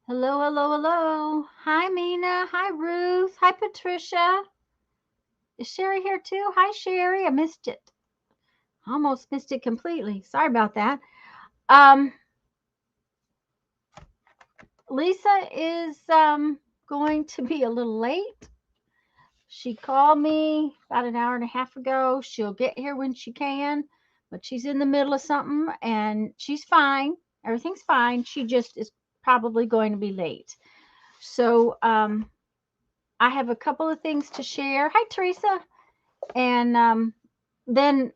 Hello, hello, hello. Hi, Mina. Hi, Ruth. Hi, Patricia. Is Sherry here too? Hi, Sherry. I missed it. Almost missed it completely. Sorry about that. Um, Lisa is going to be a little late. She called me about an hour and a half ago. She'll get here when she can, but she's in the middle of something and she's fine. Everything's fine. She just is probably going to be late. So, I have a couple of things to share. Hi, Teresa. And then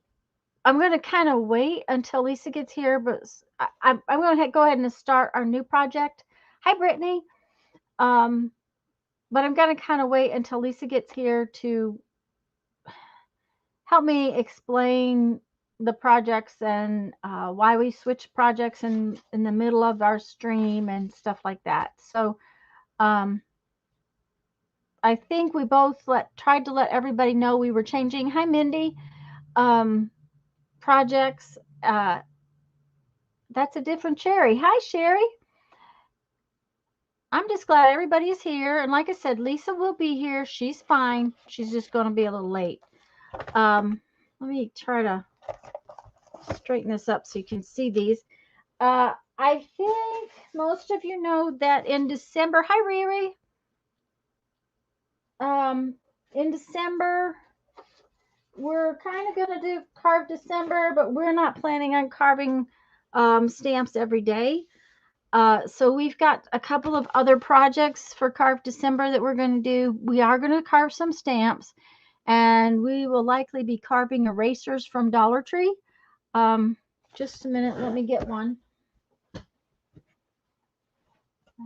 I'm going to kind of wait until Lisa gets here, but I'm going to go ahead and start our new project. Hi, Brittany. Um, but I'm going to kind of wait until Lisa gets here to help me explain the projects and why we switch projects in the middle of our stream and stuff like that. So um, I think we both tried to let everybody know we were changing. Hi, Mindy. Um, projects. That's a different Sherry. Hi, Sherry. I'm just glad everybody is here. And like I said, Lisa will be here. She's fine. She's just going to be a little late. Let me try to straighten this up so you can see these. I think most of you know that in December, hi, Riri. Um, in December, we're kind of going to do carve December, but we're not planning on carving stamps every day. So we've got a couple of other projects for Carve December that we're going to do. We are going to carve some stamps, and we will likely be carving erasers from Dollar Tree. Just a minute, let me get one. I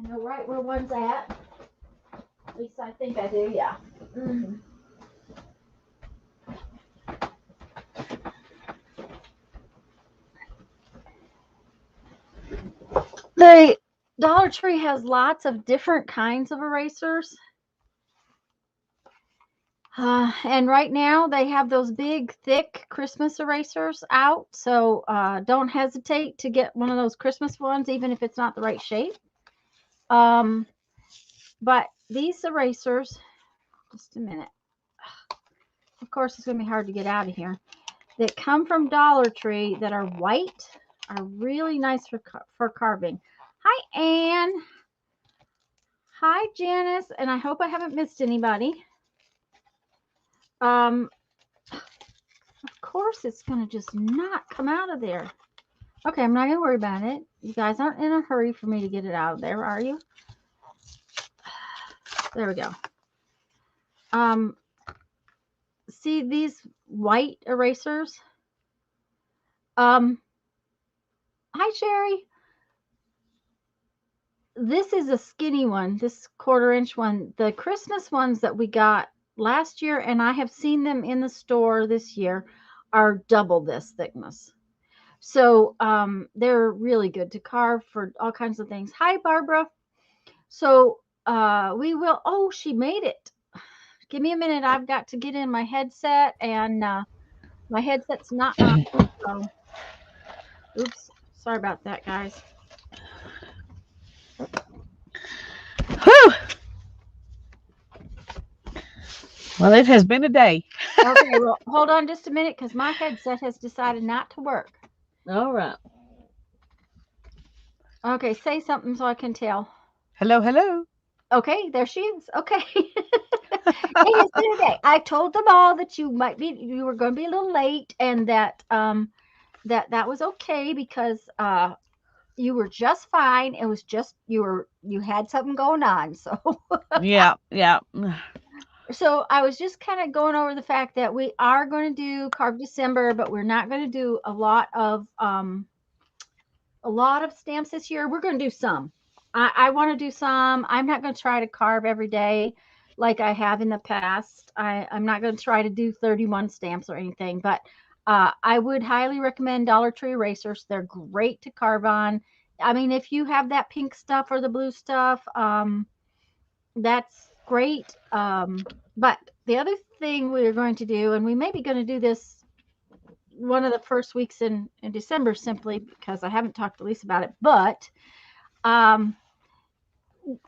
know right where one's at. At least I think I do, yeah. Mm-hmm. The Dollar Tree has lots of different kinds of erasers. And right now they have those big, thick Christmas erasers out. So don't hesitate to get one of those Christmas ones, even if it's not the right shape. Um, but these erasers, just a minute. Of course, it's going to be hard to get out of here. That come from Dollar Tree that are white are really nice for carving. Hi, Anne. Hi, Janice. And I hope I haven't missed anybody. Of course, it's going to just not come out of there. Okay, I'm not going to worry about it. You guys aren't in a hurry for me to get it out of there, are you? There we go. See these white erasers? Hi, Sherry. This is a skinny one, this 1/4 inch one. The Christmas ones that we got last year, and I have seen them in the store this year, are double this thickness. So they're really good to carve for all kinds of things. Hi, Barbara. So we will. Oh, she made it. Give me a minute. I've got to get in my headset, and my headset's not on. So, oops. Sorry about that, guys. Whew. Well, it has been a day. Okay, well, hold on just a minute because my headset has decided not to work. All right. Okay, say something so I can tell. Hello, hello. Okay, there she is. Okay. Hey, yesterday I told them all that you were going to be a little late and that that was okay because you were just fine. It was just you had something going on. So Yeah, yeah. so I was just kind of going over the fact that we are going to do Carve December, but we're not going to do a lot of stamps this year. We're going to do some. I want to do some. I'm not going to try to carve every day like I have in the past. I'm not going to try to do 31 stamps or anything, but I would highly recommend Dollar Tree erasers. They're great to carve on. I mean, if you have that pink stuff or the blue stuff, that's great. But the other thing we're going to do, and we may be going to do this one of the first weeks in December simply because I haven't talked to Lisa about it, but um,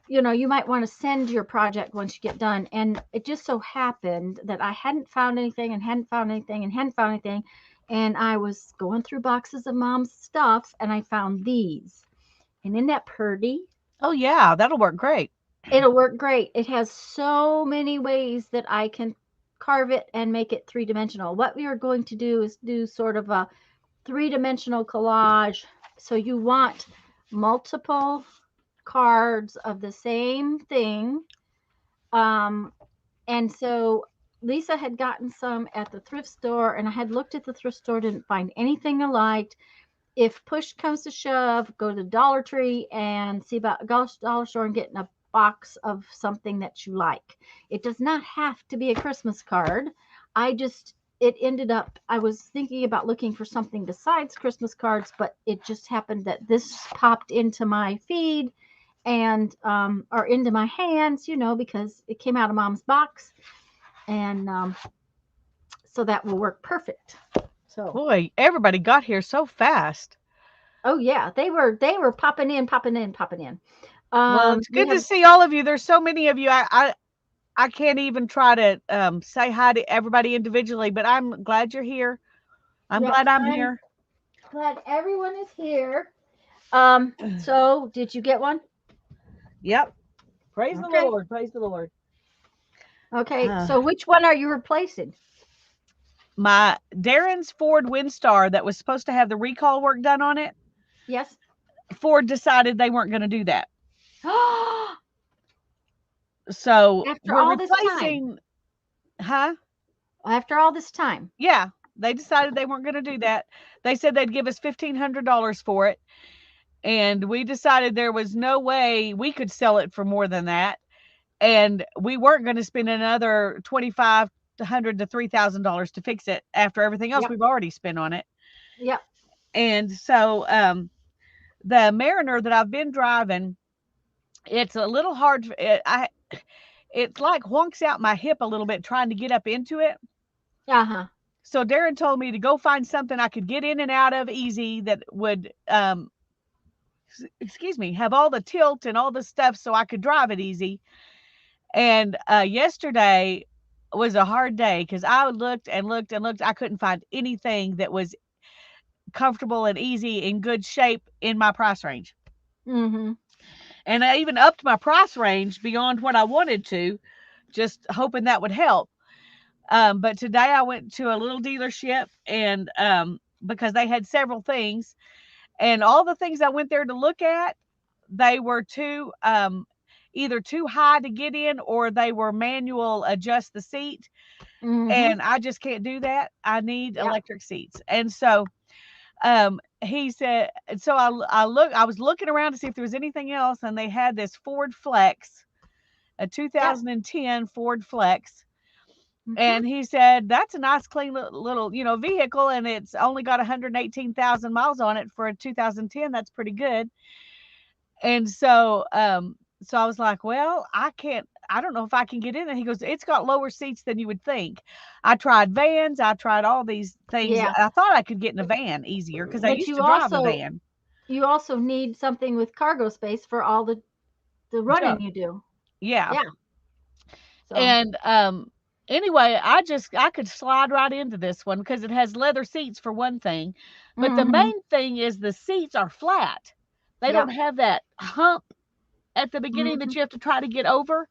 you might want to send your project once you get done. And it just so happened that I hadn't found anything and hadn't found anything and hadn't found anything. And I was going through boxes of mom's stuff and I found these. And isn't that pretty? Oh, yeah, that'll work great. It'll work great. It has so many ways that I can carve it and make it three-dimensional. What we are going to do is do sort of a three-dimensional collage. So you want multiple cards of the same thing. And so Lisa had gotten some at the thrift store, and I had looked at the thrift store, didn't find anything I liked. If push comes to shove, go to the Dollar Tree and see about dollar store and getting a box of something that you like. It does not have to be a Christmas card. It ended up, I was thinking about looking for something besides Christmas cards, but it just happened that this popped into my feed and or into my hands, because it came out of mom's box. And so that will work perfect. So Boy, everybody got here so fast. oh yeah, they were popping in, popping in, popping in. Well, it's We good to have see all of you. There's so many of you. I can't even try to say hi to everybody individually, but I'm glad you're here. I'm Yep, glad I'm I'm here. glad everyone is here. So did you get one? Yep. Praise the Okay. Lord. Praise the Lord. Okay. Uh, So which one are you replacing? my Darren's Ford Windstar that was supposed to have the recall work done on it, Yes. Ford decided they weren't going to do that. So After we're all this time. replacing, huh? After all this time. Yeah, they decided they weren't going to do that. They said they'd give us $1,500 for it. And we decided there was no way we could sell it for more than that. And we weren't going to spend another $2,500 to $3,000 to fix it after everything else Yep. we've already spent on it. Yep. And so the Mariner that I've been driving, it's a little hard. It's like wonks out my hip a little bit trying to get up into it. Uh-huh. So Darren told me to go find something I could get in and out of easy that would, excuse me, have all the tilt and all the stuff so I could drive it easy. And yesterday was a hard day because I looked and looked and looked. I couldn't find anything that was comfortable and easy in good shape in my price range. Mm-hmm. And I even upped my price range beyond what I wanted to, just hoping that would help. But today I went to a little dealership and because they had several things, and all the things I went there to look at, they were too either too high to get in or they were manual adjust the seat. Mm-hmm. And I just can't do that. I need Yep. electric seats. And so he said, so I was looking around to see if there was anything else, and they had this Ford Flex, a Yep. 2010 Ford Flex. Mm-hmm. And he said, that's a nice, clean little, vehicle, and it's only got 118,000 miles on it for a 2010. That's pretty good. And so I was like, well, I don't know if I can get in. And he goes, it's got lower seats than you would think. I tried vans. I tried all these things. Yeah. I thought I could get in a van easier because I But used to drive a van. you also need something with cargo space for all the running Junk. you do. Yeah. Yeah. So And anyway, I could slide right into this one because it has leather seats for one thing. But the mm-hmm. main thing is the seats are flat. They don't Yep. have that hump at the beginning that Mm-hmm. you have to try to get over.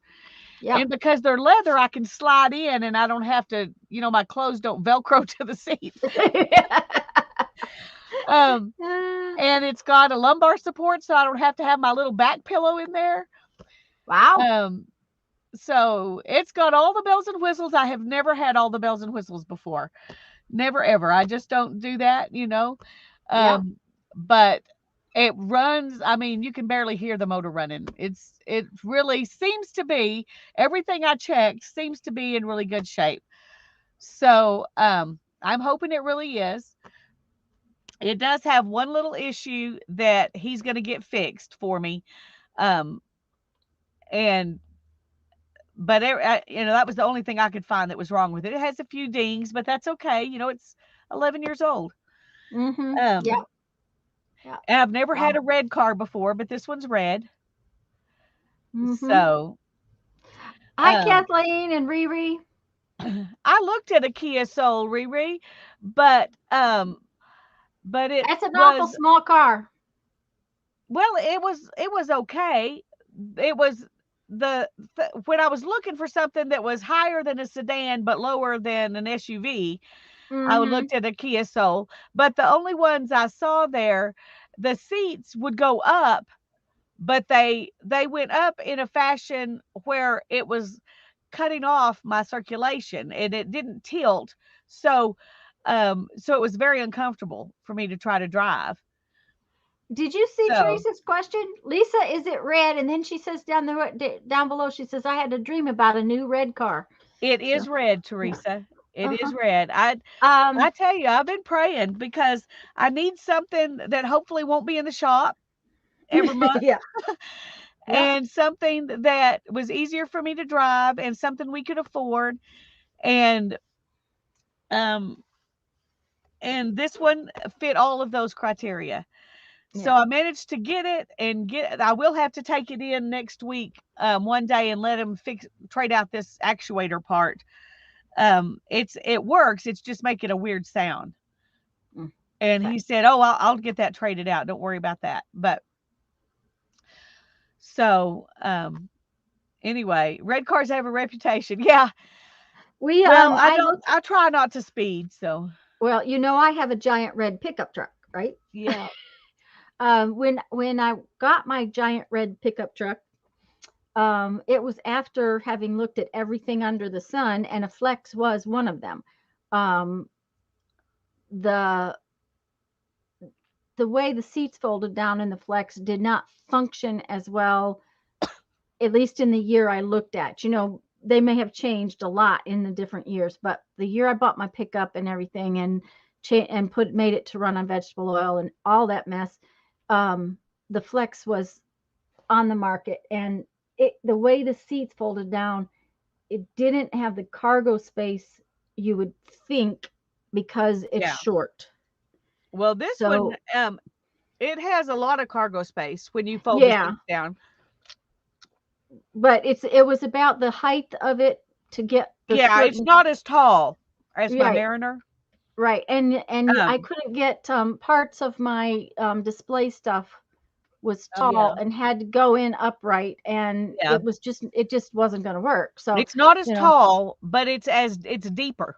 Yep. And because they're leather, I can slide in and I don't have to, my clothes don't Velcro to the seats. Um, and it's got a lumbar support, so I don't have to have my little back pillow in there. Wow. Um, so it's got all the bells and whistles. I have never had all the bells and whistles before. Never ever. I just don't do that. Yep. But it runs, I mean, you can barely hear the motor running. It really seems to be, everything I checked seems to be in really good shape. So I'm hoping it really is. It does have one little issue that he's going to get fixed for me. Um, and but that was the only thing I could find that was wrong with it. It has a few dings, but that's okay. It's 11 years old. Mm-hmm. Um, Yep. Yep. and I've never had Wow. a red car before, but this one's red. Mm-hmm. So, Hi, um, Kathleen and Riri. I looked at a Kia Soul, Riri, but it That's an awful was, small car. well, it was okay. It was when I was looking for something that was higher than a sedan but lower than an SUV, I Mm-hmm. looked at a Kia Soul, but the only ones I saw there, the seats would go up, but they went up in a fashion where it was cutting off my circulation and it didn't tilt. So so it was very uncomfortable for me to try to drive. Did you see So Teresa's question? Lisa, is it red? And then she says down below, she says, I had a dream about a new red car. it So, is red, yeah. Teresa. It Uh-huh. is red. I Um, tell you, I've been praying because I need something that hopefully won't be in the shop every month, yeah. Yep. and something that was easier for me to drive and something we could afford. And um this one fit all of those criteria. So Yeah. I managed to get it and I will have to take it in next week, one day, and let him trade out this actuator part. It works. It's just making a weird sound. Mm, And okay. he said, "Oh, I'll get that traded out. Don't worry about that." But so, anyway, red cars have a reputation. Yeah. Well, I looked, I try not to speed. So well, I have a giant red pickup truck, right? yeah, When I got my giant red pickup truck, it was after having looked at everything under the sun, and a Flex was one of them. Um, the the way the seats folded down in the Flex did not function as well, at least in the year I looked at. They may have changed a lot in the different years, but the year I bought my pickup and everything, and made it to run on vegetable oil and all that mess, um, the Flex was on the market, and the way the seats folded down, it didn't have the cargo space you would think, because it's yeah. short. Well, this one, So it has a lot of cargo space when you fold the yeah, seats down. but it was about the height of it to get the Yeah, it's certain. not as tall as my Right, Mariner. right, and I Um, couldn't get parts of my display stuff was oh tall yeah, and had to go in upright, and yeah. it just wasn't going to work. So It's not as you know tall, but it's deeper.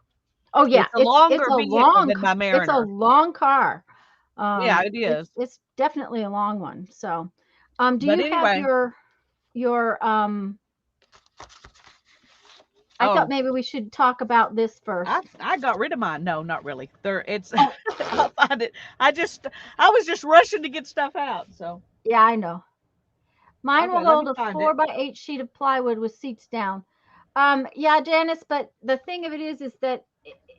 oh yeah, It's a longer vehicle than my it's a Mariner. long car. Yeah, it is. It's definitely a long one. So do But you have anyway, your I thought oh, maybe we should talk about this first. I got rid of mine. No, not really. There, it's. Oh, I'll find it. I was just rushing to get stuff out. So yeah, I know. Mine will okay, let hold me a find it. 4x8 sheet of plywood with seats down. Yeah, Janice, but the thing of it is that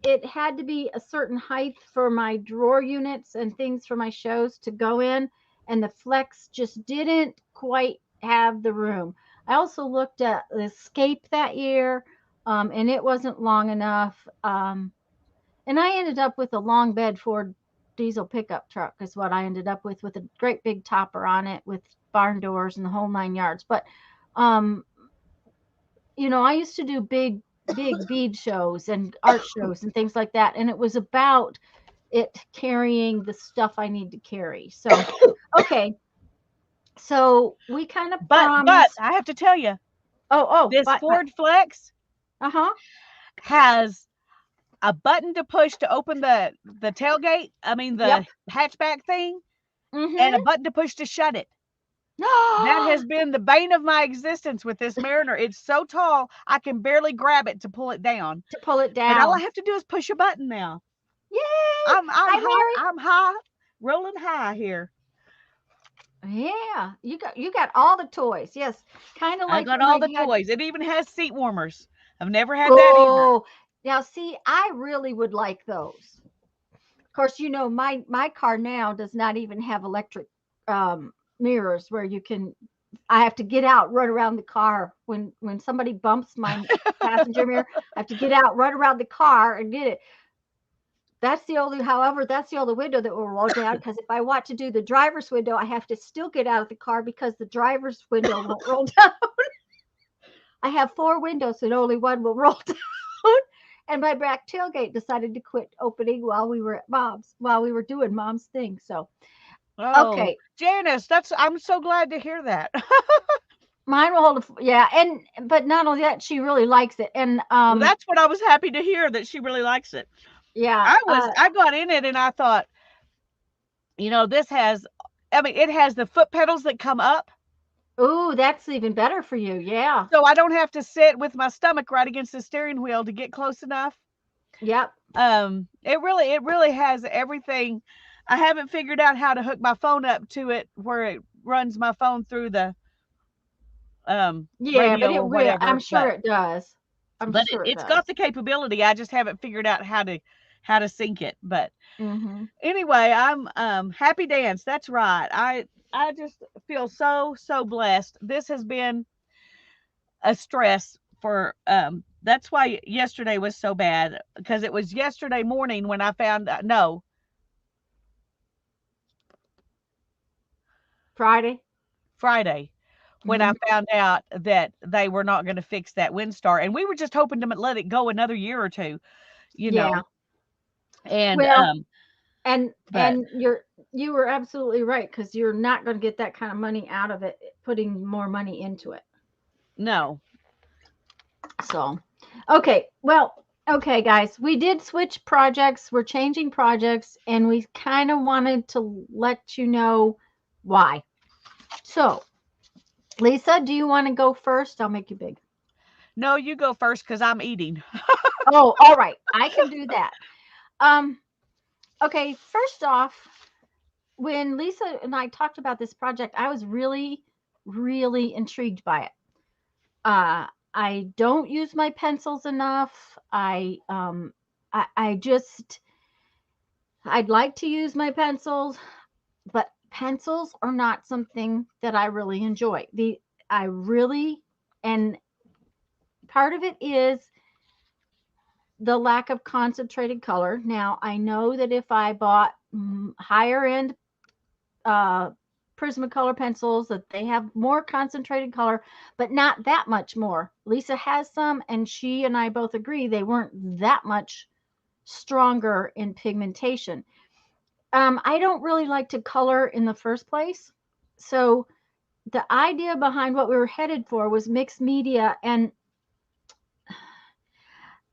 it had to be a certain height for my drawer units and things for my shows to go in, and the Flex just didn't quite have the room. I also looked at the Escape that year, and it wasn't long enough. And I ended up with a long bed Ford diesel pickup truck, is what I ended up with a great big topper on it with barn doors and the whole 9 yards. But um, I used to do big bead shows and art shows and things like that, and it was about it carrying the stuff I need to carry. So okay, so we kind of But promised. I have to tell you, this But Ford Flex uh-huh. has a button to push to open the tailgate. I mean Yep. the hatchback thing, and a Mm-hmm. button to push to shut it. That has been the bane of my existence with this Mariner. It's so tall, I can barely grab it to pull it down. To pull it And all I down. have to do is push a button now. Yay! Hi, I'm high, rolling high here. Mary. Yeah, you got all the toys. Yes, kind of I like got when all I the had. toys. It even has seat warmers. I've never had that either. Oh, now see, I really would like those. Of course, my car now does not even have electric mirrors where you can. I have to get out, run around the car when somebody bumps my passenger mirror. I have to get out, run around the car, and get it. However, that's the only window that will roll down, because if I want to do the driver's window, I have to still get out of the car because the driver's window won't roll down. I have four windows and only one will roll down. And my back tailgate decided to quit opening while we were at mom's, while we were doing mom's thing. So, Oh, okay, Janice, I'm so glad to hear that. mine will hold. Yeah, and but not only that, she really likes it. And Well, that's what I was happy to hear that she really likes it. yeah, I got in it and I thought, this has, I mean, it has the foot pedals that come up. ooh, that's even better for you. Yeah, So I don't have to sit with my stomach right against the steering wheel to get close enough. yep, It really has everything. I haven't figured out how to hook my phone up to it where it runs my phone through the yeah. But radio it or will. I'm whatever, sure it does. I'm but sure it it's got does. the capability. I just haven't figured out how to sync it. But Mm-hmm. anyway, I'm happy dance. That's right. I just feel so blessed. This has been a stress for that's why yesterday was so bad, because it was yesterday morning when I found no, Friday. Friday, when I Mm-hmm. found out that they were not going to fix that WinStar, and we were just hoping to let it go another year or two, you Yeah. know. And Well, but and you were absolutely right, because you're not going to get that kind of money out of it putting more money into it. no, So, okay. Well, okay, guys, we did switch projects. We're changing projects, and we kind of wanted to let you know why. So, Lisa, do you want to go first? I'll make you big. no, you go first because I'm eating. Oh, all right. I can do that. Um, okay, first off, when Lisa and I talked about this project, I was really, really intrigued by it. I don't use my pencils enough. I just I'd like to use my pencils, but pencils are not something that I really enjoy. The I really and part of it is the lack of concentrated color. Now, I know that if I bought higher end uh, Prismacolor pencils, that they have more concentrated color, but not that much more. Lisa has some, and she and I both agree they weren't that much stronger in pigmentation. I don't really like to color in the first place. So the idea behind what we were headed for was mixed media, and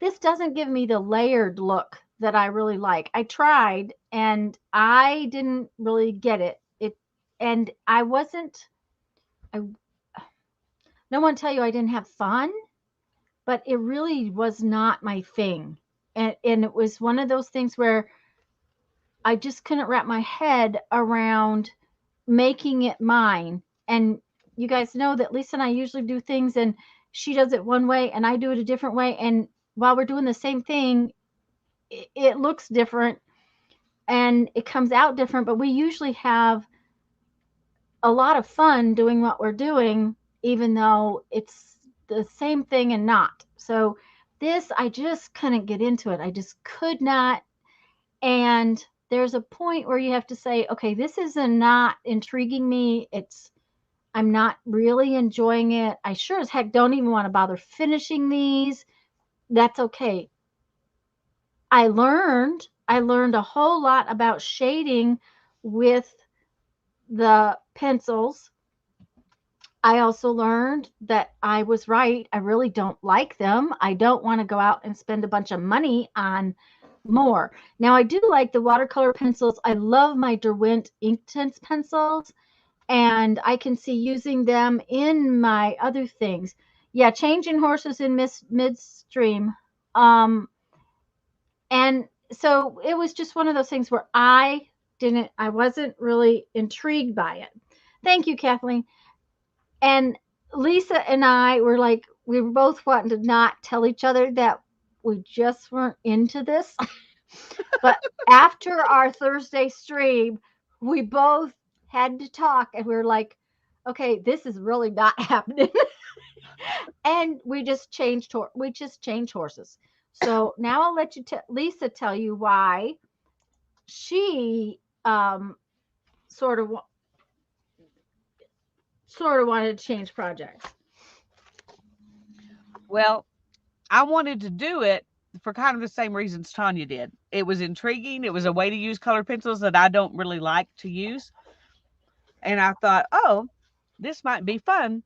this doesn't give me the layered look that I really like. I tried and I didn't really get it. And I wasn't I don't want to tell you I didn't have fun, but it really was not my thing. And it was one of those things where I just couldn't wrap my head around making it mine. And you guys know that Lisa and I usually do things, and she does it one way and I do it a different way. And while we're doing the same thing, it looks different and it comes out different, but we usually have a lot of fun doing what we're doing, even though it's the same thing and not. So this, I just couldn't get into it. I just could not. And there's a point where you have to say, okay, this is not intriguing me. I'm not really enjoying it. I sure as heck don't even want to bother finishing these. That's okay. I learned a whole lot about shading with the pencils. I also learned that I was right. I really don't like them. I don't want to go out and spend a bunch of money on more. Now, I do like the watercolor pencils. I love my Derwent Inktense pencils, and I can see using them in my other things. Yeah, changing horses in midstream. Um, and so it was just one of those things where I wasn't really intrigued by it. Thank you, Kathleen. And Lisa and I were like, we were both wanting to not tell each other that we just weren't into this. But after our Thursday stream, we both had to talk and we were like, okay, this is really not happening. And we just changed horses. So now I'll let Lisa tell you why she sort of wanted to change projects. Well, I wanted to do it for kind of the same reasons Tanya did. It was intriguing. It was a way to use colored pencils that I don't really like to use. And I thought, oh, this might be fun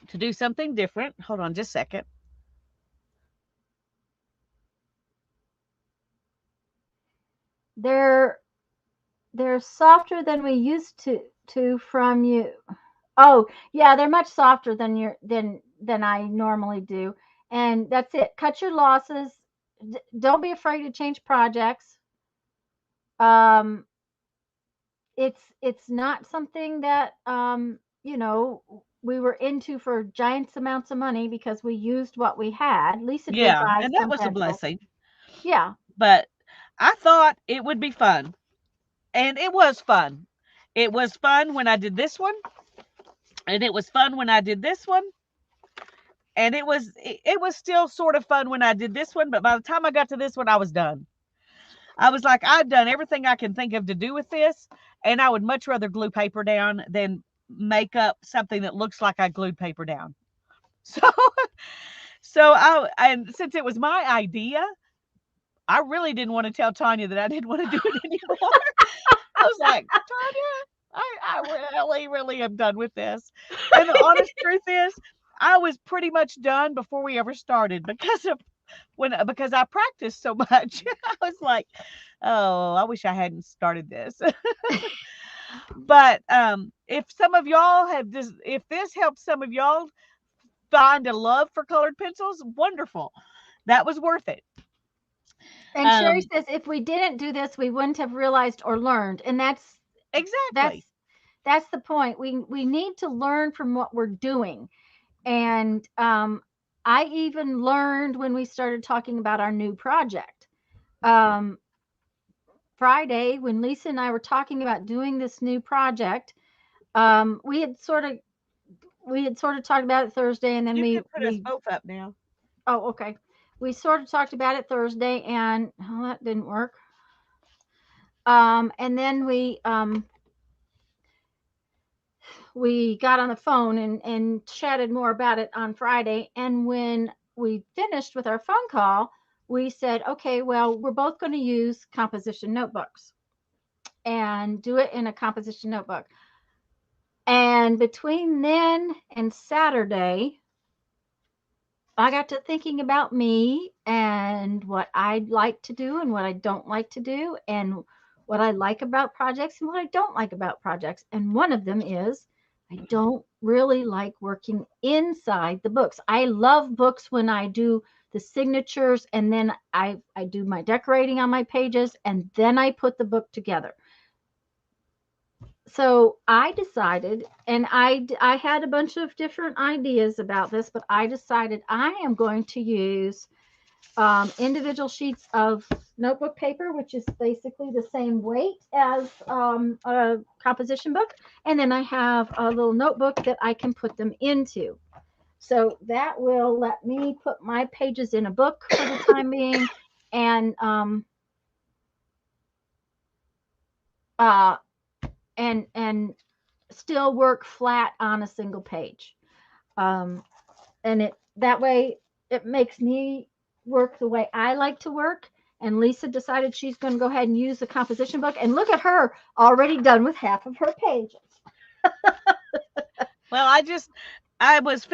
to do something different. Hold on just a second. They're softer than we used to from you. Oh, yeah, they're much softer than I normally do. And that's it. Cut your losses. Don't be afraid to change projects. Um, it's not something that we were into for giant amounts of money because we used what we had. Lisa did Yeah, buy and that some was a pencils. blessing. Yeah. But I thought it would be fun. And it was fun. It was fun when I did this one. And it was fun when I did this one. And it was still sort of fun when I did this one, but by the time I got to this one, I was done. I was like, I've done everything I can think of to do with this, and I would much rather glue paper down than make up something that looks like I glued paper down. So, and since it was my idea, I really didn't want to tell Tanya that I didn't want to do it anymore. I was like, Tanya, I really, really am done with this. And the honest truth is, I was pretty much done before we ever started because I practiced so much. I was like, oh, I wish I hadn't started this. But if some of y'all have this, if this helps some of y'all find a love for colored pencils, wonderful. That was worth it. And Sherry says if we didn't do this, we wouldn't have realized or learned. And that's Exactly. that's the point. We need to learn from what we're doing. And I even learned when we started talking about our new project. Friday, when Lisa and I were talking about doing this new project, we had sort of talked about it Thursday, and then You we can put us both up now. oh, okay, we sort of talked about it Thursday, and that didn't work. And then we got on the phone and chatted more about it on Friday. And when we finished with our phone call, we said, okay, well, we're both going to use composition notebooks and do it in a composition notebook. And between then and Saturday, I got to thinking about me and what I'd like to do and what I don't like to do, and what I like about projects and what I don't like about projects. And one of them is I don't really like working inside the books. I love books when I do the signatures, and then I do my decorating on my pages, and then I put the book together. So I decided, and I had a bunch of different ideas about this, but I decided I am going to use individual sheets of notebook paper, which is basically the same weight as a composition book. And then I have a little notebook that I can put them into. So that will let me put my pages in a book for the time being, and uh, and still work flat on a single page. And it that way it makes me work the way I like to work. And Lisa decided she's going to go ahead and use the composition book. And look at her already done with half of her pages. Well, I was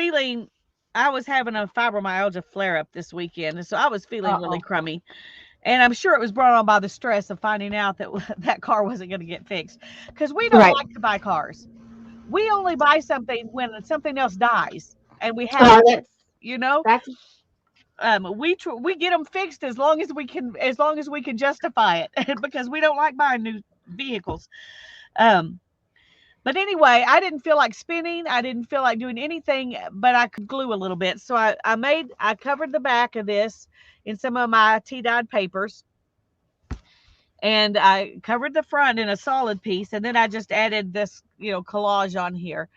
having a fibromyalgia flare up this weekend, and so I was feeling really crummy. And I'm sure it was brought on by the stress of finding out that that car wasn't going to get fixed. Because we don't like to buy cars. We only buy something when something else dies, and we have to, you know. That's We get them fixed as long as we can justify it, because we don't like buying new vehicles. Um, but anyway, I didn't feel like spinning. I didn't feel like doing anything, but I could glue a little bit. So I covered the back of this in some of my tea-dyed papers, and I covered the front in a solid piece, and then I just added this, collage on here.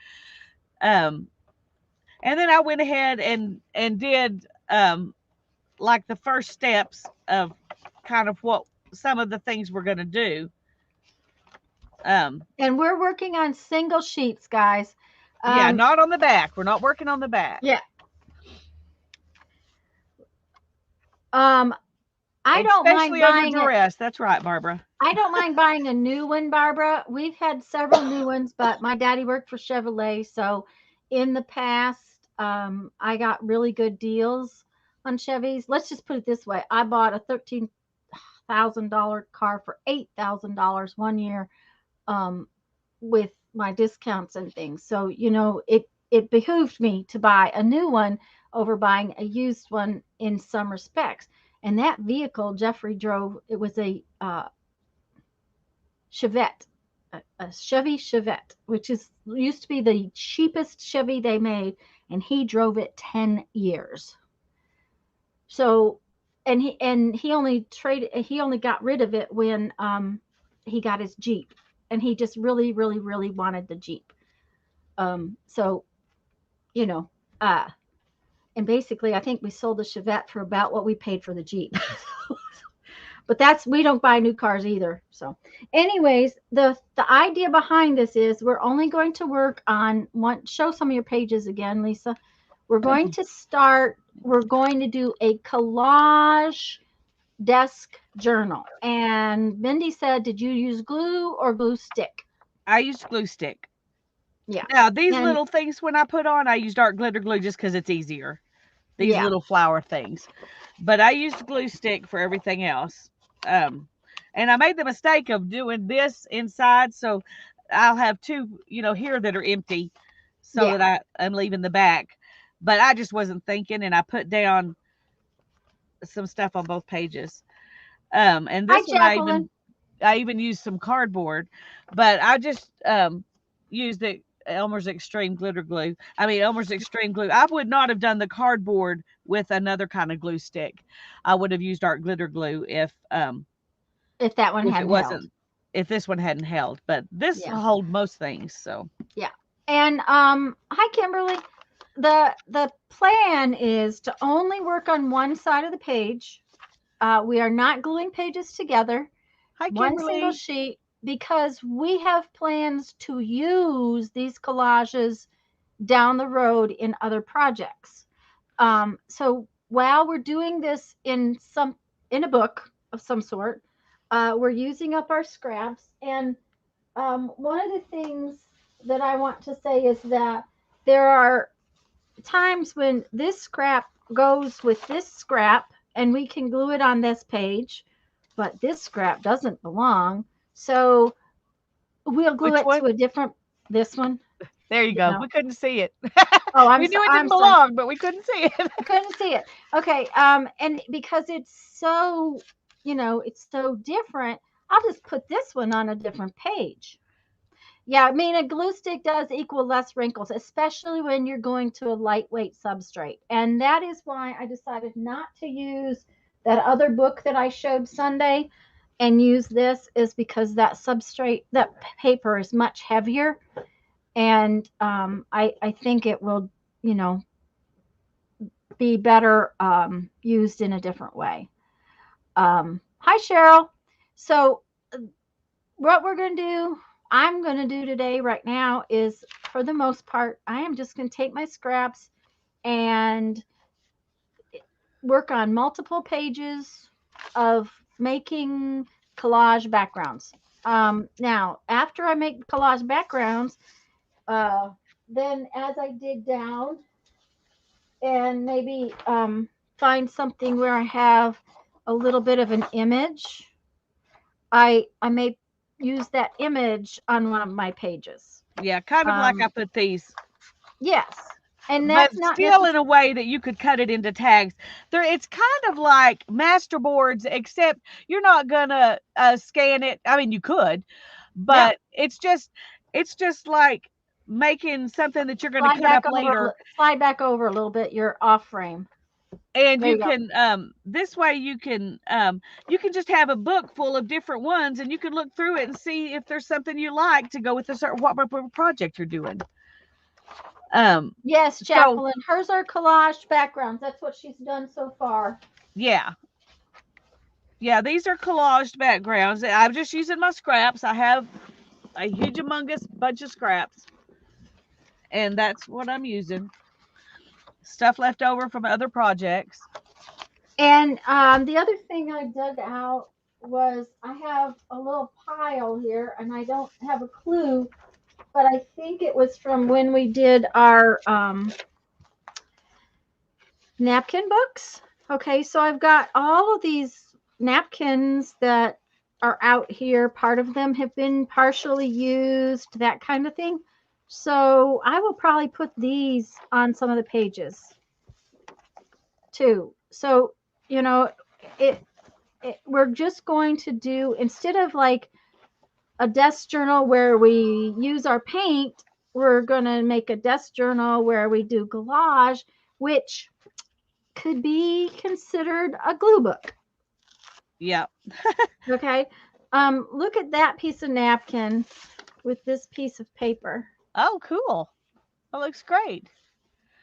And then I went ahead and did like the first steps of kind of what some of the things we're going to do. And we're working on single sheets, guys. Yeah, not on the back. We're not working on the back. Yeah. I don't mind Especially under buying it. duress. That's right, Barbara. I don't mind buying a new one, Barbara. We've had several new ones, but my daddy worked for Chevrolet, so in the past, I got really good deals on Chevys. Let's just put it this way: I bought a $13,000 car for $8,000 one year, um, with my discounts and things. So it behooved me to buy a new one over buying a used one in some respects. And that vehicle Jeffrey drove, it was a Chevette, a Chevy Chevette, which is used to be the cheapest Chevy they made, and he drove it 10 years. So, and he only got rid of it when he got his Jeep, and he just really really really wanted the Jeep. So you know, uh, and basically I think we sold the Chevette for about what we paid for the Jeep. But we don't buy new cars either. So anyways, the idea behind this is we're only going to work on one. Show some of your pages again, Lisa. We're going to do a collage desk journal. And Mindy said, did you use glue or glue stick? I used glue stick. Yeah. Now, these And little things when I put on, I use dark glitter glue just because it's easier. These yeah. little flower things. But I used glue stick for everything else. And I made the mistake of doing this inside, so I'll have two, here that are empty so Yeah. that I'm leaving the back. But I just wasn't thinking, and I put down some stuff on both pages. And Hi, this one Jacqueline. I even used some cardboard, but I just used the Elmer's Extreme glitter glue. I mean Elmer's Extreme glue. I would not have done the cardboard with another kind of glue stick. I would have used art glitter glue If that one if it hadn't held. wasn't if this one hadn't held. But this Yeah. will hold most things. So Yeah. And hi Kimberly. The plan is to only work on one side of the page. We are not gluing pages together, hi one single Kimberly. sheet, because we have plans to use these collages down the road in other projects. So while we're doing this in a book of some sort, we're using up our scraps. And one of the things that I want to say is that there are times when this scrap goes with this scrap and we can glue it on this page, but this scrap doesn't belong. So we'll glue Which it one? to a different, this one. There you go. No. We couldn't see it. Oh, We knew it I'm didn't sorry. belong, but we couldn't see it. I couldn't see it. Okay. And because it's so, it's so different, I'll just put this one on a different page. Yeah, I mean, a glue stick does equal less wrinkles, especially when you're going to a lightweight substrate. And that is why I decided not to use that other book that I showed Sunday and use this, is because that substrate, that paper is much heavier. And I think it will, you know, be better used in a different way. Hi, Cheryl. So what we're going to do, I'm going to do today right now is, for the most part, I am just going to take my scraps and work on multiple pages of making collage backgrounds. Now, after I make collage backgrounds, then as I dig down and maybe find something where I have a little bit of an image, I may use that image on one of my pages. Yeah, kind of like I put these. Yes. And But that's not still in a way that you could cut it into tags. It's kind of like masterboards, except you're not gonna scan it. I mean, you could, yeah. but it's just like making something that you're gonna cut up later. Slide back over a little bit. You're off frame. And There you you go. can this way you can just have a book full of different ones, and you can look through it and see if there's something you like to go with the certain what project you're doing. Yes, Jacqueline. Hers are collage backgrounds. That's what she's done so far. Yeah. Yeah, these are collaged backgrounds. I'm just using my scraps. I have a huge humongous bunch of scraps, and that's what I'm using. Stuff left over from other projects. And the other thing I dug out was I have a little pile here, and I don't have a clue, but I think it was from when we did our napkin books. Okay, so I've got all of these napkins that are out here. Part of them have been partially used, that kind of thing. So I will probably put these on some of the pages too. So, you know, it, we're just going to do, instead of like a desk journal where we use our paint, we're going to make a desk journal where we do collage, which could be considered a glue book. Yeah. Okay. Look at that piece of napkin with this piece of paper. Oh, cool. That looks great.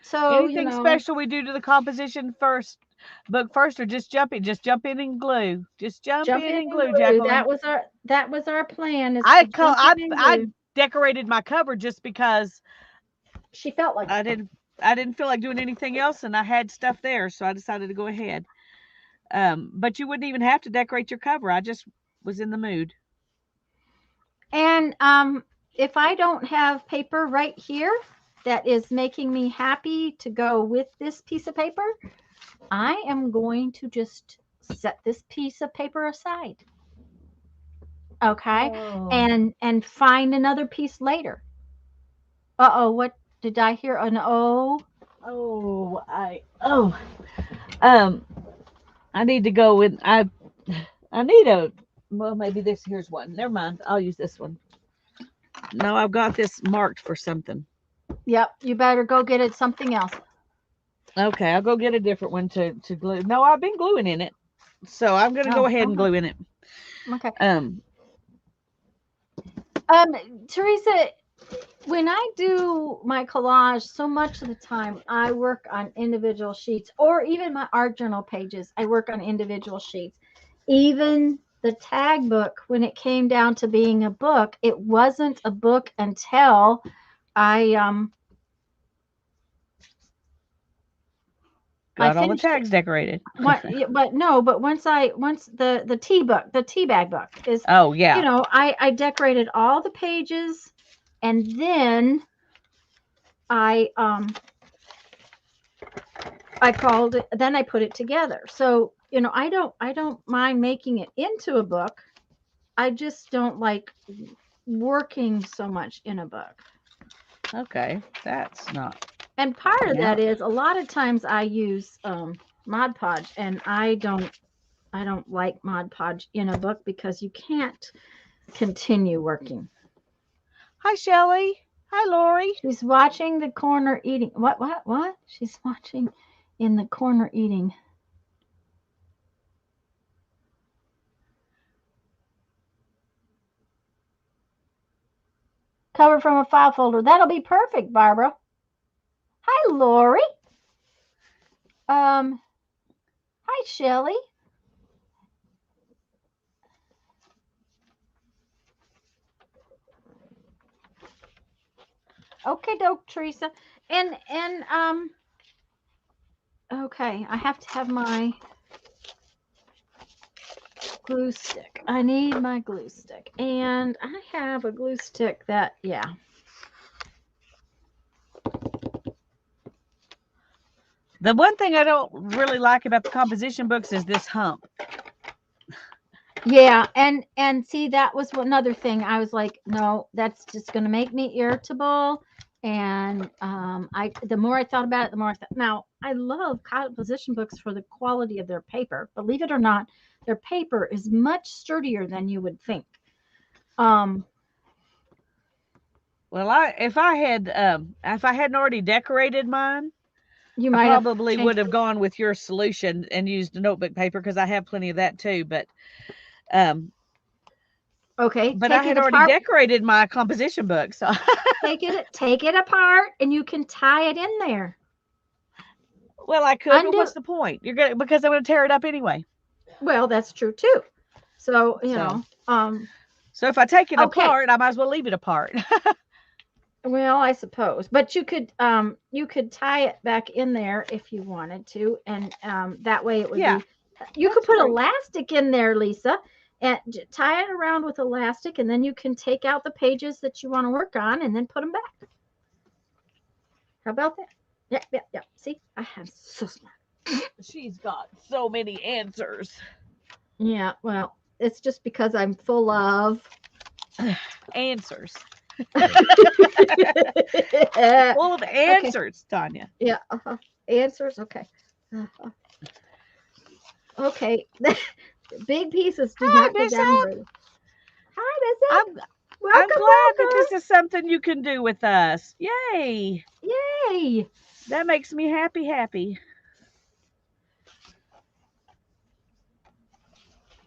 So, you Anything know, special we do to the composition book first, or just jump in? Just jump in and glue. Just jump jump in in and and glue, glue. Jacqueline. That was our plan, is I to call jump in and I glue. decorated my cover just because She felt like I it. didn't feel like doing anything else, and I had stuff there, so I decided to go ahead. But you wouldn't even have to decorate your cover. I just was in the mood. And if I don't have paper right here that is making me happy to go with this piece of paper, I am going to just set this piece of paper aside. Okay? Oh. And find another piece later. Uh-oh, what did I hear? An O? Oh, um, I need to go with I need a well, maybe this here's one. Never mind. I'll use this one. No, I've got this marked for something. Yep, you better go get it something else. Okay, I'll go get a different one to glue. No, I've been gluing in it, so I'm gonna go Oh, ahead and glue in it. okay. Um, Um, Teresa, when I do my collage, so much of the time I work on individual sheets, or even my art journal pages, I work on individual sheets. Even the tag book, when it came down to being a book, it wasn't a book until I I got all the finished it. tags decorated. What? But no, but once the tea book, the tea bag book is, Oh you yeah. know, I decorated all the pages, and then I I called it, then I put it together. So, you know, I don't mind making it into a book. I just don't like working so much in a book. Okay, that's not And part of working that out. is a lot of times I use Mod Podge, and I don't like Mod Podge in a book because you can't continue working. Hi, Shelley. Hi, Lori. She's watching the corner eating. What? She's watching in the corner eating. Cover from a file folder. That'll be perfect, Barbara. Hi, Lori. Um, hi, Shelly. Okay, doke, Teresa. And okay, I have to have my glue stick. I need my glue stick. And I have a glue stick that, yeah. The one thing I don't really like about the composition books is this hump. Yeah, and see, that was another thing. I was like, no, that's just going to make me irritable. And I, the more I thought about it, the more I thought. Now, I love composition books for the quality of their paper. Believe it or not, their paper is much sturdier than you would think. Um, Well, if I hadn't already decorated mine, you I might have probably changed. would have gone with your solution and used notebook paper because I have plenty of that too. Um, Okay, but I take it had already apart. decorated my composition book, so Take it apart, and you can tie it in there. Well, I could, but Undo. what's the point? Because I'm gonna tear it up anyway. Well, that's true too. So, So so if I take it okay. apart, I might as well leave it apart. Well, I suppose, but you could tie it back in there if you wanted to, and that way it would Yeah, be. You could that's put true. elastic in there, Lisa, and tie it around with elastic, and then you can take out the pages that you want to work on, and then put them back. How about that? Yeah, yeah, yeah. See, I am so smart. She's got so many answers. Yeah, well, it's just because I'm full of Answers. okay. Full of answers, Tanya. Yeah. Answers. Okay. Uh-huh. Okay. Big pieces do Hi, not go down Bishop. very. Hi, Bishop. I'm I'm Welcome, glad that welcome. this is something you can do with us. Yay! Yay. That makes me happy, happy.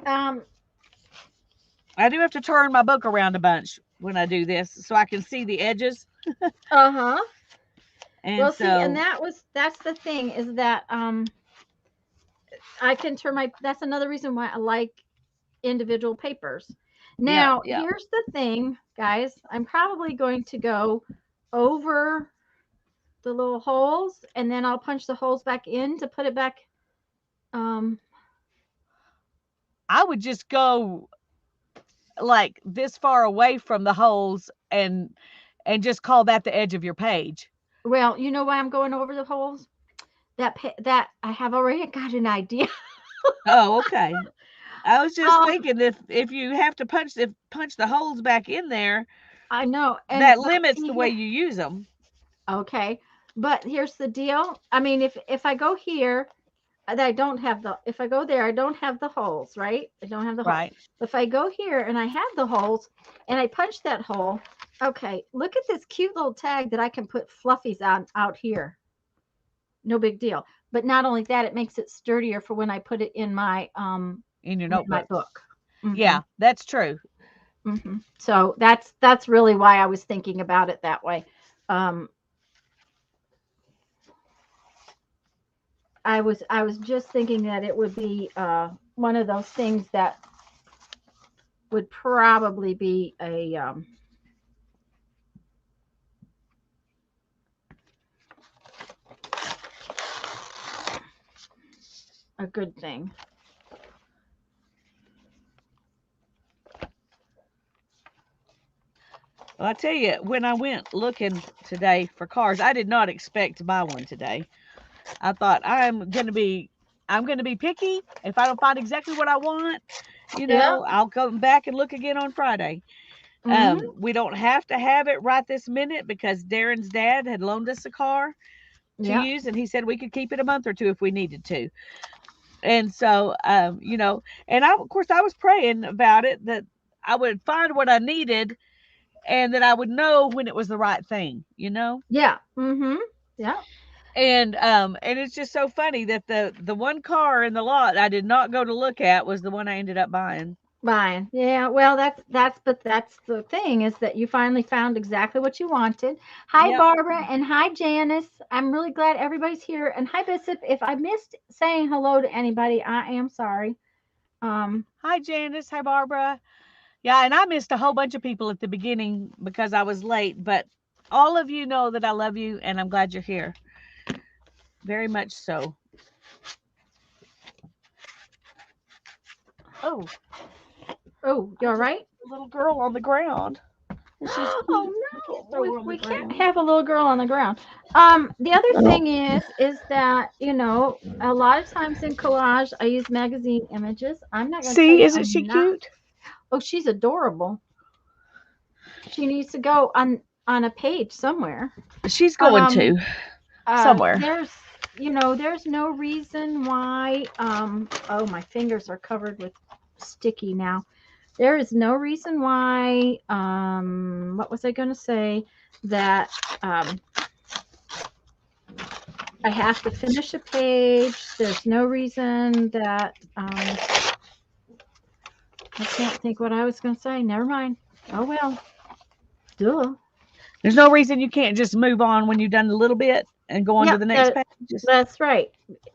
Um. I do have to turn my book around a bunch when I do this so I can see the edges. Uh-huh. And Well, see, and so, that's the thing is that I can turn my that's another reason why I like individual papers. yep, Now, yep. here's the thing, guys. I'm probably going to go over the little holes and then I'll punch the holes back in to put it back. Um, I would just go like this far away from the holes and just call that the edge of your page. well, you know why I'm going over the holes? That I have already got an idea. Oh, okay. I was just Um, thinking if you have to punch the holes back in there, I know, and that but limits see the way here, you use them. okay, but here's the deal. I mean, if I go here, I don't have the. If I go there, I don't have the holes, right? I don't have the holes. Right. If I go here and I have the holes, and I punch that hole, okay. Look at this cute little tag that I can put fluffies on out here. No big deal. But not only that, it makes it sturdier for when I put it In your in my notebooks. book. Hmm. Yeah, that's true. So that's really why I was thinking about it that way. Um, I was just thinking that it would be one of those things that would probably be a good thing. Well, I tell you, when I went looking today for cars, I did not expect to buy one today. I thought I'm gonna be picky. If I don't find exactly what I want, Yeah. I'll come back and look again on Friday. Hmm. We don't have to have it right this minute because Darren's dad had loaned us a car to Yeah. use, and he said we could keep it a month or two if we needed to. And so, and of course, I was praying about it that I would find what I needed and that I would know when it was the right thing. Yeah. Hmm. Yeah. And it's just so funny that the one car in the lot I did not go to look at was the one I ended up buying. Buying. Yeah. Well, that's the thing is that you finally found exactly what you wanted. Hi, Yep. Barbara, and hi, Janice. I'm really glad everybody's here. And hi, Bishop. If I missed saying hello to anybody, I am sorry. Um, Hi, Janice. Hi, Barbara. Yeah, and I missed a whole bunch of people at the beginning because I was late, but all of you know that I love you and I'm glad you're here. Very much so. Oh, oh, you I all just right? a little girl on the ground. And she's Oh cute. I can't no, throw her on the we can't ground. have a little girl on the ground. The other thing is that a lot of times in collage I use magazine images. I'm not going to tell See, you isn't she I'm not. cute? Oh, she's adorable. She needs to go on a page somewhere. She's going Um, to somewhere. there's no reason why. Oh, my fingers are covered with sticky now. There is no reason why. What was I going to say? That um, I have to finish a page. There's no reason that I can't think what I was going to say. Never mind. Oh well. Duh. There's no reason you can't just move on when you've done a little bit and go on to Yep, the next page. that's right.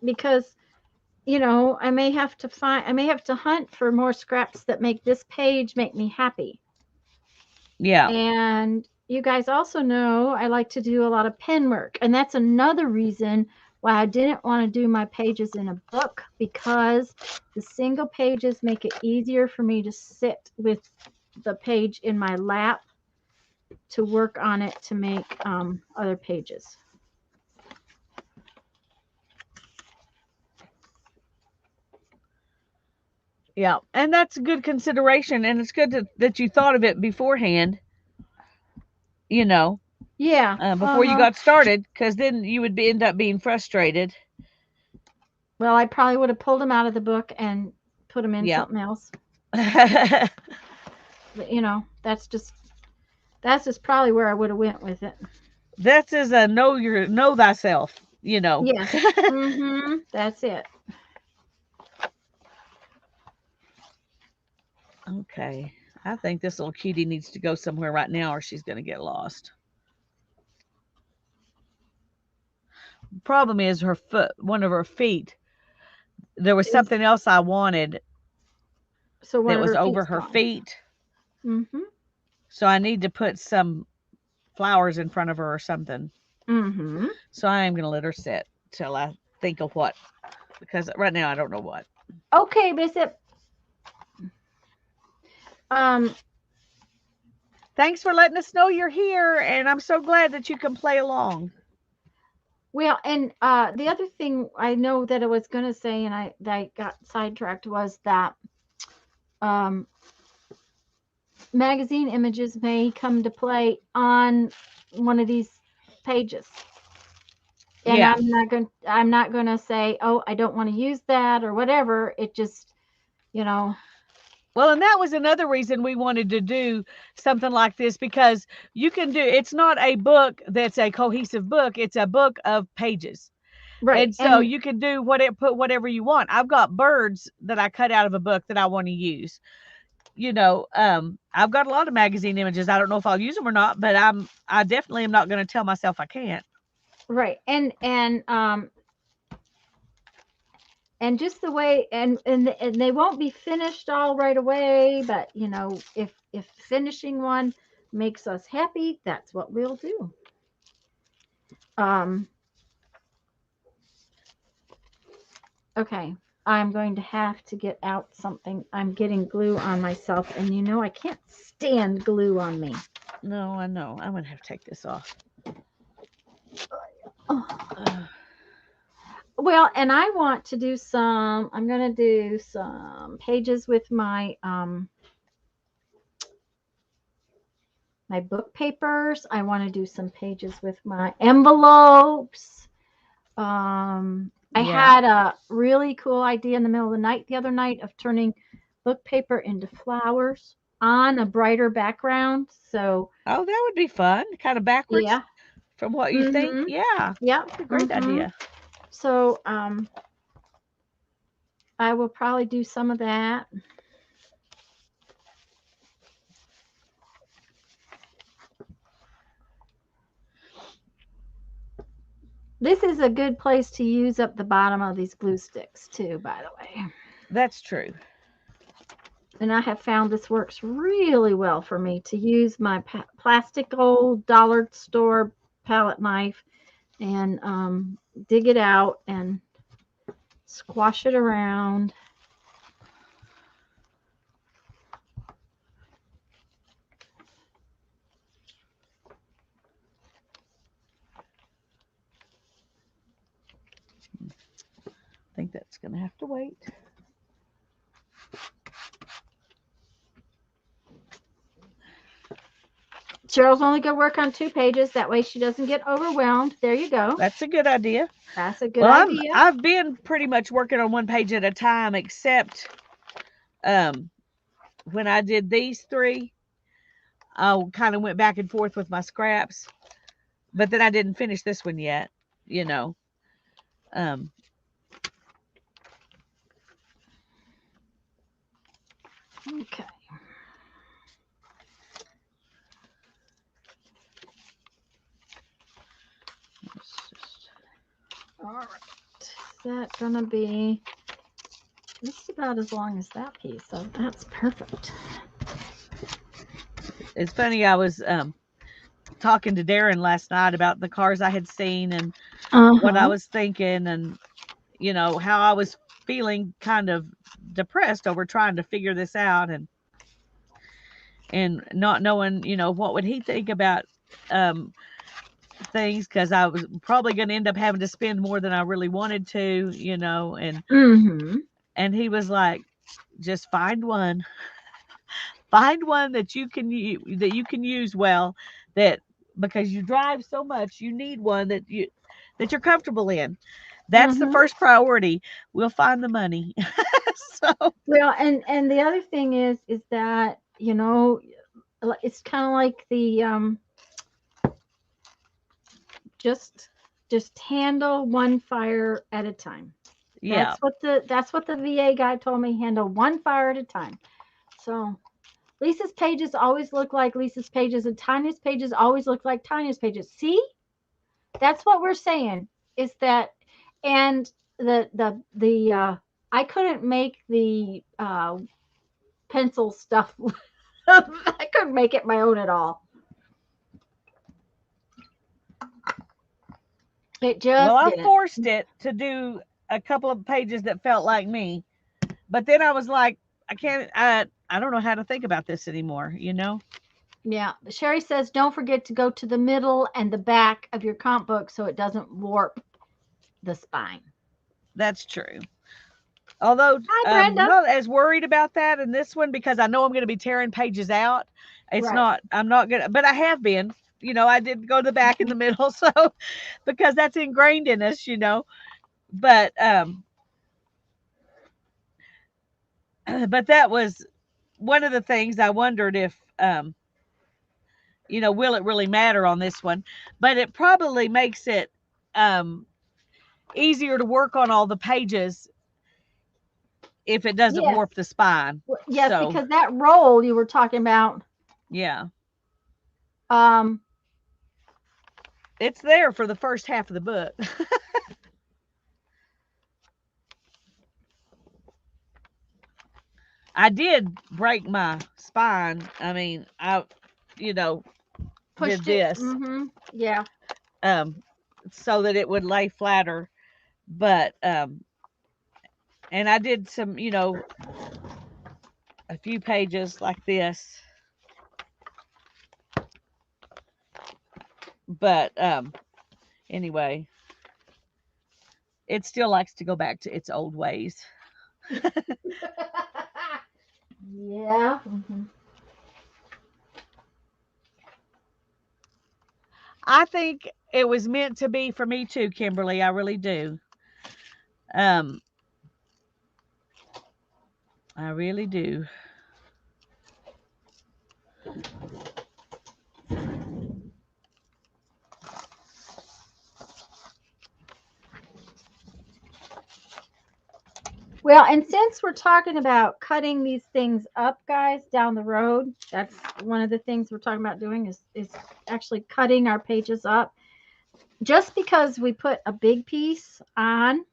Because I may have to hunt for more scraps that make this page make me happy. Yeah. And you guys also know I like to do a lot of pen work. And that's another reason why I didn't want to do my pages in a book, because the single pages make it easier for me to sit with the page in my lap to work on it to make other pages. Yeah. And that's a good consideration. And it's good that you thought of it beforehand, Yeah. before you got started, because then you would end up being frustrated. Well, I probably would have pulled them out of the book and put them in Yeah. something else. But, that's just probably where I would have went with it. That's as a know thyself, Yes. That's it. Okay. I think this little cutie needs to go somewhere right now or she's going to get lost. Problem is one of her feet. There was something else I wanted So one that of was her over feet's her gone. feet. So I need to put some flowers in front of her or something. So I am going to let her sit till I think of what, because right now I don't know what. Okay, Bishop. Thanks for letting us know you're here, and I'm so glad that you can play along. Well, and the other thing I know that I was going to say, and I got sidetracked, was that magazine images may come to play on one of these pages. And Yeah. I'm not going to say, oh, I don't want to use that or whatever. It just, Well, and that was another reason we wanted to do something like this, because it's not a book that's a cohesive book. It's a book of pages. right. And so you can do put whatever you want. I've got birds that I cut out of a book that I want to use. I've got a lot of magazine images. I don't know if I'll use them or not, but I definitely am not going to tell myself I can't. Right. And just the way, and they won't be finished all right away, but if finishing one makes us happy, that's what we'll do. Okay, I'm going to have to get out something. I'm getting glue on myself, and I can't stand glue on me. No, I know. I'm going to have to take this off. Well, and I want to do I'm going to do some pages with my book papers. I want to do some pages with my envelopes. I had a really cool idea in the middle of the night the other night of turning book paper into flowers on a brighter background. So, oh, that would be fun. Kind of backwards from what you think. Yeah. Yeah. That's a great idea. So, I will probably do some of that. This is a good place to use up the bottom of these glue sticks too, by the way. That's true. And I have found this works really well for me to use my plastic old dollar store palette knife and dig it out and squash it around. I think that's going to have to wait. Cheryl's only going to work on 2 pages. That way she doesn't get overwhelmed. There you go. That's a good idea. That's a good idea. I've been pretty much working on one page at a time, except when I did these 3, I kind of went back and forth with my scraps, but then I didn't finish this one yet, Okay. All right. Is that going to be just about as long as that piece? So that's perfect. It's funny. I was talking to Darren last night about the cars I had seen and what I Uh-huh. was thinking, and how I was feeling kind of depressed over trying to figure this out, and not knowing what would he think about um things, because I was probably going to end up having to spend more than I really wanted to, Mm-hmm. and he was like, just find one that you can use well, that because you drive so much, you need one that you're comfortable in. That's the Mm-hmm. first priority. We'll find the money. So Well, and the other thing is that, it's kind of like the just just handle one fire at a time. yeah, That's what the VA guy told me, handle one fire at a time. So Lisa's pages always look like Lisa's pages, and Tanya's pages always look like Tanya's pages. See? That's what we're saying. Is that, and the I couldn't make the pencil stuff. I couldn't make it my own at all. It well, just I didn't. forced it to do a couple of pages that felt like me, but then I was like, I don't know how to think about this anymore. Yeah. Sherry says, don't forget to go to the middle and the back of your comp book so it doesn't warp the spine. That's true. Although Hi, I'm Brenda. not as worried about that in this one, because I know I'm going to be tearing pages out. It's Right. not, I'm not going to, but I have been. I did go to the back in the middle, so because that's ingrained in us. But but that was one of the things I wondered if will it really matter on this one? But it probably makes it um easier to work on all the pages if it doesn't Yes. warp the spine. Yes, So, because that roll you were talking about, yeah. um, It's there for the first half of the book. I did break my spine. I mean, I, you know, did pushed it. this Mm-hmm. Yeah. um so that it would lay flatter, but and I did some, a few pages like this, but anyway, it still likes to go back to its old ways. Yeah. Mm-hmm. I think it was meant to be for me too, Kimberly. I really do. Um, I really do. Well, and since we're talking about cutting these things up, guys, down the road, that's one of the things we're talking about doing is actually cutting our pages up. Just because we put a big piece on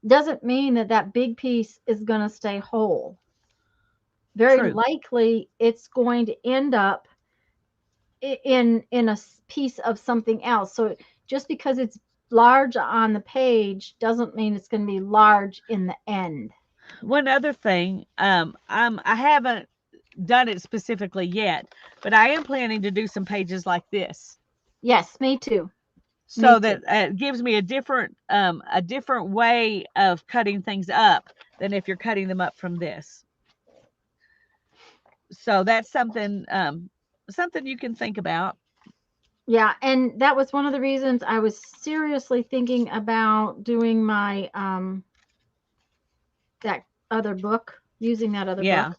doesn't mean that that big piece is going to stay whole. Very True. likely, it's going to end up in a piece of something else. So just because it's large on the page doesn't mean it's going to be large in the end. One other thing, I haven't done it specifically yet, but I am planning to do some pages like this, Yes, me too. Me so too. that it gives me a different way of cutting things up than if you're cutting them up from this. So that's something you can think about. Yeah, and that was one of the reasons I was seriously thinking about doing my that other book, using that other Yeah. book.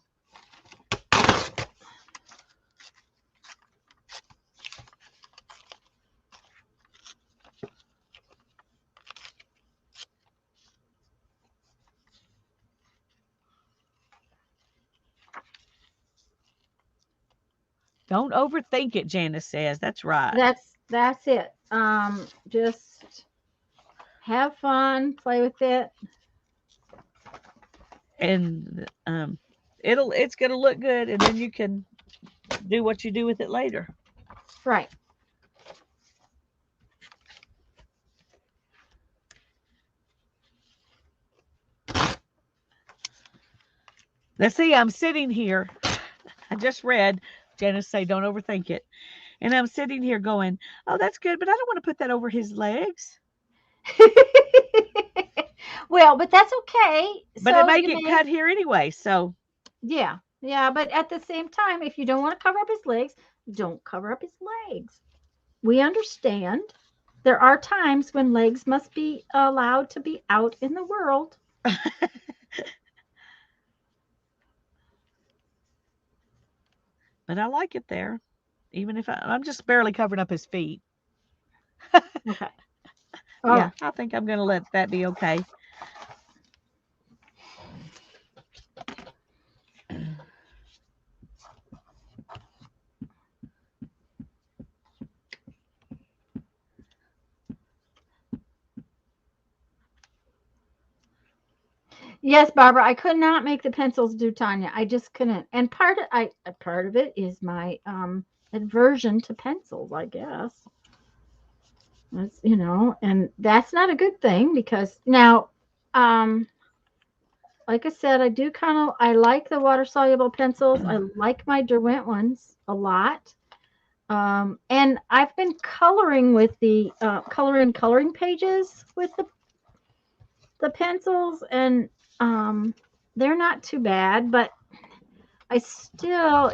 Don't overthink it, Janice says. That's right. That's it. Just Have fun, play with it. And it's gonna look good, and then you can do what you do with it later. Right. Now see, I'm sitting here. I just read Janice say don't overthink it. And I'm sitting here going, oh, that's good, but I don't want to put that over his legs. Well, but that's okay. But it So may you get may, cut here anyway. So yeah, yeah. But at the same time, if you don't want to cover up his legs, don't cover up his legs. We understand. There are times when legs must be allowed to be out in the world. but I like it there. Even if I'm just barely covering up his feet. Okay. Yeah, Oh, I think I'm gonna let that be okay. yes, Barbara. I could not make the pencils do Tanya. I just couldn't. And part of it is my aversion to pencils, I guess. That's, and that's not a good thing because now, um, like I said, I like the water soluble pencils. I like my Derwent ones a lot. And I've been coloring with the coloring pages with the pencils, and they're not too bad, but I still,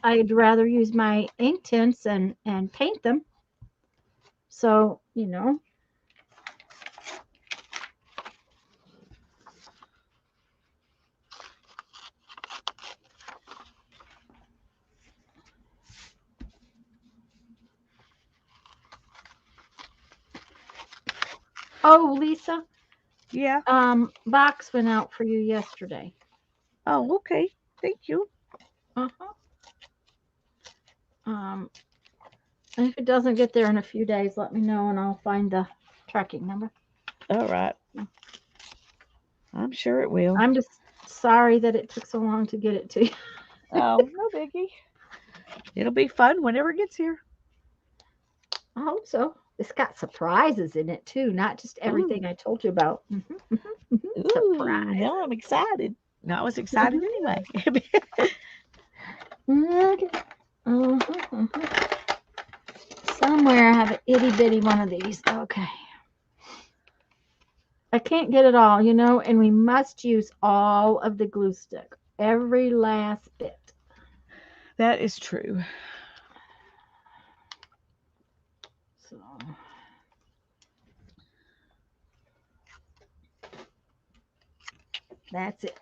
I'd rather use my ink tints and paint them. So, oh, Lisa, Yeah. box went out for you yesterday. Oh, okay. Thank you. Uh-huh. Um, and if it doesn't get there in a few days, let me know and I'll find the tracking number. All right. I'm sure it will. I'm just sorry that it took so long to get it to you. Oh, no biggie. It'll be fun whenever it gets here. I hope so. It's got surprises in it too, not just Ooh, everything I told you about. ooh. Surprise. Now I'm excited. No, I was excited Mhm. anyway. Okay. Uh-huh. Somewhere I have an itty bitty one of these. Okay. I can't get it all, and we must use all of the glue stick, every last bit. that is true. So that's it.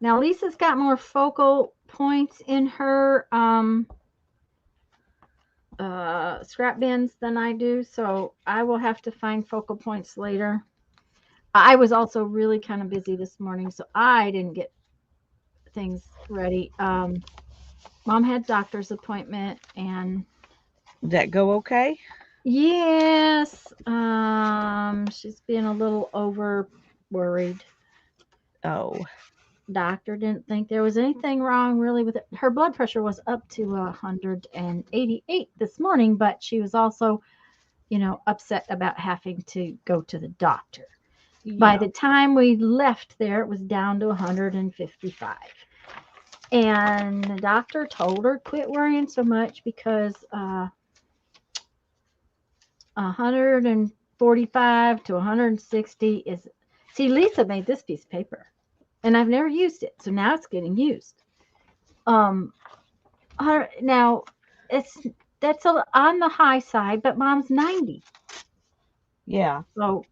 Now Lisa's got more focal points in her scrap bins than I do, so I will have to find focal points later. I was also really kind of busy this morning, so I didn't get things ready. Mom had doctor's appointment, and Did that go okay? yes, she's being a little over worried. Oh, Doctor didn't think there was anything wrong really with it. Her blood pressure was up to 188 this morning, but she was also, upset about having to go to the doctor. By yeah. the time we left there, it was down to 155. And the doctor told her quit worrying so much because 145 to 160 is. See, Lisa made this piece of paper, and I've never used it, so now it's getting used. Um, now it's that's on the high side, but Mom's 90, Yeah. so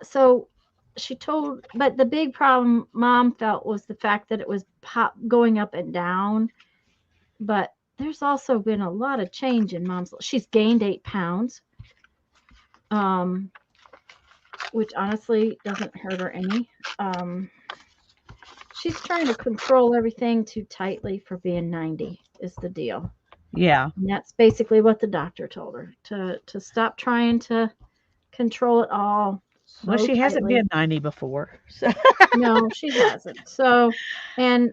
so she told, but the big problem Mom felt was the fact that it was going up and down. But there's also been a lot of change in mom's. She's gained 8 pounds, um, which honestly doesn't hurt her any. Um, she's trying to control everything too tightly for being 90 is the deal. Yeah. And that's basically what the doctor told her to stop trying to control it all Well, so she hasn't tightly. been 90 before. So No, she hasn't. So, and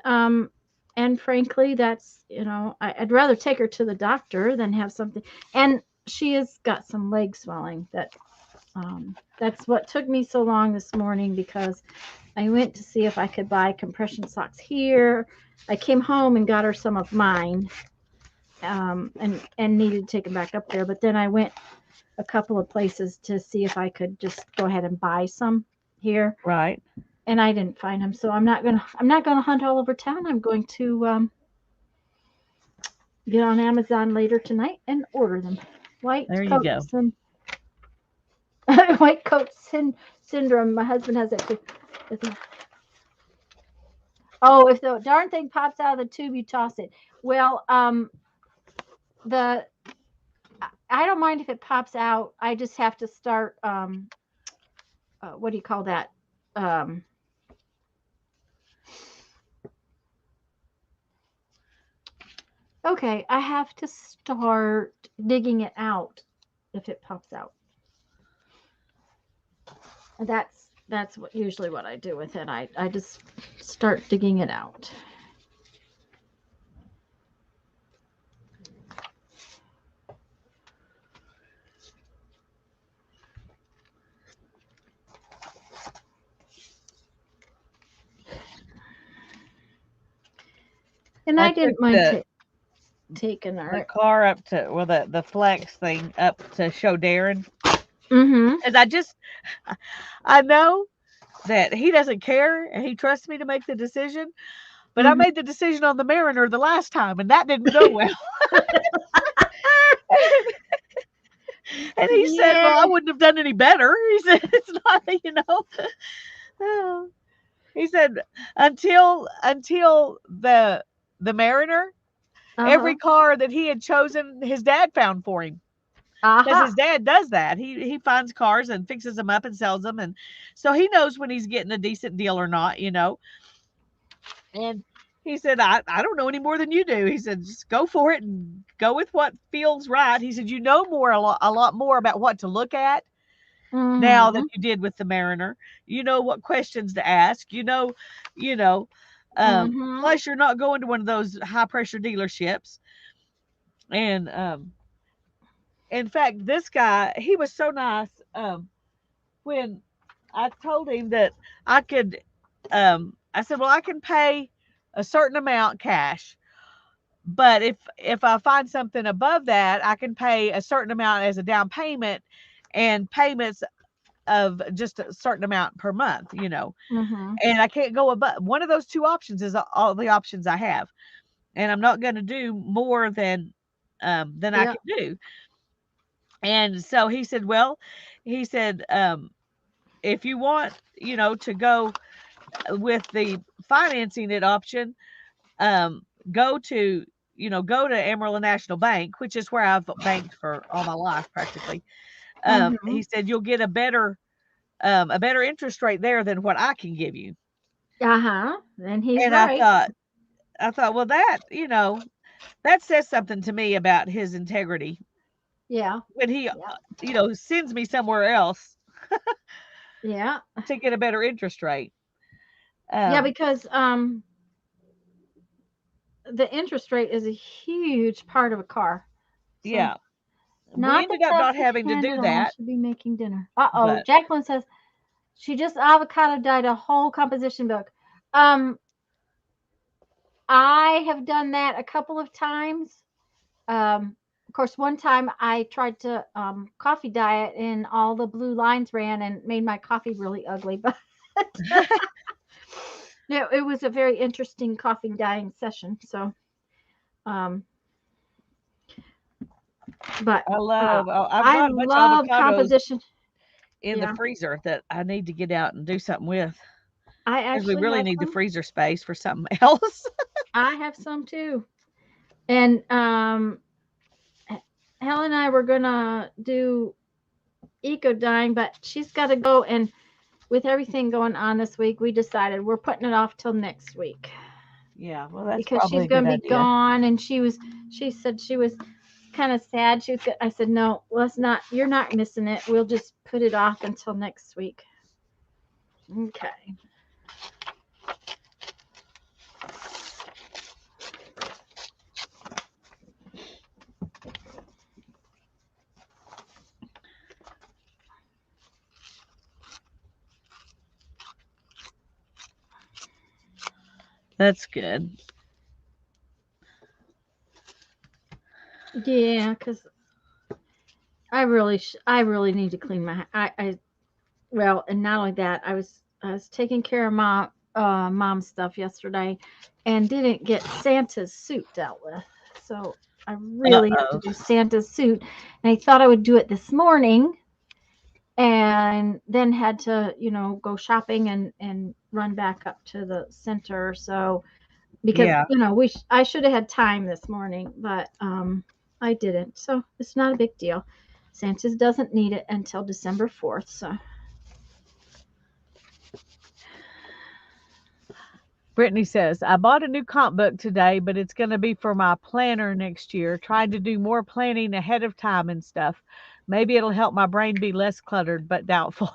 and frankly, that's I'd rather take her to the doctor than have something. And she has got some leg swelling that's what took me so long this morning because I went to see if I could buy compression socks here. I came home and got her some of mine, and needed to take them back up there. But then I went a couple of places to see if I could just go ahead and buy some here, right. and I didn't find them. So I'm not gonna hunt all over town. I'm going to get on Amazon later tonight and order them. White There you coat go. white coat syndrome. My husband has it too. Oh, if the darn thing pops out of the tube, you toss it. Well, the I don't mind if it pops out. I just have to start. What do you call that? Um, okay, I have to start digging it out if it pops out. And that's usually what I do with it. I just start digging it out. And I I took didn't mind taking the her. car up to, well, the flex thing up to show Darren. Mm-hmm. And I know that he doesn't care and he trusts me to make the decision. But I Mm-hmm. made the decision on the Mariner the last time, and that didn't go well. And he said, "Well, Yeah. I wouldn't have done any better." He said, "It's not, Oh. He said until the Mariner, every Uh-huh. car that he had chosen, his dad found for him because his Aha. dad does that. He finds cars and fixes them up and sells them, and so he knows when he's getting a decent deal or not. And he said, I don't know any more than you do. He said, just go for it and go with what feels right. He said, you know a lot more about what to look at now than Mm-hmm. you did with the Mariner. You know what questions to ask. You know. Mm-hmm. Plus, you're not going to one of those high pressure dealerships. And in fact, this guy, he was so nice. When I told him that I could, I said, well, I can pay a certain amount cash. But if I find something above that, I can pay a certain amount as a down payment and payments of just a certain amount per month. Mm-hmm. And I can't go above one of those two options is all the options I have. And I'm not going to do more than I Yeah. can do. And so he said, if you want, to go with the financing it option, um, go to go to Amarillo National Bank, which is where I've banked for all my life practically. Mm-hmm. He said you'll get a better interest rate there than what I can give you. Uh-huh. And he's And right. I thought, well, that says something to me about his integrity Yeah. when he Yeah. sends me somewhere else Yeah. to get a better interest rate. Yeah, Um, because the interest rate is a huge part of a car. So yeah, we not that ended up that's not the having to hand do at all. that, Should be making dinner. Uh-oh. but Jacqueline says she just avocado dyed a whole composition book. Um, I have done that a couple of times. Of course, one time I tried to coffee dye it, and all the blue lines ran and made my coffee really ugly. But yeah, it was a very interesting coffee dyeing session. So, um, but I've I got a bunch of love avocados composition. in the Yeah, freezer that I need to get out and do something with I because we actually really have need the some. freezer space for something else. I have some too. And Helen and I were gonna do eco dyeing, but she's got to go. And with everything going on this week, we decided we're putting it off till next week Yeah, well, that's because probably she's a good gonna be idea. gone. And she said she was kind of sad. I said, no, let's not. You're not missing it. We'll just put it off until next week. Okay. That's good. Yeah, because I really need to clean my. Well, and not only that, I was taking care of mom's stuff yesterday, and didn't get Santa's suit dealt with. So I really have to Uh-oh. do Santa's suit, and I thought I would do it this morning, and then had to, go shopping and run back up to the center. So because Yeah. I should have had time this morning, but I didn't. So it's not a big deal. Santa's doesn't need it until December 4th. So Brittany says, I bought a new comp book today, but it's going to be for my planner next year, trying to do more planning ahead of time and stuff. Maybe it'll help my brain be less cluttered, but doubtful.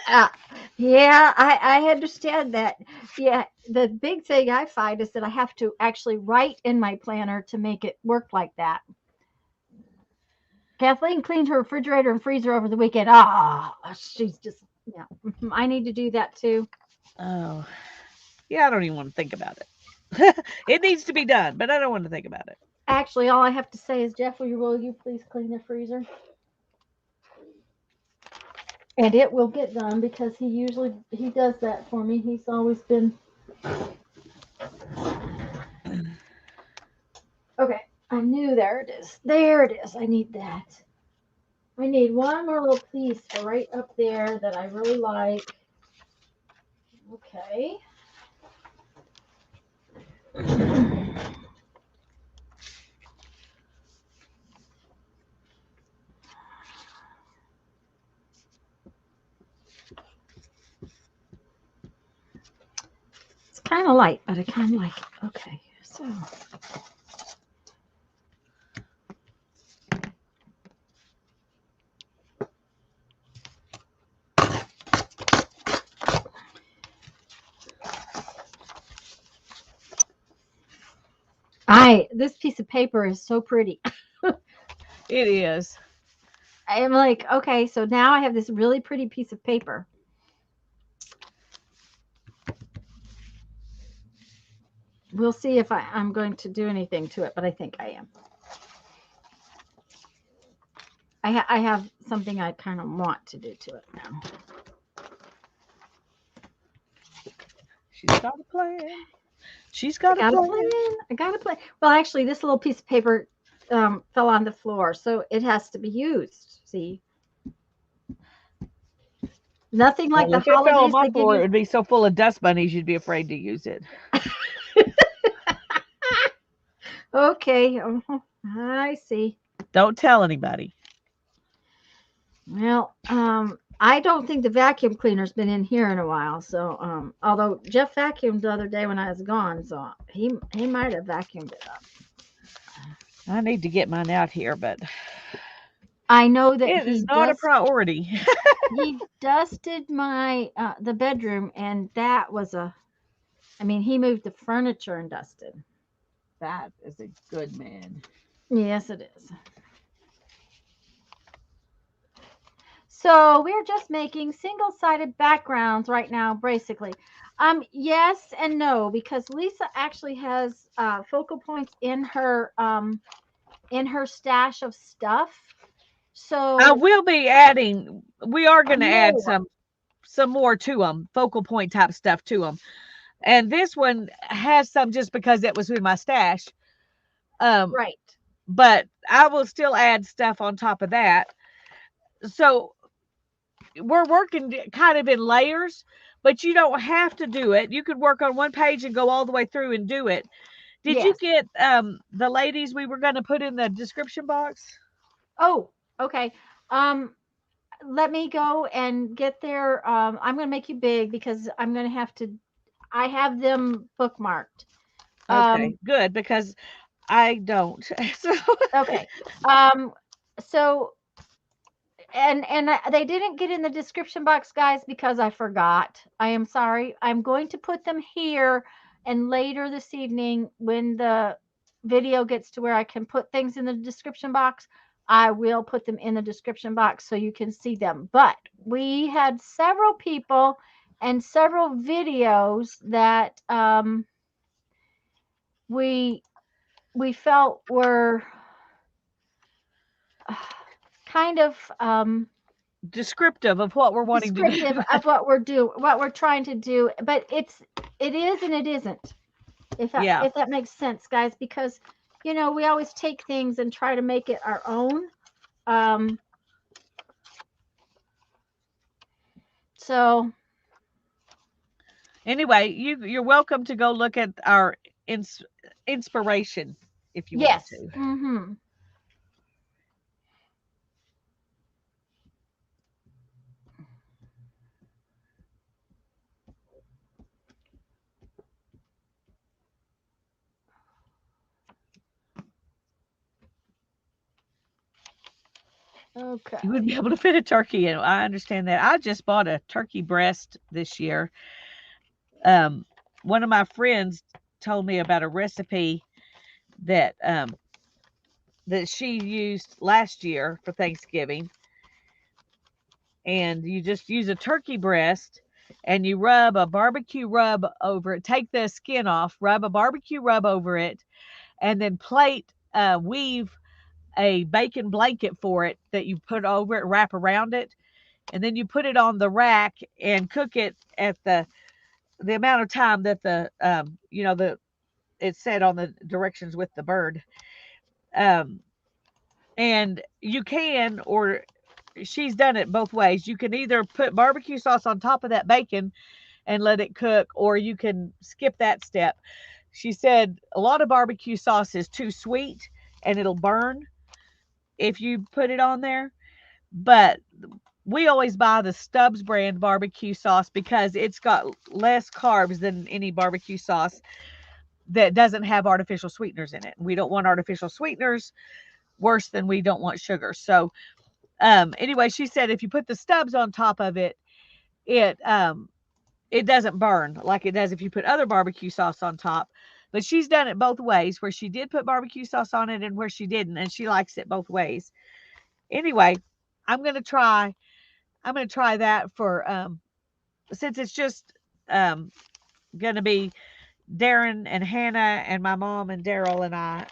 Uh, yeah, I understand that. Yeah, the big thing I find is that I have to actually write in my planner to make it work like that. Kathleen cleaned her refrigerator and freezer over the weekend. She's just, yeah. I need to do that too. Oh, yeah, I don't even want to think about it. It needs to be done, but I don't want to think about it. Actually, all I have to say is, Jeff, will you please clean the freezer? And it will get done because he does that for me. He's always been okay. I knew there it is. There it is. I need that. I need one more little piece right up there that I really like. Okay. It's kind of light, but I kind of like it. Okay. So this piece of paper is so pretty. It is. I am like, okay, so now I have this really pretty piece of paper. We'll see if I'm going to do anything to it, but I think I am. I have something I kind of want to do to it now. She's got a plan. She's I got a got a plan. plan. I got a plan. Well, actually, this little piece of paper fell on the floor, so it has to be used. See, nothing like Well, the if it fell on holidays. my They give floor, it you. would be so full of dust bunnies, you'd be afraid to use it. Okay, I see. Don't tell anybody. Well, I don't think the vacuum cleaner's been in here in a while. So, although Jeff vacuumed the other day when I was gone, so he might have vacuumed it up. I need to get mine out here, but I know that it is not a priority. he dusted my the bedroom, and that was a. I mean, he moved the furniture and dusted. That is a good man. Yes, it is. So we're just making single-sided backgrounds right now, basically. Yes and no, because Lisa actually has focal points in her stash of stuff. I So will be adding. We are going to add more, some more to them, focal point type stuff to them. And this one has some just because it was in my stash. Um, right? but I will still add stuff on top of that. So we're working kind of in layers, but you don't have to do it. You could work on one page and go all the way through and do it, Did you Yes. get the ladies we were going to put in the description box? Oh, okay. Um, Let me go and get their. I'm going to make you big because I'm going to have to. I have them bookmarked. Okay, Um, good because I don't. So okay. Um, so they didn't get in the description box, guys, because I forgot. I am sorry. I'm going to put them here, and later this evening when the video gets to where I can put things in the description box, I will put them in the description box so you can see them. But we had several people and several videos that we we felt were kind of descriptive of what we're wanting to do. descriptive of what we're trying to do, but it is and it isn't. Yeah. If that makes sense, guys, because we always take things and try to make it our own. Um, so Anyway, you're welcome to go look at our ins- inspiration if you want yes, to. You wouldn't okay. be able to fit a turkey in. I understand that. I just bought a turkey breast this year. Um, one of my friends told me about a recipe that that she used last year for Thanksgiving, and you just use a turkey breast and you rub a barbecue rub over it. Take the skin off, rub a barbecue rub over it, and then weave a bacon blanket for it that you put over it, wrap around it, and then you put it on the rack and cook it at the amount of time that the it's said on the directions with the bird. Um, and you can, or she's done it both ways. You can either put barbecue sauce on top of that bacon and let it cook, or you can skip that step. She said a lot of barbecue sauce is too sweet and it'll burn if you put it on there. But we always buy the Stubbs brand barbecue sauce because it's got less carbs than any barbecue sauce that doesn't have artificial sweeteners in it. We don't want artificial sweeteners worse than we don't want sugar. So anyway, she said if you put the Stubbs on top of it, it it doesn't burn like it does if you put other barbecue sauce on top. But she's done it both ways, where she did put barbecue sauce on it and where she didn't, and she likes it both ways. Anyway, I'm gonna try. I'm gonna try that for since it's just um gonna be Darren and Hannah and my mom and Daryl and I.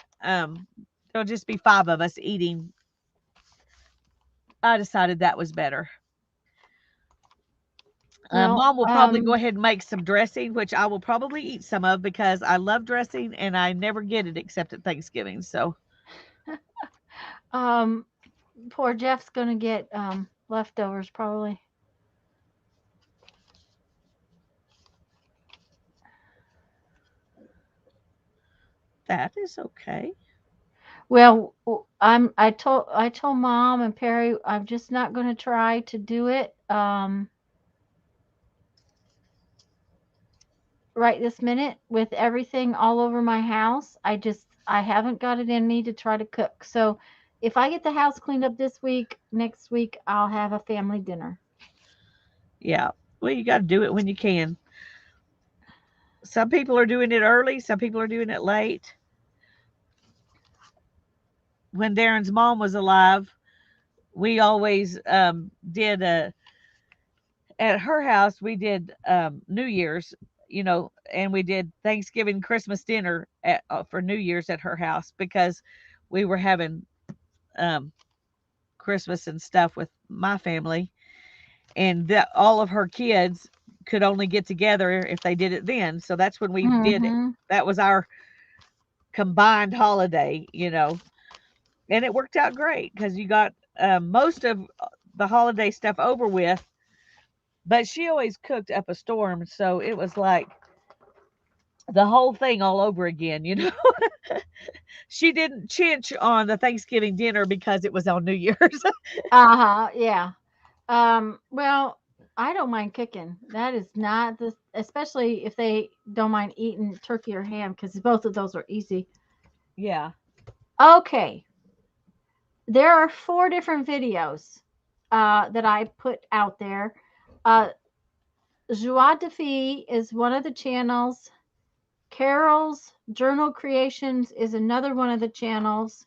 There'll just be five of us eating. I decided that was better. Well, Mom will probably go ahead and make some dressing, which I will probably eat some of because I love dressing and I never get it except at Thanksgiving. So um, poor Jeff's gonna get leftovers probably. that is okay. Well, I told Mom and Perry I'm just not going to try to do it right this minute with everything all over my house. I haven't got it in me to try to cook. So if I get the house cleaned up this week, next week I'll have a family dinner. Yeah. Well, you got to do it when you can. Some people are doing it early, some people are doing it late. When Darren's mom was alive, we always did at her house, we did New Year's, and we did Thanksgiving, Christmas dinner for New Year's at her house because we were having um, Christmas and stuff with my family, and that all of her kids could only get together if they did it then. So that's when we did it. Mm-hmm. That was our combined holiday, and it worked out great because you got most of the holiday stuff over with. But she always cooked up a storm, so it was like the whole thing all over again, you know. She didn't chinch on the Thanksgiving dinner because it was on New Year's. Uh-huh, yeah. Well, I don't mind cooking. That is not the, especially if they don't mind eating turkey or ham, because both of those are easy. Yeah. Okay, there are 4 different videos that I put out there. Uh, Joie de Fille is one of the channels. Carol's Journal Creations is another one of the channels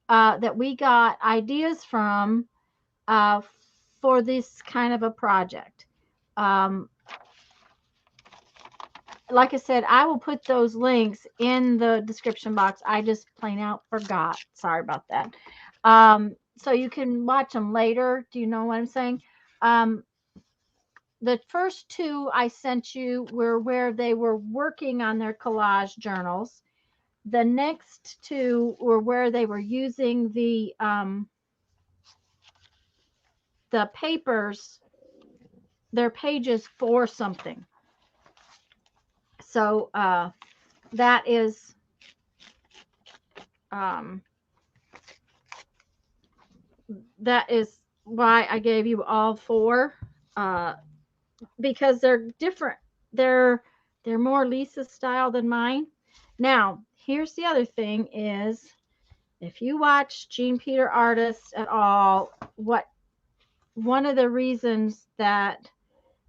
that we got ideas from uh, for this kind of a project. Um, like I said, I will put those links in the description box. I just plain out forgot. Sorry about that. So you can watch them later. Do you know what I'm saying? Um, the first 2 I sent you were where they were working on their collage journals. The next 2 were where they were using the papers, their pages for something. So that is um, that is why I gave you all 4 uh, because they're different. They're they're more Lisa style than mine. Now, here's the other thing is if you watch Jean Peter Artist at all, what one of the reasons that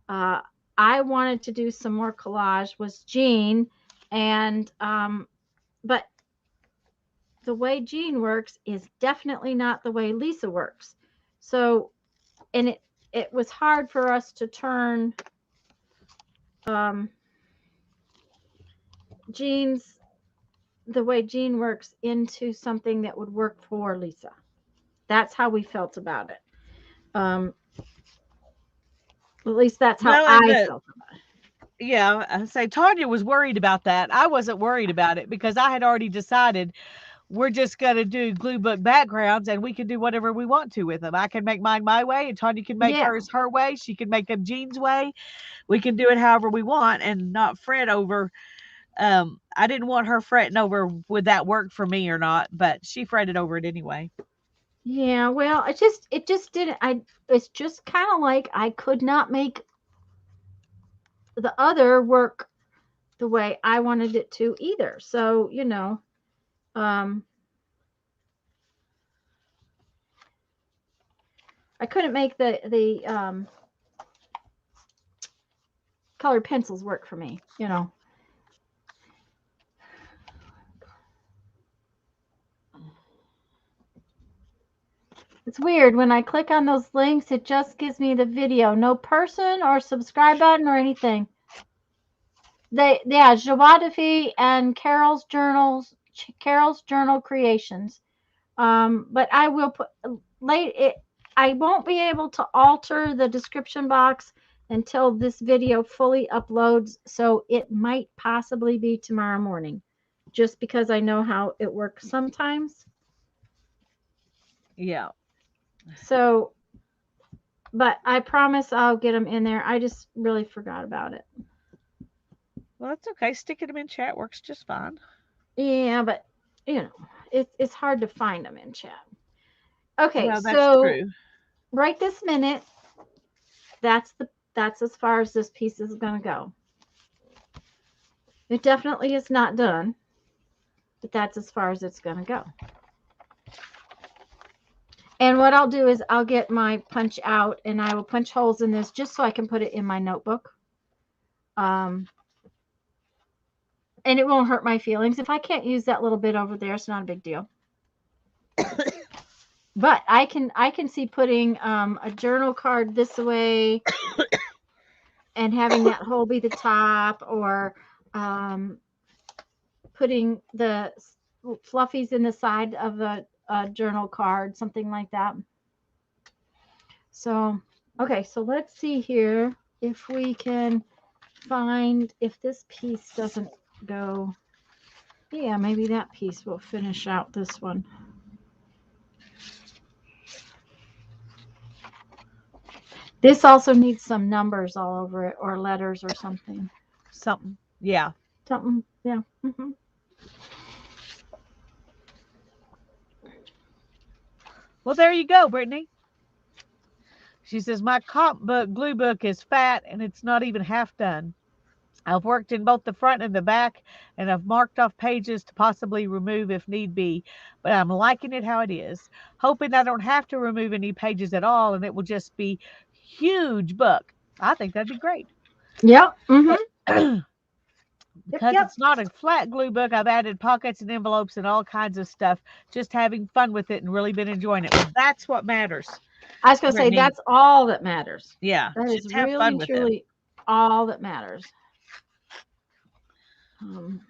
uh, I wanted to do some more collage was Jean, and but the way Jean works is definitely not the way Lisa works. So, and it was hard for us to turn um, Jean's the way Jean works into something that would work for Lisa. That's how we felt about it. Um, at least that's how Well, and I the felt. yeah, I say Tanya was worried about that. I wasn't worried about it because I had already decided we're just going to do glue book backgrounds and we can do whatever we want to with them. I can make mine my way and Tanya can make Yeah, hers her way. She can make them Jean's way. We can do it however we want and not fret over. I didn't want her fretting over would that work for me or not, but she fretted over it anyway. yeah. Well, it just didn't. I it's just kind of like I could not make the other work the way I wanted it to either. So um, I couldn't make the colored pencils work for me. It's weird when I click on those links, it just gives me the video, no person or subscribe button or anything. Yeah, Jawadafi and Carol's Journal Creations. But I will put late it. I won't be able to alter the description box until this video fully uploads, so it might possibly be tomorrow morning, just because I know how it works sometimes. Yeah. So, but I promise I'll get them in there. I just really forgot about it. Well, that's okay. Sticking them in chat works just fine. Yeah, but it's hard to find them in chat. Okay, Well, that's so true. right this minute, that's as far as this piece is going to go. It definitely is not done, but that's as far as it's going to go. And what I'll do is I'll get my punch out and I will punch holes in this just so I can put it in my notebook. Um, and it won't hurt my feelings. If I can't use that little bit over there, it's not a big deal. But I can see putting a journal card this way and having that hole be the top, or putting the fluffies in the side of a journal card, something like that. So, okay, so let's see here if we can find if this piece doesn't go. Yeah, maybe that piece will finish out this one. This also needs some numbers all over it or letters or something. Something. Yeah. something. Yeah. Mm-hmm. Well, there you go, Brittany. She says, my comp book glue book is fat and it's not even half done. I've worked in both the front and the back, and I've marked off pages to possibly remove if need be, but I'm liking it how it is, hoping I don't have to remove any pages at all and it will just be huge book. I think that'd be great. Yep. Mm-hmm. Yep. Because Yep. it's not a flat glue book, I've added pockets and envelopes and all kinds of stuff, just having fun with it and really been enjoying it. Well, that's what matters, I was gonna say Brittany. that's all that matters. Yeah, That is just have fun really, with it. truly all that matters. Um,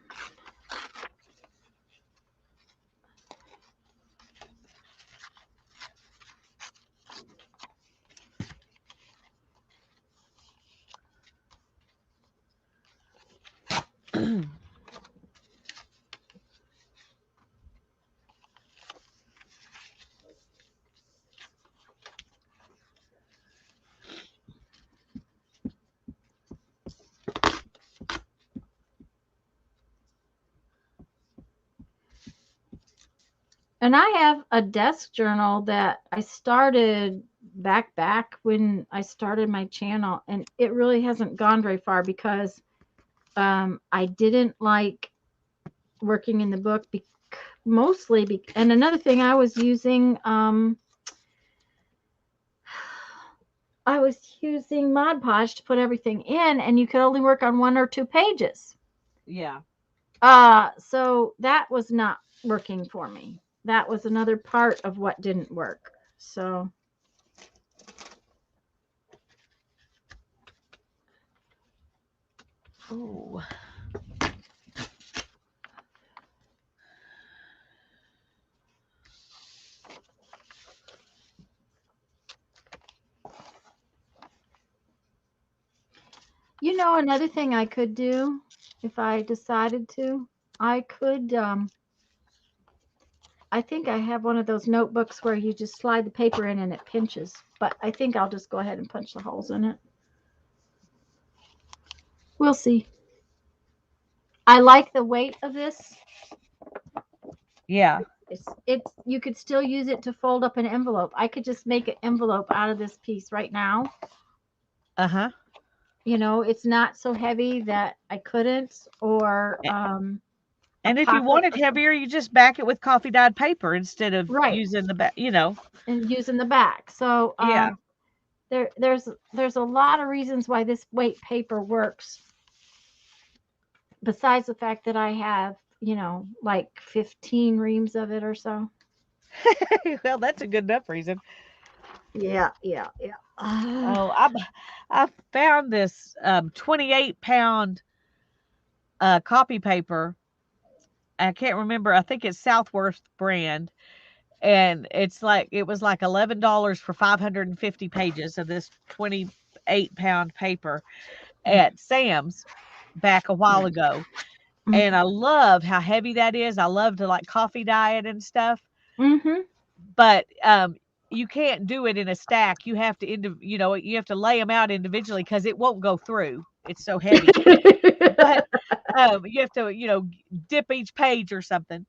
and I have a desk journal that I started back when I started my channel, and it really hasn't gone very far because I didn't like working in the book mostly. And another thing, I was using Mod Podge to put everything in, and you could only work on 1 or 2 pages. Yeah. So that was not working for me. That was another part of what didn't work. So Oh. another thing I could do if I decided to, I could I think I have one of those notebooks where you just slide the paper in and it pinches, but I think I'll just go ahead and punch the holes in it. We'll see. I like the weight of this. Yeah. It's you could still use it to fold up an envelope. I could just make an envelope out of this piece right now. Uh-huh. It's not so heavy that I couldn't, or a And if you pocket want it heavier, you just back it with coffee dyed paper instead of right, using the back. and using the back. So Yeah. there's a lot of reasons why this weight paper works. Besides the fact that I have, like 15 reams of it or so. Well, that's a good enough reason. Yeah, yeah, yeah. Oh, I found this 28-pound copy paper. I can't remember. I think it's Southworth brand, and it was like $11 for 550 pages of this 28-pound paper at Sam's back a while ago. And I love how heavy that is. I love to like coffee dye it and stuff. Mm-hmm. But you can't do it in a stack. You have to you have to lay them out individually because it won't go through. It's so heavy. But you have to dip each page or something.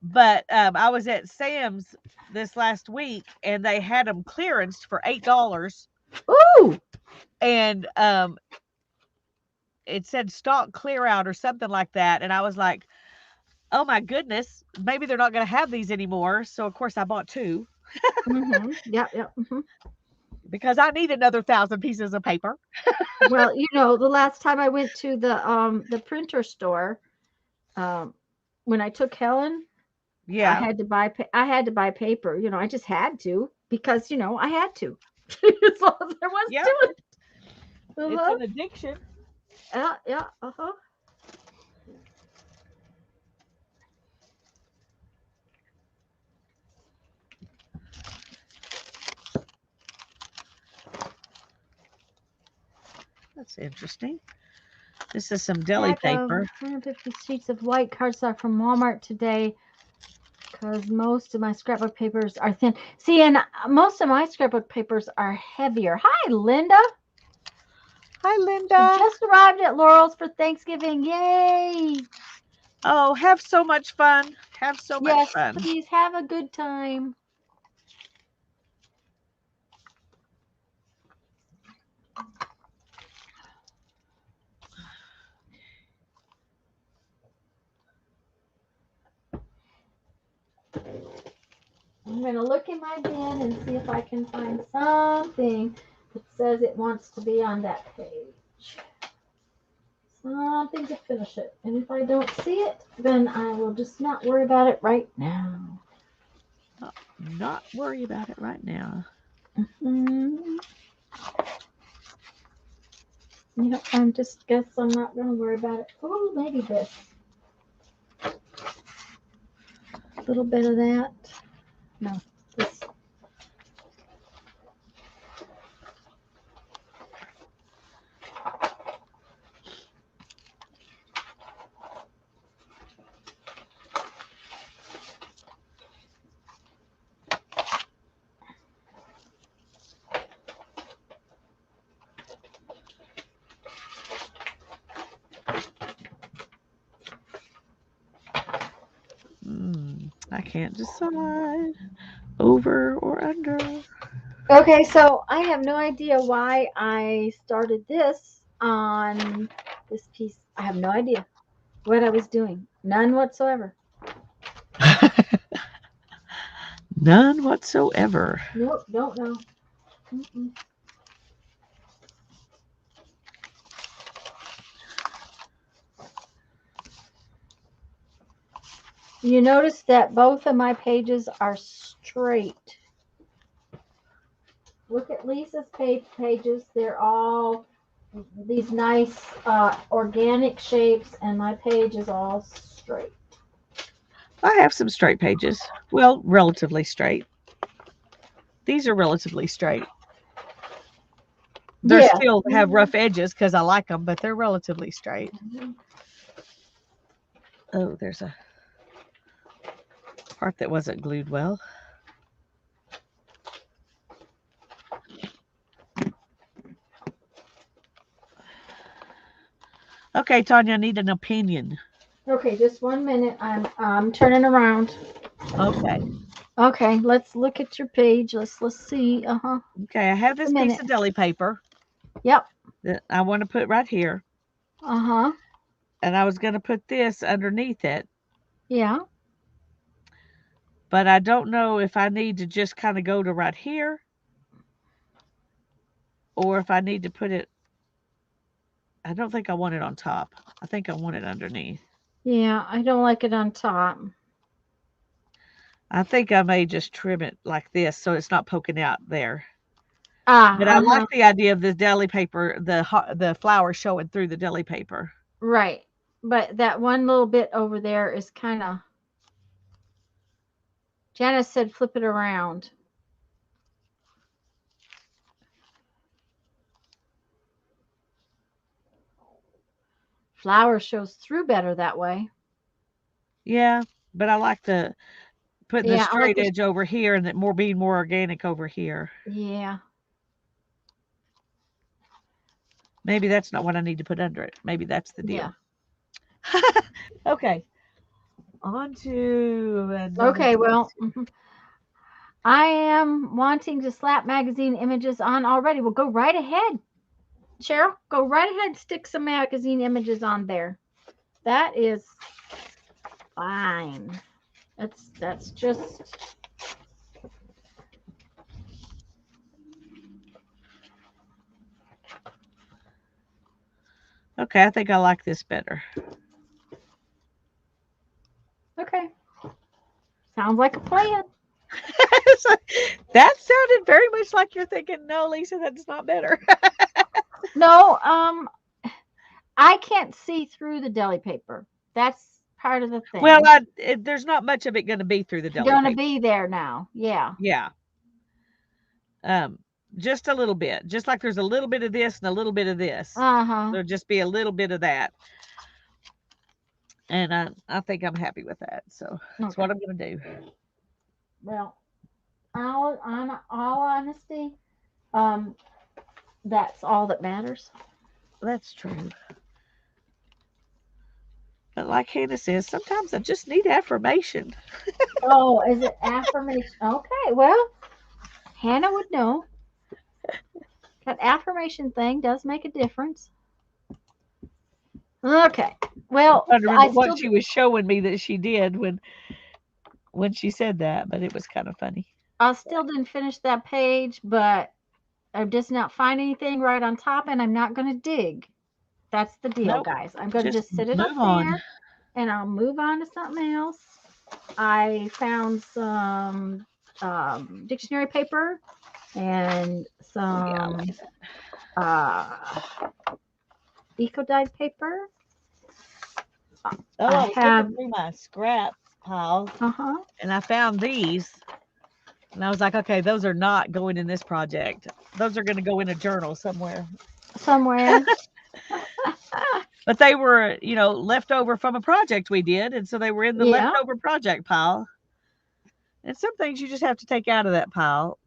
But I was at Sam's this last week and they had them clearanced for $8. Ooh. And it said stock clear out or something like that. And I was like, oh my goodness, maybe they're not going to have these anymore. So of course I bought 2 Mm-hmm. Yep, yep. Mm-hmm. because I need another 1,000 pieces of paper. Well, the last time I went to the printer store, um, when I took Helen, Yeah. I had to buy paper. I just had to because I had to. So there was Yeah. to it. It's Uh-huh. an addiction. Yeah, yeah. Uh-huh. That's interesting. This is some deli Pack of paper. 150 sheets of white cardstock from Walmart today because most of my scrapbook papers are thin. See, and most of my scrapbook papers are heavier. Hi, Linda. Hi, She Linda. just arrived at Laurel's for Thanksgiving. Yay! Oh, have so much fun. Have so much Yes, fun. please have a good time. I'm going to look in my bin and see if I can find something that says it wants to be on that page. Something to finish it. And if I don't see it, then I will just not worry about it right now. Not worry about it right now. Mm-hmm. Yep, I'm just guess I'm not going to worry about it. Oh, maybe this. A little bit of that. No, this. I can't decide. Over or under. Okay, so I have no idea why I started this on this piece. I have no idea what I was doing. None whatsoever. None whatsoever. Nope, don't know. Mm-mm. You notice that both of my pages are straight. Look at Lisa's pages. They're all these nice organic shapes, and my page is all straight. I have some straight pages. Well, relatively straight. These are relatively straight. They're Yeah. still have rough edges because I like them, but they're relatively straight. Mm-hmm. Oh, there's a part that wasn't glued well. Okay, Tanya, I need an opinion. Okay, just 1 minute. I'm turning around. Okay. Okay, let's look at your page. Let's see. Uh-huh. Okay, I have A this piece minute. of deli paper Yep. that I want to put right here. Uh-huh. And I was going to put this underneath it, Yeah. but I don't know if I need to just kind of go to right here or if I need to put it. I don't think I want it on top. I think I want it underneath. Yeah, I don't like it on top. I think I may just trim it like this so it's not poking out there. Ah, But I like uh-huh. the idea of the deli paper, the flower showing through the deli paper. Right. But that one little bit over there is kind of, Janice said flip it around. Flower shows through better that way. Yeah, but I like the putting the Yeah, I like straight this. edge over here and it more being more organic over here. Yeah. Maybe that's not what I need to put under it. Maybe that's the Yeah. deal. Okay. On to another Okay, piece well, here. I am wanting to slap magazine images on already. Well, go right ahead, Cheryl. Go right ahead, stick some magazine images on there. That is fine. That's just Okay, I think I like this better. okay. Sounds like a plan. That sounded very much like you're thinking, no, Lisa, that's not better. No, I can't see through the deli paper. That's part of the Well, thing. there's not much of it going to be through the deli Gonna paper. be there now. Yeah. Yeah. Um, just a little bit. Just like there's a little bit of this and a little bit of this. Uh-huh. There'll just be a little bit of that. And I think I'm happy with that. So that's Okay. what I'm going to do. Well, on all honesty, um, that's all that matters. That's true. But like Hannah says, sometimes I just need affirmation. Oh, is it affirmation? Okay, well, Hannah would know. That affirmation thing does make a difference. Okay. Well, I remember I what still she was showing me that she did when she said that, but it was kind of funny. I still didn't finish that page, but I'm just not find anything right on top, and I'm not going to dig. That's the deal, Nope. guys. I'm going to Just just sit it up move on. there, and I'll move on to something else. I found some dictionary paper and Oh yeah, I some like that. uh, eco dyed paper. Oh, I I was looking have, through my scrap pile uh-huh, and I found these. And I was like, okay, those are not going in this project. Those are going to go in a journal somewhere. somewhere. But they were, left over from a project we did. And so they were in the Yeah, leftover project pile. And some things you just have to take out of that pile.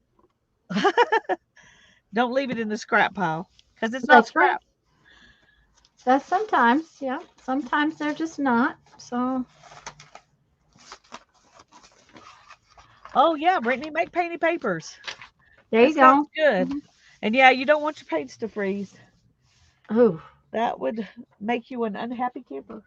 Don't leave it in the scrap pile because it's not that's right. scrap. That's sometimes, yeah. Sometimes they're just not. So Oh, yeah, Brittany, make painty papers. there That you sounds go. good. Mhm. And yeah, you don't want your paints to freeze. Ooh. That would make you an unhappy camper.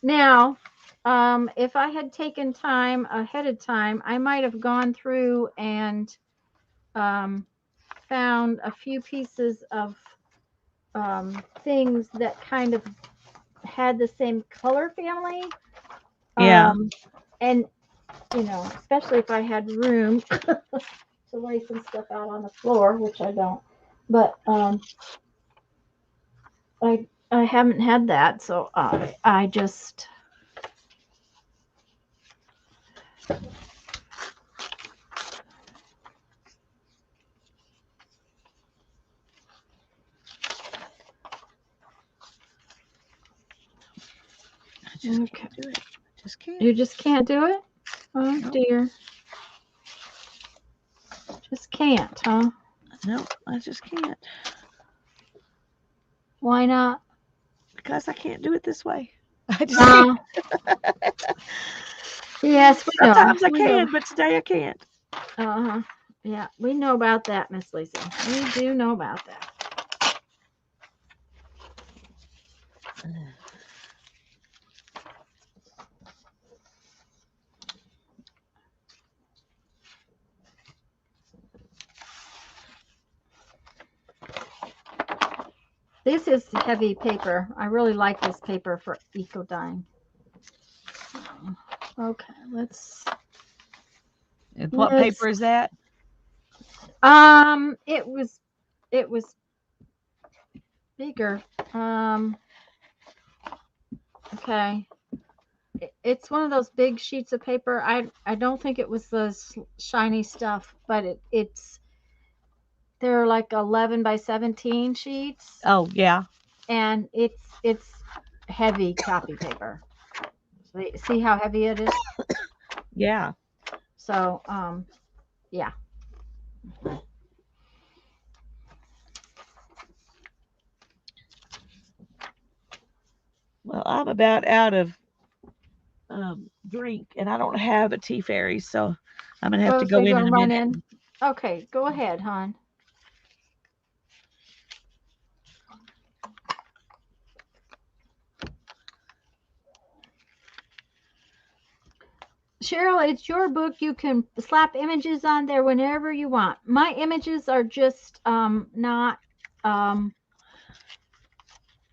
Now, if I had taken time ahead of time, I might have gone through and um, found a few pieces of things that kind of had the same color family. Yeah. And, especially if I had room to lay some stuff out on the floor, which I don't. But I haven't had that, so I just I just okay. can't do it. I just can't. You just can't do it. Oh Nope. dear, just can't, huh? Nope. I just can't. Why not? Because I can't do it this way. I just can't. Uh, yes, we know. Sometimes I We know. can, but today I can't. Uh-huh. Yeah, we know about that, Miss Lisa. We do know about that. This is heavy paper. I really like this paper for eco dyeing. Okay, let's And what let's paper is that? it was bigger. Okay. It's one of those big sheets of paper. I don't think it was the shiny stuff, but they're like 11 by 17 sheets, Oh, yeah. and it's heavy copy paper. See how heavy it is? Yeah. So, yeah. Well, I'm about out of drink, and I don't have a tea fairy, so I'm gonna have Oh, to so go you're in gonna a run minute. in? Okay, go ahead, hon. Cheryl, it's your book. You can slap images on there whenever you want. My images are just not um,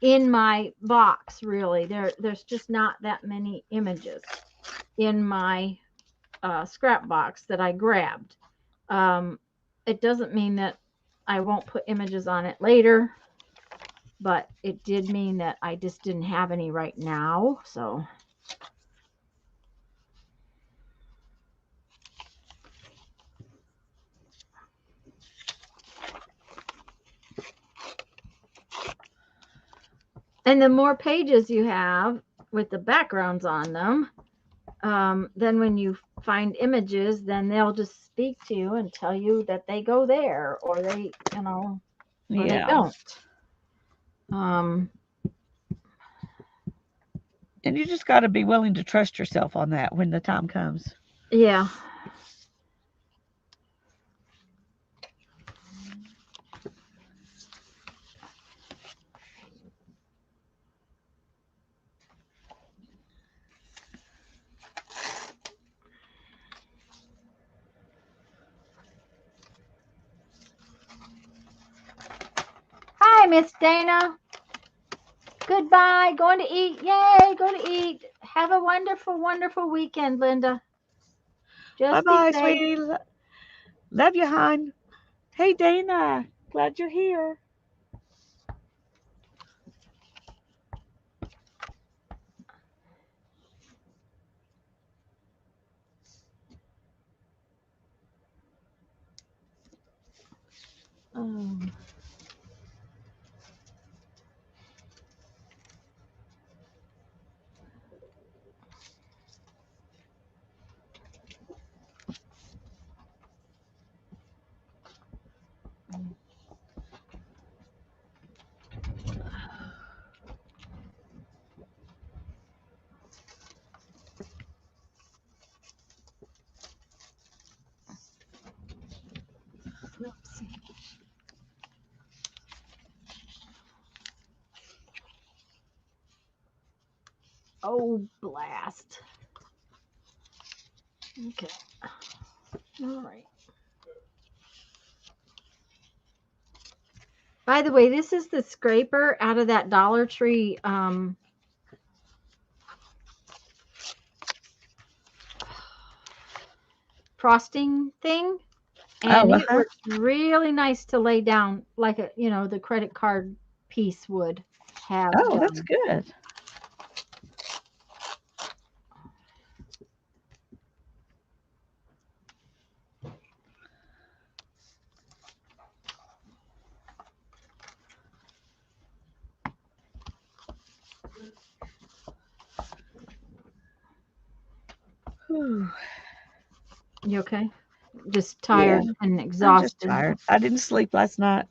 in my box, really. There's just not that many images in my scrap box that I grabbed. Um, it doesn't mean that I won't put images on it later, but it did mean that I just didn't have any right now. So and the more pages you have, with the backgrounds on them, then when you find images, then they'll just speak to you and tell you that they go there, or they, or they Yeah. don't. Um, And you just got to be willing to trust yourself on that when the time comes. yeah. Hi, Miss Dana. Goodbye. Going to eat. Yay, going to eat. Have a wonderful, wonderful weekend, Linda. Just be Bye-bye, safe. sweetie. Love you, hon. Hey, Dana. Glad you're here. Um, oops. Oh, blast. Okay. All right. By the way, this is the scraper out of that Dollar Tree frosting thing. And Oh, it uh-huh. works really nice to lay down like the credit card piece would have Oh, that's done. good. Whew. You okay? Just Yeah, tired and I'm just exhausted. tired. I didn't sleep last night.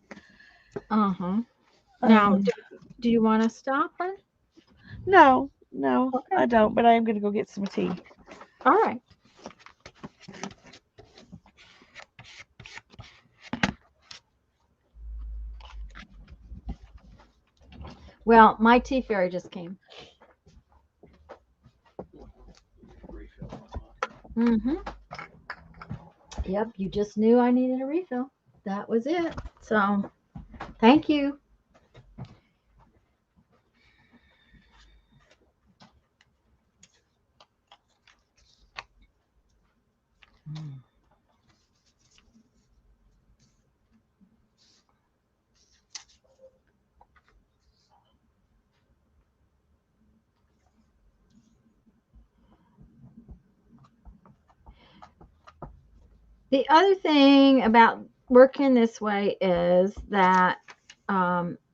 Uh-huh. Now, Um, do you want to stop, hon? no, Okay. I don't, but I am going to go get some tea. All right. Well, my tea fairy just came. Mm-hmm. Yep, you just knew I needed a refill. That was it. So, thank you. The other thing about working this way is that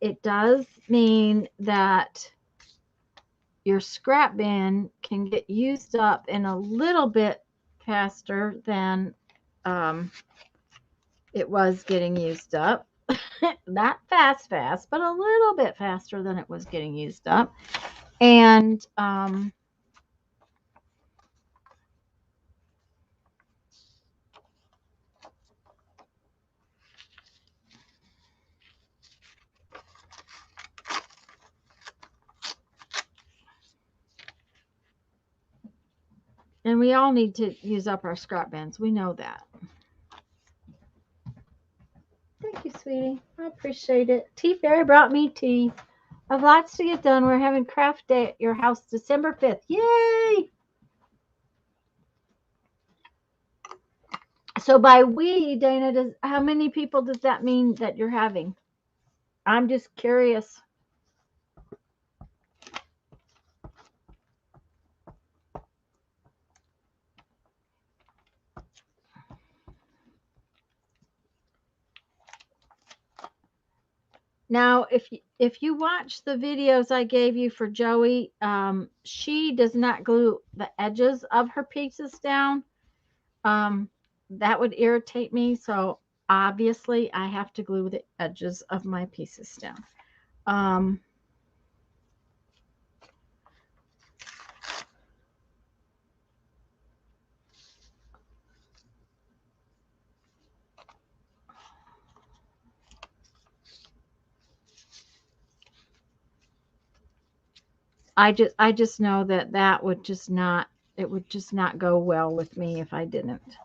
it does mean that your scrap bin can get used up in a little bit faster than um, it was getting used up. Not fast, but a little bit faster than it was getting used up. And we all need to use up our scrap bins. We know that. Thank you, sweetie. I appreciate it. Tea Fairy brought me tea. I've lots to get done. We're having craft day at your house December 5th. Yay! So by we, Dana, how many people does that mean that you're having? I'm just curious. Now, if you watch the videos I gave you for Joey, she does not glue the edges of her pieces down. Um, that would irritate me. So obviously, I have to glue the edges of my pieces down. Um, I just know that that would just not it would just not go well with me if I didn't.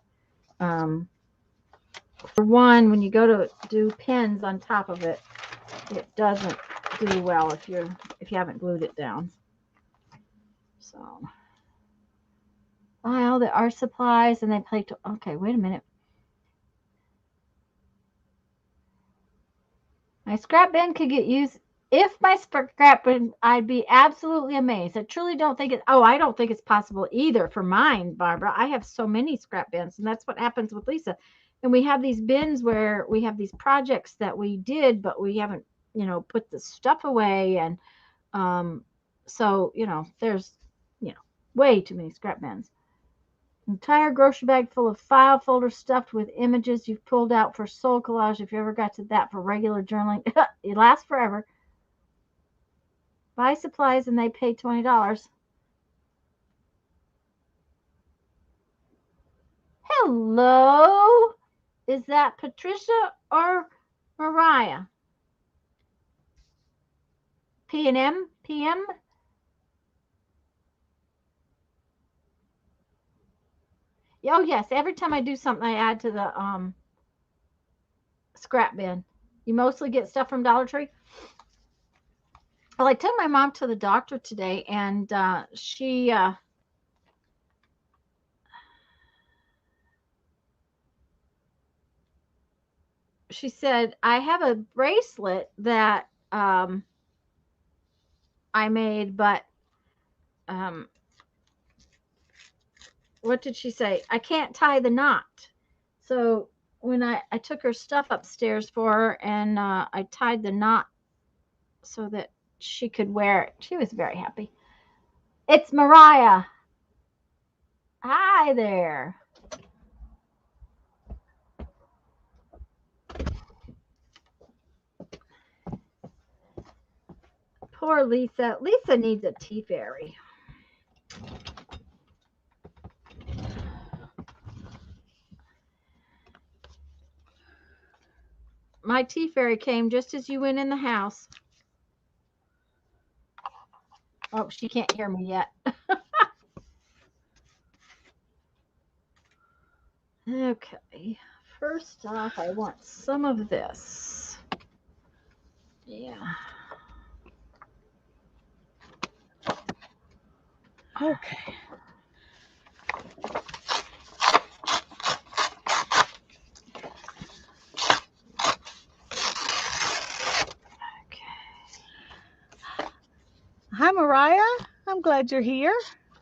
Um, for one, when you go to do pins on top of it, it doesn't do well if you haven't glued it down. So, well, there are supplies, and they play. Okay, wait a minute. My scrap bin could get used. If my scrap bin, I'd be absolutely amazed. I truly don't think it. Oh, I don't think it's possible either for mine, Barbara. I have so many scrap bins, and that's what happens with Lisa. And we have these bins where we have these projects that we did, but we haven't, put the stuff away, and um, so there's, way too many scrap bins. Entire grocery bag full of file folders stuffed with images you've pulled out for soul collage. If you ever got to that for regular journaling, it lasts forever. Buy supplies and they pay $20. Hello, is that Patricia or Mariah? P&M, PM. Oh yes, every time I do something, I add to the scrap bin. You mostly get stuff from Dollar Tree. Well, I took my mom to the doctor today, and she said, I have a bracelet that I made, but um, what did she say? I can't tie the knot. So when I took her stuff upstairs for her, and I tied the knot so that she could wear it, she was very happy. It's Mariah. Hi there. Poor Lisa. Lisa needs a tea fairy. My tea fairy came just as you went in the house. Oh, she can't hear me yet. Okay. First off, I want some of this. Yeah. Okay. Hi, Mariah. I'm glad you're here.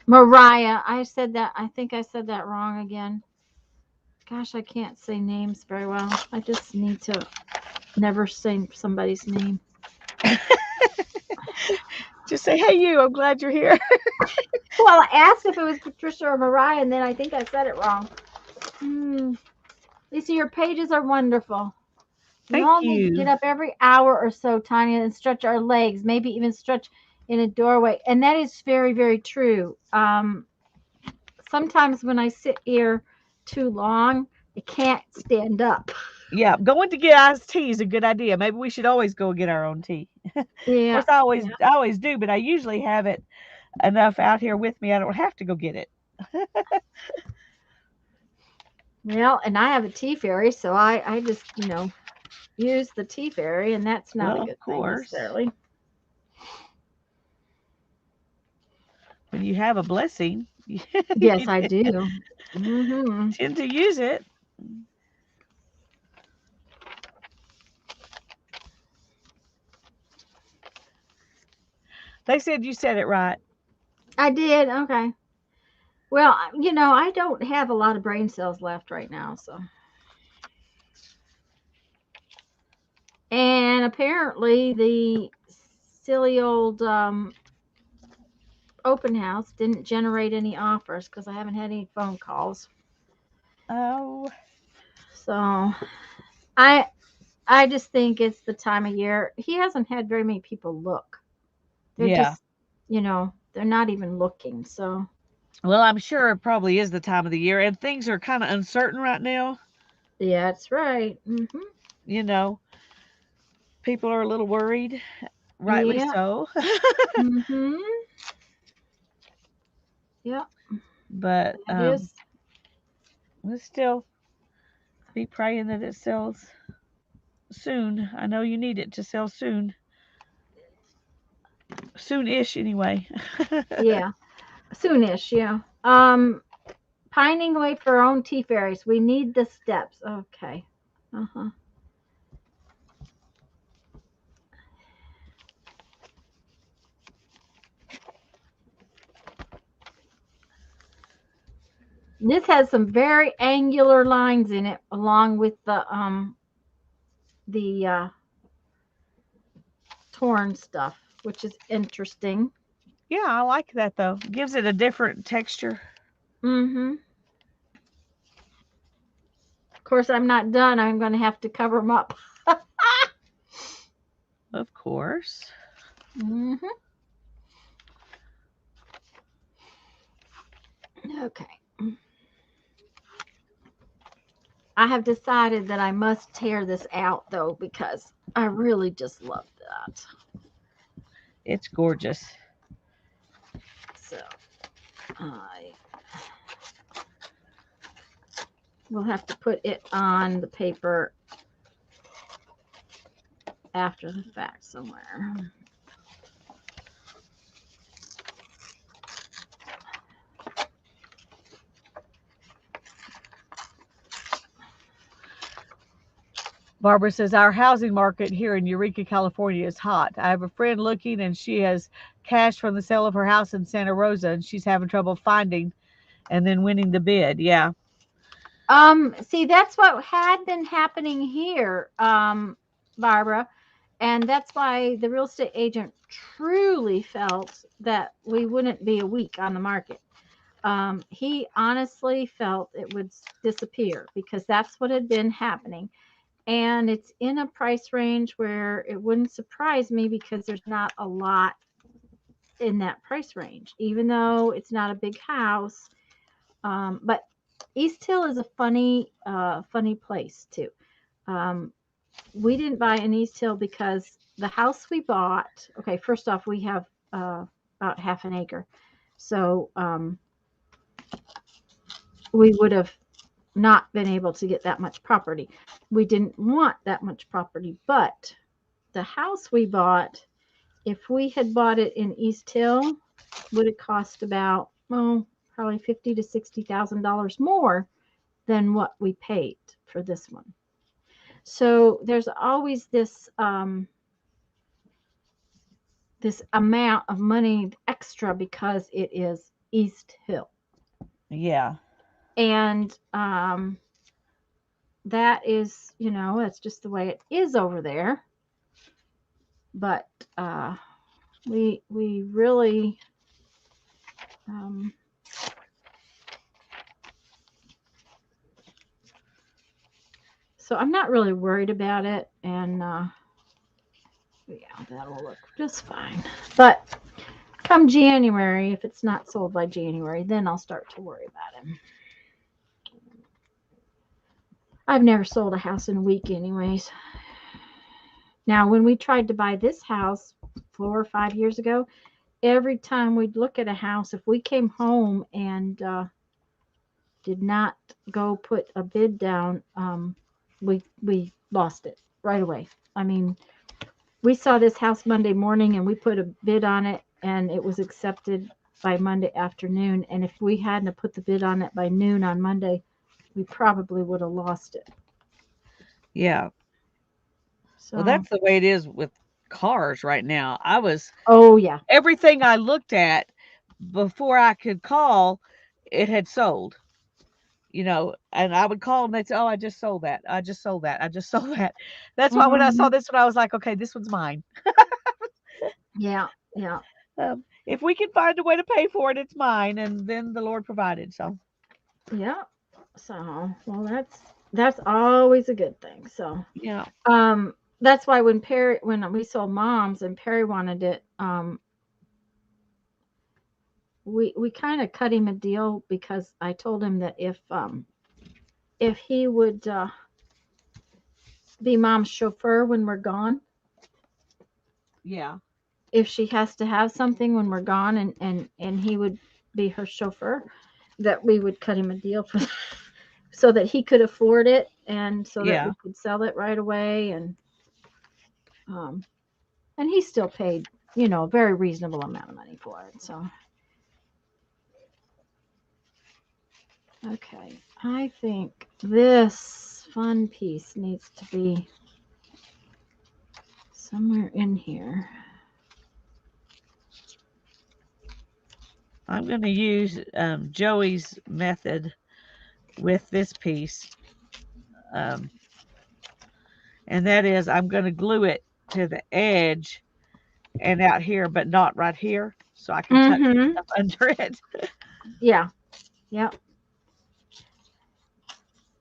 Mariah. I said that. I think I said that wrong again. Gosh, I can't say names very well. I just need to never say somebody's name. Just say, hey, you. I'm glad you're here. Well, I asked if it was Patricia or Mariah, and then I think I said it wrong. Lisa, your pages are wonderful. We Thank all need to get you. up every hour or so, Tanya, and stretch our legs, maybe even stretch in a doorway. And that is very, very true. Sometimes when I sit here too long, I can't stand up. Yeah, going to get iced tea is a good idea. Maybe we should always go get our own tea. Of Yeah. course, I always do, but I usually have it enough out here with me. I don't have to go get it. Well, and I have a tea fairy, so I just, use the tea fairy, and that's not a Well, of good thing course, necessarily. when you have a blessing, you Yes, I do. Hmm. tend to use it. They said you said it right. I did. Okay. Well, I don't have a lot of brain cells left right now, so. And apparently the silly old open house didn't generate any offers because I haven't had any phone calls. Oh, So I I just think it's the time of year. He hasn't had very many people look. They're yeah. just, they're not even looking. So Well, I'm sure it probably is the time of the year, and things are kind of uncertain right now. yeah, that's right. You know, people are a little worried, rightly Yeah. so. Mhm. Yeah. But That is. let's still be praying that it sells soon. I know you need it to sell soon, soon-ish anyway. Yeah. Soonish. Yeah. Pining away for our own tea fairies. We need the steps. Okay. Uh huh. This has some very angular lines in it, along with the torn stuff, which is interesting. Yeah, I like that though. Gives it a different texture. Mm-hmm. Of course, I'm not done. I'm going to have to cover them up. Of course. Mm-hmm. Okay. I have decided that I must tear this out though because I really just love that. It's gorgeous. So I will have to put it on the paper after the fact somewhere. Barbara says our housing market here in Eureka, California is hot. I have a friend looking and she has cash from the sale of her house in Santa Rosa and she's having trouble finding and then winning the bid. Yeah. See, that's what had been happening here, Barbara, and that's why the real estate agent truly felt that we wouldn't be a week on the market. He honestly felt it would disappear because that's what had been happening. And it's in a price range where it wouldn't surprise me because there's not a lot in that price range, even though it's not a big house. But East Hill is a funny place too. Um, we didn't buy in East Hill because the house we bought. Okay, first off, we have about half an acre, so we would have not been able to get that much property. We didn't want that much property, but the house we bought, if we had bought it in East Hill, would have cost about probably $50,000 to $60,000 more than what we paid for this one. So there's always this amount of money extra because it is East Hill, Yeah. and that is, that's just the way it is over there. But we really um, so I'm not really worried about it, and yeah, that'll look just fine. But come January, if it's not sold by January, then I'll start to worry about it. I've never sold a house in a week, anyways. Now, when we tried to buy this house 4 or 5 years ago, every time we'd look at a house, if we came home and did not go put a bid down, we lost it right away. I mean, we saw this house Monday morning and we put a bid on it and it was accepted by Monday afternoon. And if we hadn't put the bid on it by noon on Monday, we probably would have lost it. Yeah. Well, So, that's the way it is with cars right now. oh yeah, Everything I looked at before I could call, it had sold. and I would call them. They'd say, "Oh, I just sold that. I just sold that. I just sold that." That's why when I saw Mhm. this one, I was like, "Okay, this one's mine." Yeah. Yeah. If we can find a way to pay for it, it's mine, and then the Lord provided. So, Yeah. So, well, that's always a good thing. So, yeah, that's why when we sold Mom's and Perry wanted it, we kind of cut him a deal because I told him that if he would be Mom's chauffeur when we're gone, yeah, if she has to have something when we're gone, and he would be her chauffeur, that we would cut him a deal for so that he could afford it and so that yeah. we could sell it right away, um and he still paid, a very reasonable amount of money for it. So, okay, I think this fun piece needs to be somewhere in here. I'm going to use Joey's method with this piece, um, and that is I'm going to glue it to the edge and out here, but not right here, so I can tuck some Mm-hmm. stuff under it. Yeah. Yeah.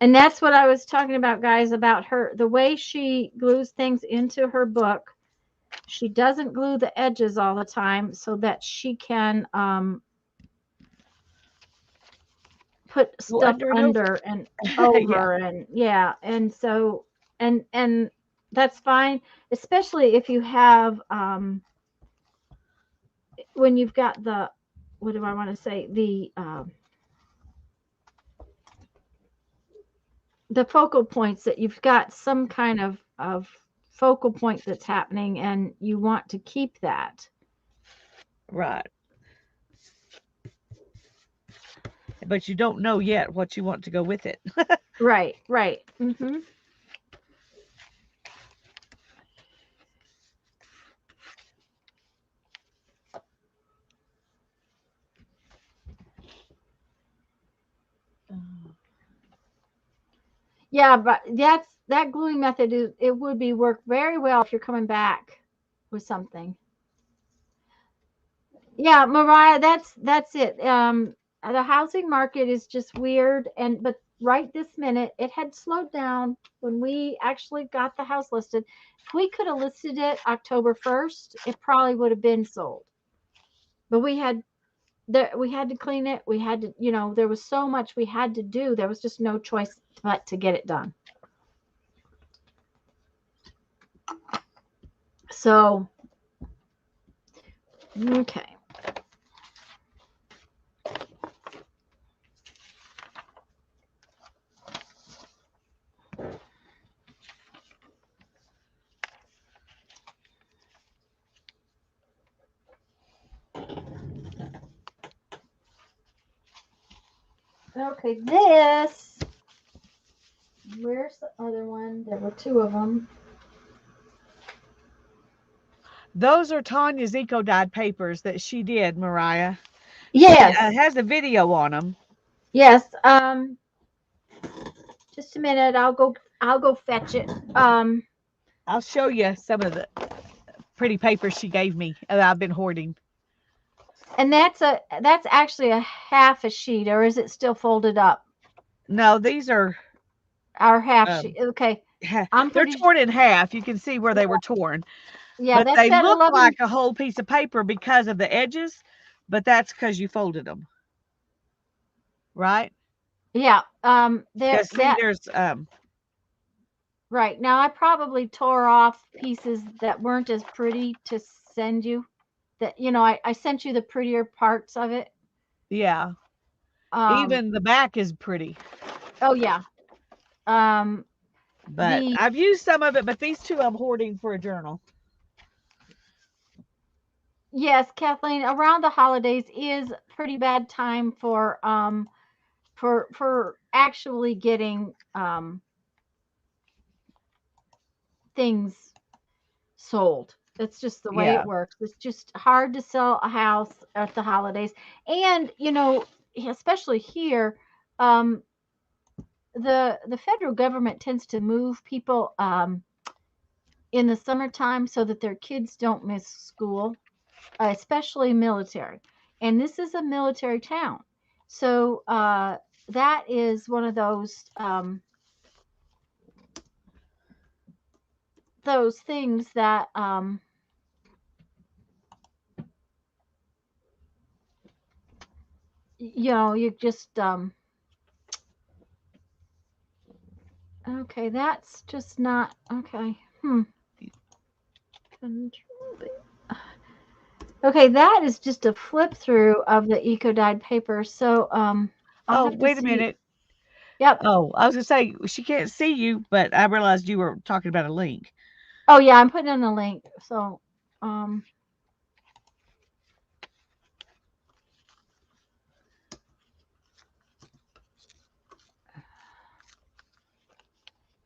And that's what I was talking about, guys, about her, the way she glues things into her book. She doesn't glue the edges all the time so that she can put Go stuff under and over. under and Yeah, over, and yeah, and so, and that's fine, especially if you have when you've got the, what do I want to say, the focal points, that you've got some kind of focal point that's happening and you want to keep that. right. But you don't know yet what you want to go with it. Right, right. Hmm. Yeah, but that gluing method is, it would be work very well if you're coming back with something. Yeah, Mariah, that's it. The housing market is just weird, and but right this minute it had slowed down when we actually got the house listed. If we could have listed it October 1st, it probably would have been sold. But we had to clean it. We had to, there was so much we had to do. There was just no choice but to get it done. So, okay. Okay, where's the other one? There were two of them. Those are Tanya's eco dyed papers that she did, Mariah. She Yes, has a video on them. yes. Just a minute. I'll go fetch it. I'll show you some of the pretty papers she gave me that I've been hoarding. And that's actually a half a sheet, or is it still folded up? No, these are Our half um, sheet. Okay. I'm they're pretty. torn in half. You can see where they were torn, Yeah, but that's they that look like 11. a whole piece of paper because of the edges. But that's because you folded them, right? Yeah. There Because see, that there's right now. I probably tore off pieces that weren't as pretty to send you. That, I sent you the prettier parts of it. yeah. Um. Even the back is pretty, Oh yeah. Um. but The I've used some of it. But these two I'm hoarding for a journal. Yes, Kathleen. Around the holidays is pretty bad time for actually getting things sold. It's just the way it Yeah, works. It's just hard to sell a house at the holidays. And, especially here, um, the federal government tends to move people in the summertime so that their kids don't miss school, especially military. And this is a military town, so that is one of those things that you just okay. That's just not okay. Control B. Okay, that is just a flip through of the eco dyed paper. So I'll Oh, have to wait a see. minute. Yep. Oh, I was gonna say she can't see you, but I realized you were talking about a link. Oh yeah, I'm putting in the link. So um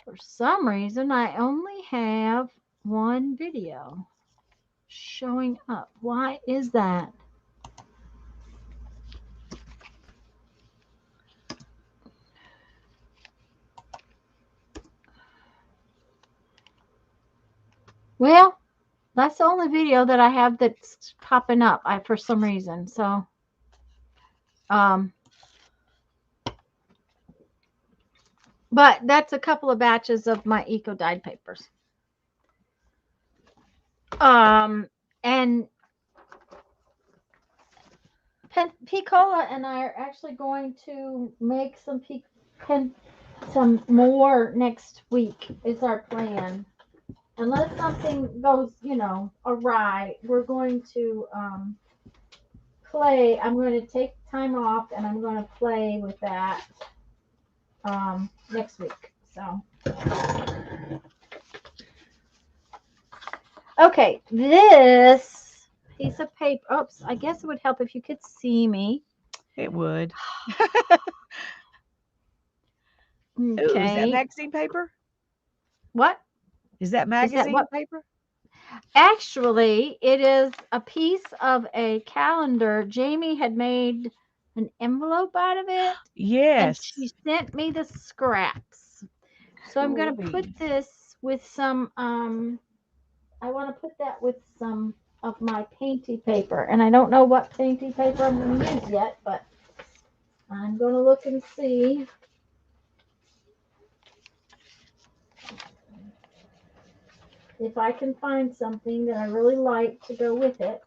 for some reason I only have one video showing up. Why is that? Well, that's the only video that I have that's popping up for some reason. So um but that's a couple of batches of my eco dyed papers. And Picola and I are actually going to make some more next week. Is our plan. Unless something goes, awry, we're going to play. I'm going to take time off and I'm going to play with that next week. So, okay, this piece of paper. Oops, I guess it would help if you could see me. It would. Ooh, is that Okay. magazine paper? What Is that is that? magazine What? paper? Actually, it is a piece of a calendar. Jamie had made an envelope out of it and Yes. she sent me the scraps. So I'm going to put Cool. this with some I want to put that with some of my painty paper. And I don't know what painty paper I'm going to use yet, but I'm going to look and see. If I can find something that I really like to go with it.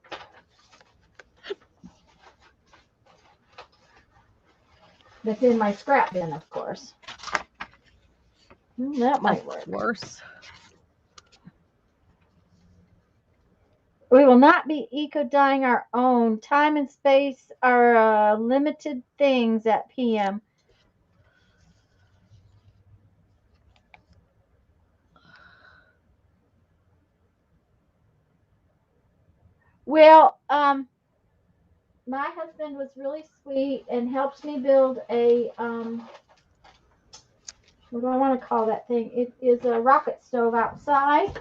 That's in my scrap bin, of course. That might Of work. course. We will not be eco dyeing our own. Time and space are limited things at PM. Well, my husband was really sweet and helped me build a what do I want to call that thing? It is a rocket stove outside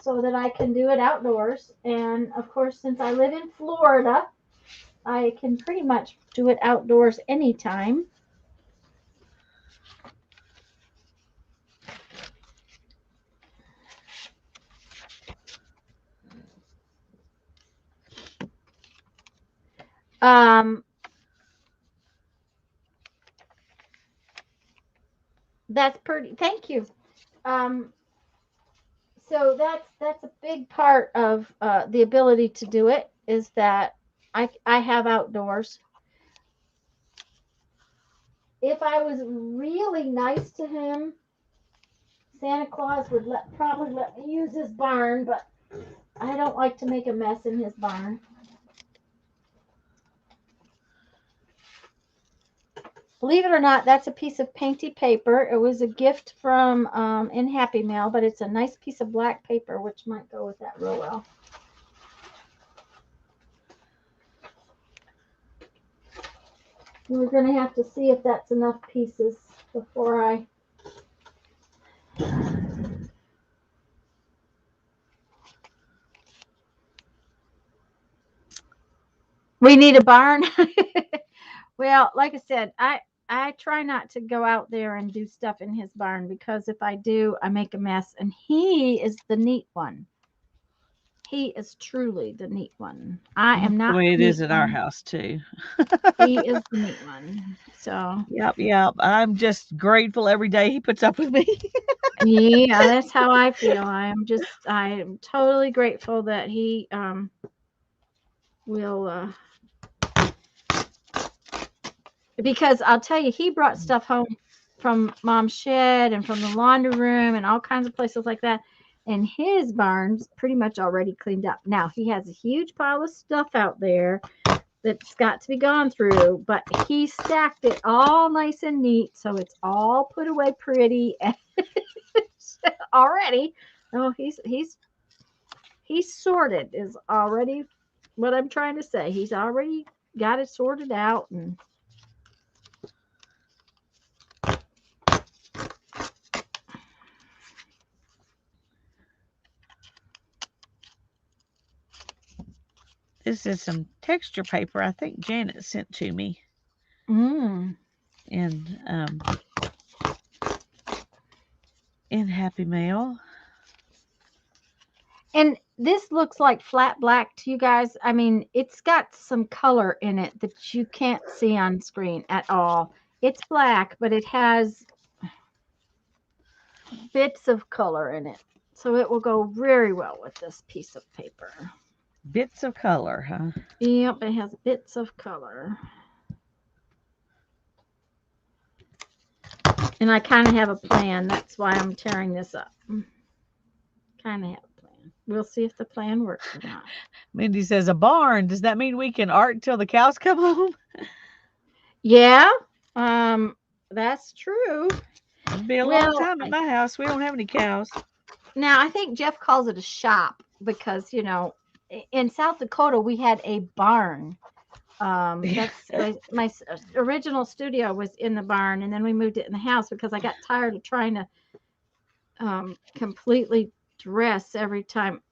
so that I can do it outdoors. And of course, since I live in Florida, I can pretty much do it outdoors anytime. Um, that's pretty. Thank you. Um, so that's a big part of the ability to do it is that I have outdoors. If I was really nice to him, Santa Claus would probably let me use his barn, but I don't like to make a mess in his barn. Believe it or not, that's a piece of painty paper. It was a gift from in Happy Mail, but it's a nice piece of black paper, which might go with that real well. We're going to have to see if that's enough pieces before I... We need a barn. Well, like I said, I try not to go out there and do stuff in his barn because if I do, I make a mess. And he is the neat one. He is truly the neat one. I That's am the not way the it is neat at our one. house too. He is the neat one. So Yep, yep. I'm just grateful every day he puts up with me. yeah, that's how I feel. I am totally grateful that he will because I'll tell you, he brought stuff home from mom's shed and from the laundry room and all kinds of places like that. And his barn's pretty much already cleaned up. Now he has a huge pile of stuff out there that's got to be gone through, but he stacked it all nice and neat, so it's all put away pretty and already. Oh, he's sorted is already what I'm trying to say. He's already got it sorted out and This is some texture paper I think Janet sent to me mm. in Happy Mail. And this looks like flat black to you guys. I mean, it's got some color in it that you can't see on screen at all. It's black, but it has bits of color in it. So it will go very well with this piece of paper. Bits of color, huh? Yep, it has bits of color. And I kind of have a plan. That's why I'm tearing this up. Kind of have a plan. We'll see if the plan works or not. Mindy says a barn. Does that mean we can art until the cows come home? Yeah, that's true. It'll be a long Well, time at my house. We don't have any cows. now I think Jeff calls it a shop because in South Dakota we had a barn. That's my original studio was in the barn, and then we moved it in the house because I got tired of trying to completely dress every time.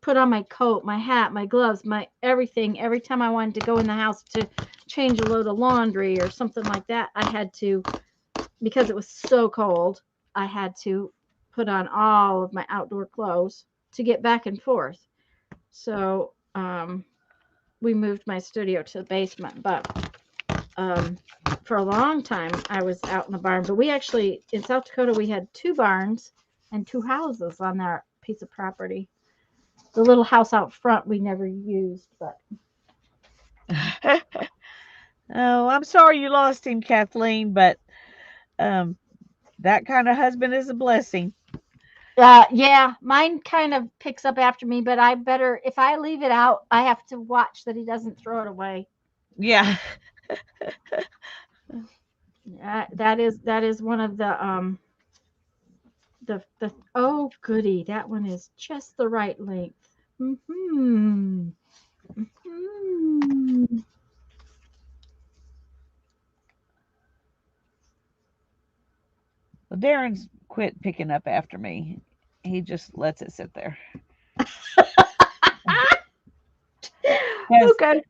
Put on my coat, my hat, my gloves, my everything. Every time I wanted to go in the house to change a load of laundry or something like that, I had to, because it was so cold, I had to put on all of my outdoor clothes to get back and forth. So we moved my studio to the basement, but for a long time I was out in the barn. But we actually, in South Dakota, we had two barns and two houses on that piece of property. The little house out front we never used, but Oh, I'm sorry you lost him, Kathleen, but um, that kind of husband is a blessing. yeah, mine kind of picks up after me, but I better, if I leave it out, I have to watch that he doesn't throw it away. Yeah. That is one of the oh goody, that one is just the right length. Hmm. Hmm. Well, Darren's quit picking up after me. He just lets it sit there. Because Okay.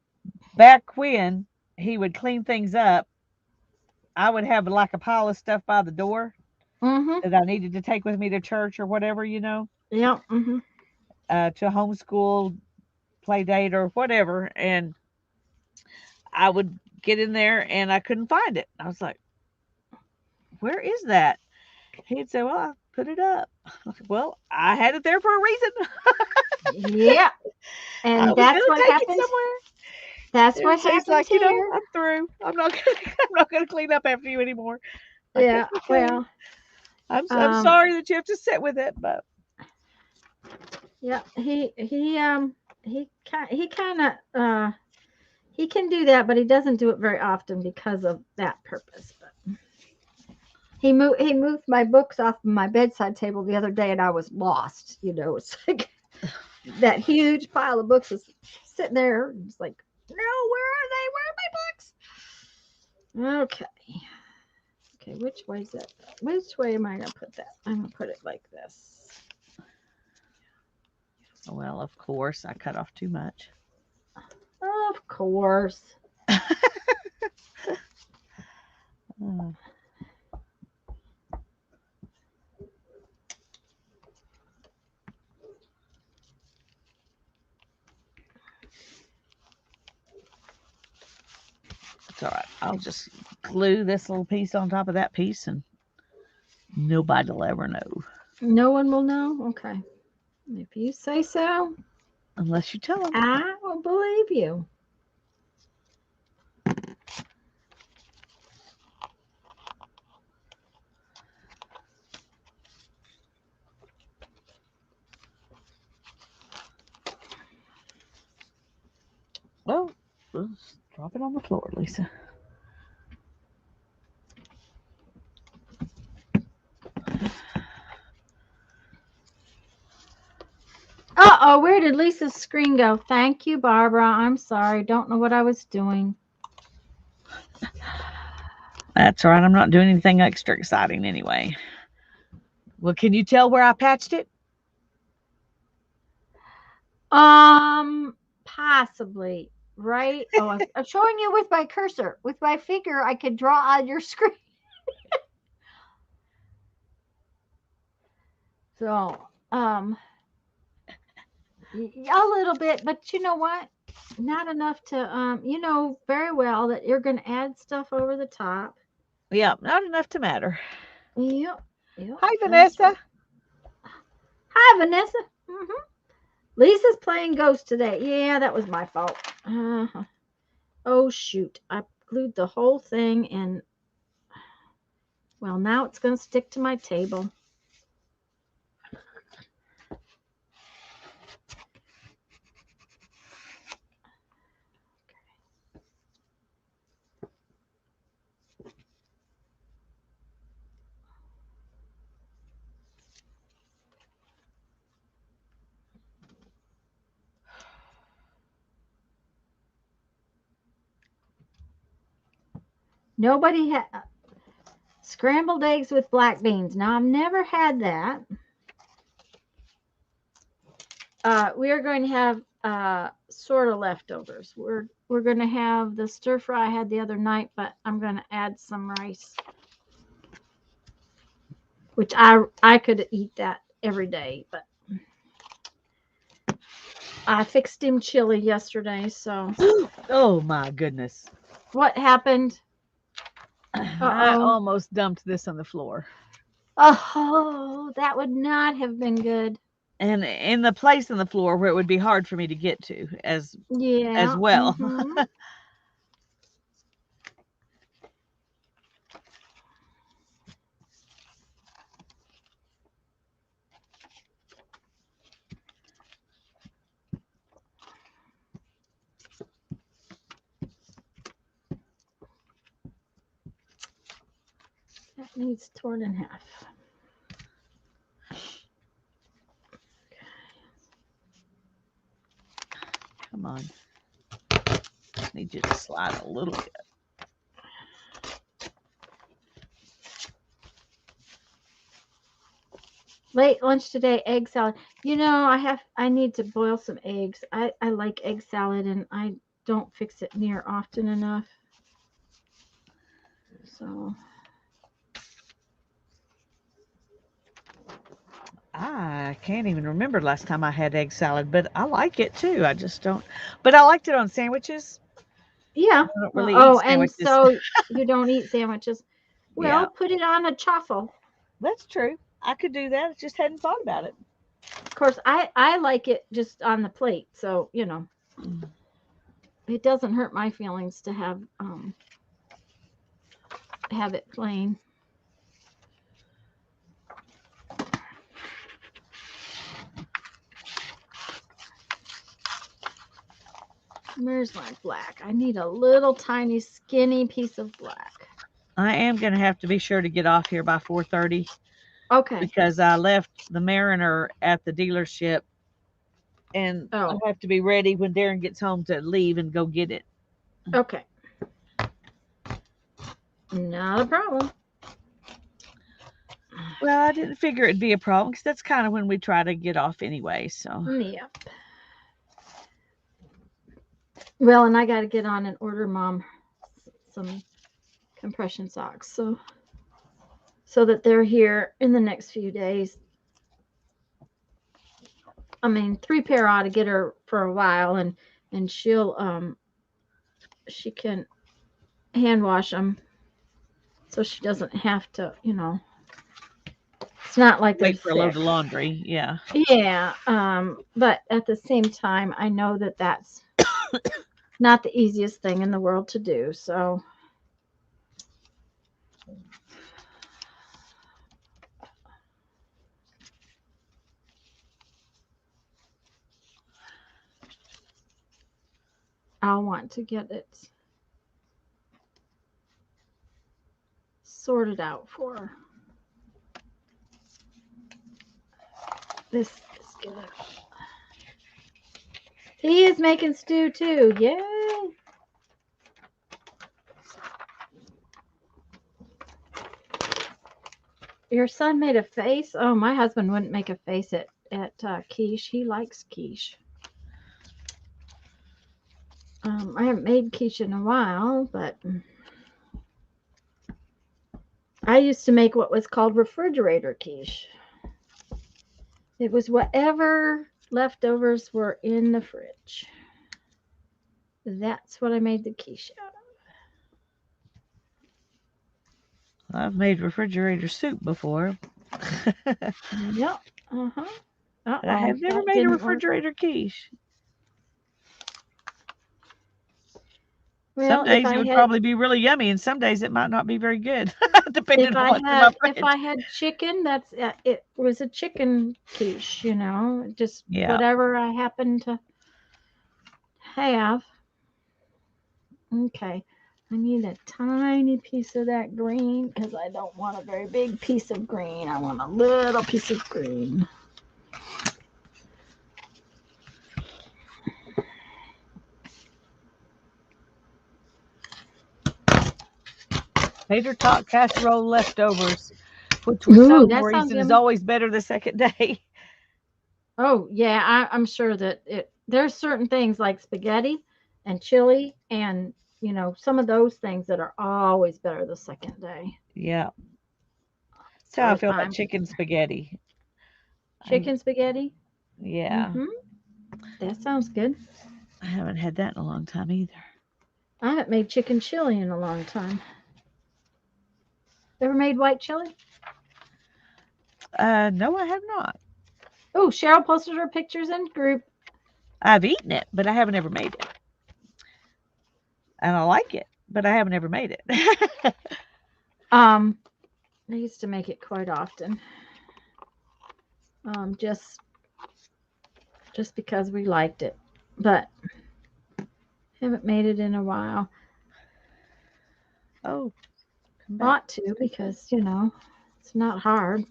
back when he would clean things up, I would have like a pile of stuff by the door Mhm. that I needed to take with me to church or whatever, Yeah. Mhm. to homeschool, play date, or whatever. And I would get in there and I couldn't find it. I was like, where is that? He'd say, well, I put it up. Well, I had it there for a reason. Yeah. I And was that's going to what take it happened. somewhere. That's And what so he's happened like, here. I'm through. I'm not gonna, I'm not gonna clean up after you anymore. Like, Yeah. it's okay. Well. I'm Um. sorry that you have to sit with it, but Yeah. He kind of he can do that, but he doesn't do it very often because of that purpose. But he moved my books off of my bedside table the other day, and I was lost. It's like that huge pile of books was sitting there. It's like, no, where are they? Where are my books? Okay. Okay, which way is that? Which way am I gonna put that? I'm gonna put it like this. well, of course, I cut off too much. Of course. Hmm. It's all right. I'll just glue this little piece on top of that piece and nobody will ever know. No one will know? Okay. If you say so, Unless you tell them. I will believe you. Well, let's drop it on the floor, Lisa. Uh-oh, where did Lisa's screen go? Thank you, Barbara. I'm sorry. Don't know what I was doing. That's all right. I'm not doing anything extra exciting anyway. Well, can you tell where I patched it? Possibly. Right? Oh, I'm showing you with my cursor. With my finger, I could draw on your screen. So, a little bit, but you know what? Not enough to, you know very well that you're going to add stuff over the top. Yeah, not enough to matter. Yep. Yep. Hi, That's Vanessa. right. Hi, Vanessa. Lisa's playing Ghost today. Yeah, that was my fault. Oh, shoot. I glued the whole thing and, well, now it's going to stick to my table. Nobody had scrambled eggs with black beans. Now, I've never had that. We are going to have sort of leftovers. We're going to have the stir fry I had the other night, but I'm going to add some rice, which I could eat that every day, but I fixed him chili yesterday. So Oh my goodness. what happened? I Uh-oh. almost dumped this on the floor. Oh, that would not have been good. And in the place on the floor where it would be hard for me to get to as Yeah. well. That needs torn in half. Come on. Just need you to slide a little bit. Late lunch today, egg salad. You know, I need to boil some eggs. I like egg salad and I don't fix it near often enough. So I can't even remember last time I had egg salad, but I like it too. I just don't. But I liked it on sandwiches. yeah. I don't Well, really eat oh, and sandwiches. so you don't eat sandwiches. Yeah, Well, put it on a chaffle. that's true. I could do that. I just hadn't thought about it. Of course, I like it just on the plate. So, you know, it doesn't hurt my feelings to have it plain. Where's my black? I need a little tiny skinny piece of black. I am going to have to be sure to get off here by 4:30 Okay. because I left the Mariner at the dealership and I Oh, have to be ready when Darren gets home to leave and go get it. okay. Not a problem. Well, I didn't figure it'd be a problem because that's kind of when we try to get off anyway. So, Yeah. Well, and I got to get on and order mom some compression socks. So that they're here in the next few days. I mean, 3 pair ought to get her for a while, and she can hand wash them, so she doesn't have to, it's not like they're Wait for a load thick. of laundry. Yeah. Yeah, but at the same time, I know that that's not the easiest thing in the world to do. So I'll want to get it sorted out for her. This is good. He is making stew too. Yay! Your son made a face. Oh, my husband wouldn't make a face at quiche. He likes quiche. I haven't made quiche in a while, but I used to make what was called refrigerator quiche. It was whatever leftovers were in the fridge. That's what I made the quiche out I've made refrigerator soup before. of. Yep. Uh-huh. But I Uh-oh, have never that made a didn't work. refrigerator quiche. Some Well, days it would probably be really yummy, and some days it might not be very good, depending on what's in my if I fridge. had chicken, that's it was a chicken quiche, just Yeah. whatever I happened to have. Okay. I need a tiny piece of that green because I don't want a very big piece of green. I want a little piece of green. Tater tot casserole leftovers, which for Ooh, some that sounds reason is yummy. always better the second day. Oh, yeah, I'm sure that there's certain things like spaghetti and chili and, some of those things that are always better the second day. Yeah. That's how I So feel about I'm chicken spaghetti. I chicken spaghetti. Yeah. Mm-hmm. That sounds good. I haven't had that in a long time either. I haven't made chicken chili in a long time. Ever made white chili? No, I have not. Oh, Cheryl posted her pictures in group. I've eaten it, but I haven't ever made it. And I like it, but I haven't ever made it. I used to make it quite often. Just because we liked it, but haven't made it in a while. Oh, come back. Ought to because it's not hard.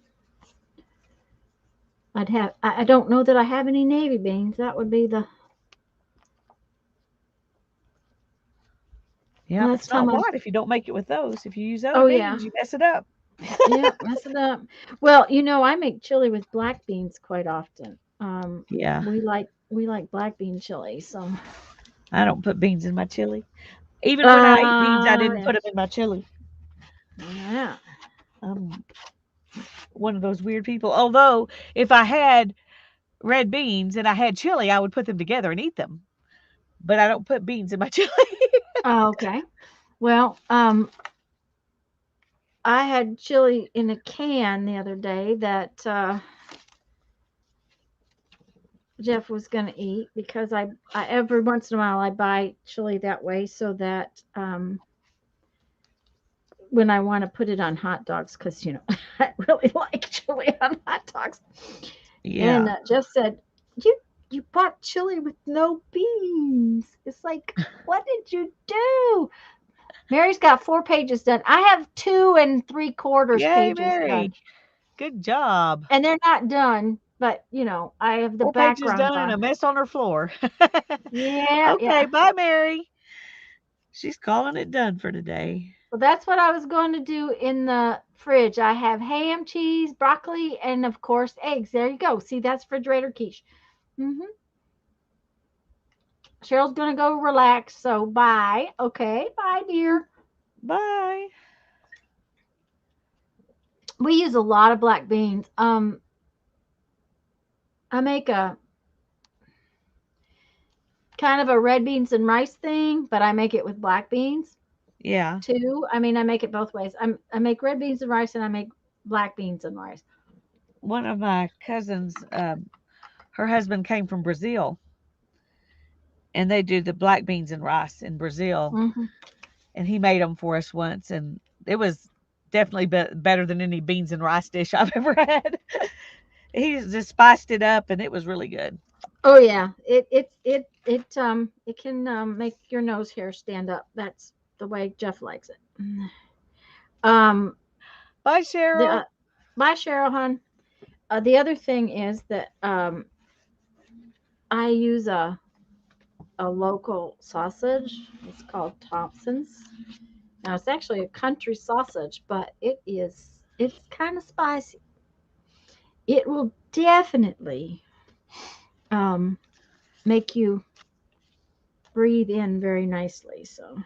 I don't know that I have any navy beans. That would be the Yeah, last it's not time I. white if you don't make it with those. If you use other Oh yeah, beans, you mess it up. yeah, mess it up. Well, I make chili with black beans quite often. Yeah, we like black bean chili. So I don't put beans in my chili. Even when I ate beans, I didn't yeah, put them in my chili. yeah. I'm one of those weird people. Although, if I had red beans and I had chili, I would put them together and eat them. But I don't put beans in my chili. Okay. Well, I had chili in a can the other day that Jeff was going to eat because I every once in a while I buy chili that way so that when I want to put it on hot dogs because I really like chili on hot dogs. And Yeah. Jeff said, "You bought chili with no beans." It's like, what did you do? Mary's got 4 pages done. I have 2 3/4 Yay, pages done, Mary. Good job. and they're not done. But I have the 4 pages backgrounds done and a on. mess on her floor. Yeah, Okay, yeah. bye, Mary. She's calling it done for today. Well, that's what I was going to do in the fridge. I have ham, cheese, broccoli, and of course eggs. There you go. See, that's refrigerator quiche. hmm Cheryl's going to go relax. So bye. Okay, bye, dear. Bye. We use a lot of black beans. I make a kind of a red beans and rice thing, but I make it with black beans Yeah. too. I mean, I make it both ways. I make red beans and rice, and I make black beans and rice. One of my cousins, her husband came from Brazil, and they do the black beans and rice in Brazil, Hmm. and he made them for us once, and it was definitely better than any beans and rice dish I've ever had. He just spiced it up, and it was really good. Oh yeah, it can make your nose hair stand up. That's the way Jeff likes it. Um, Bye, the Cheryl. bye Cheryl, hon. The other thing is that I use a local sausage. It's called Thompson's. Now it's actually a country sausage, but it's kind of spicy. It will definitely um, make you breathe in very nicely. So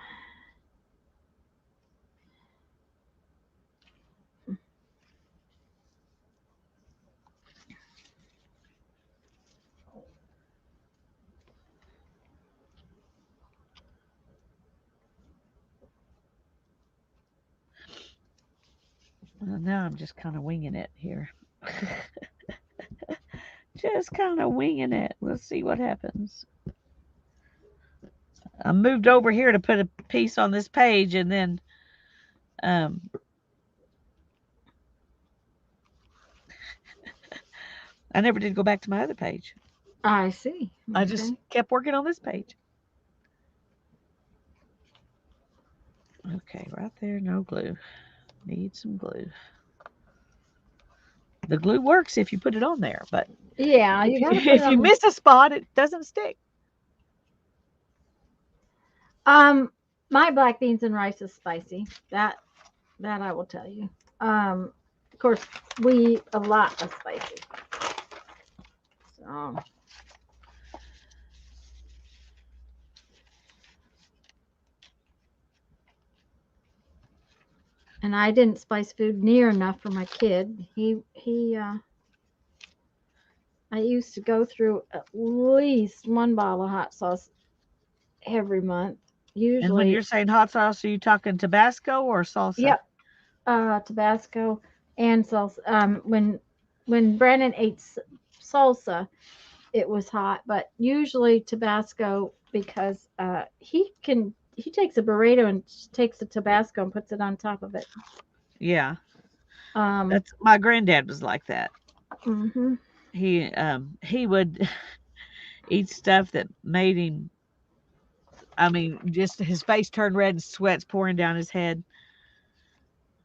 Well, now I'm just kind of winging it here. Just kind of winging it. Let's see what happens. I moved over here to put a piece on this page, and then um, I never did go back to my other page. I see. I just Okay. kept working on this page. Okay, right there, no glue. Need some glue. The glue works if you put it on there, but Yeah, if you you, got to put it if you on. miss a spot, it doesn't stick. Um, my black beans and rice is spicy. That I will tell you. Of course, we eat a lot of spicy. So, and I didn't spice food near enough for my kid. I used to go through at least one bottle of hot sauce every month. And when Usually, you're saying hot sauce, are you talking Tabasco or salsa? yep, Tabasco and salsa. When Brandon ate salsa, it was hot, but usually Tabasco because he takes a burrito and takes the Tabasco and puts it on top of it. Yeah, Um, that's my granddad was like that. hmm He would eat stuff that made him. I mean, just his face turned red and sweats pouring down his head.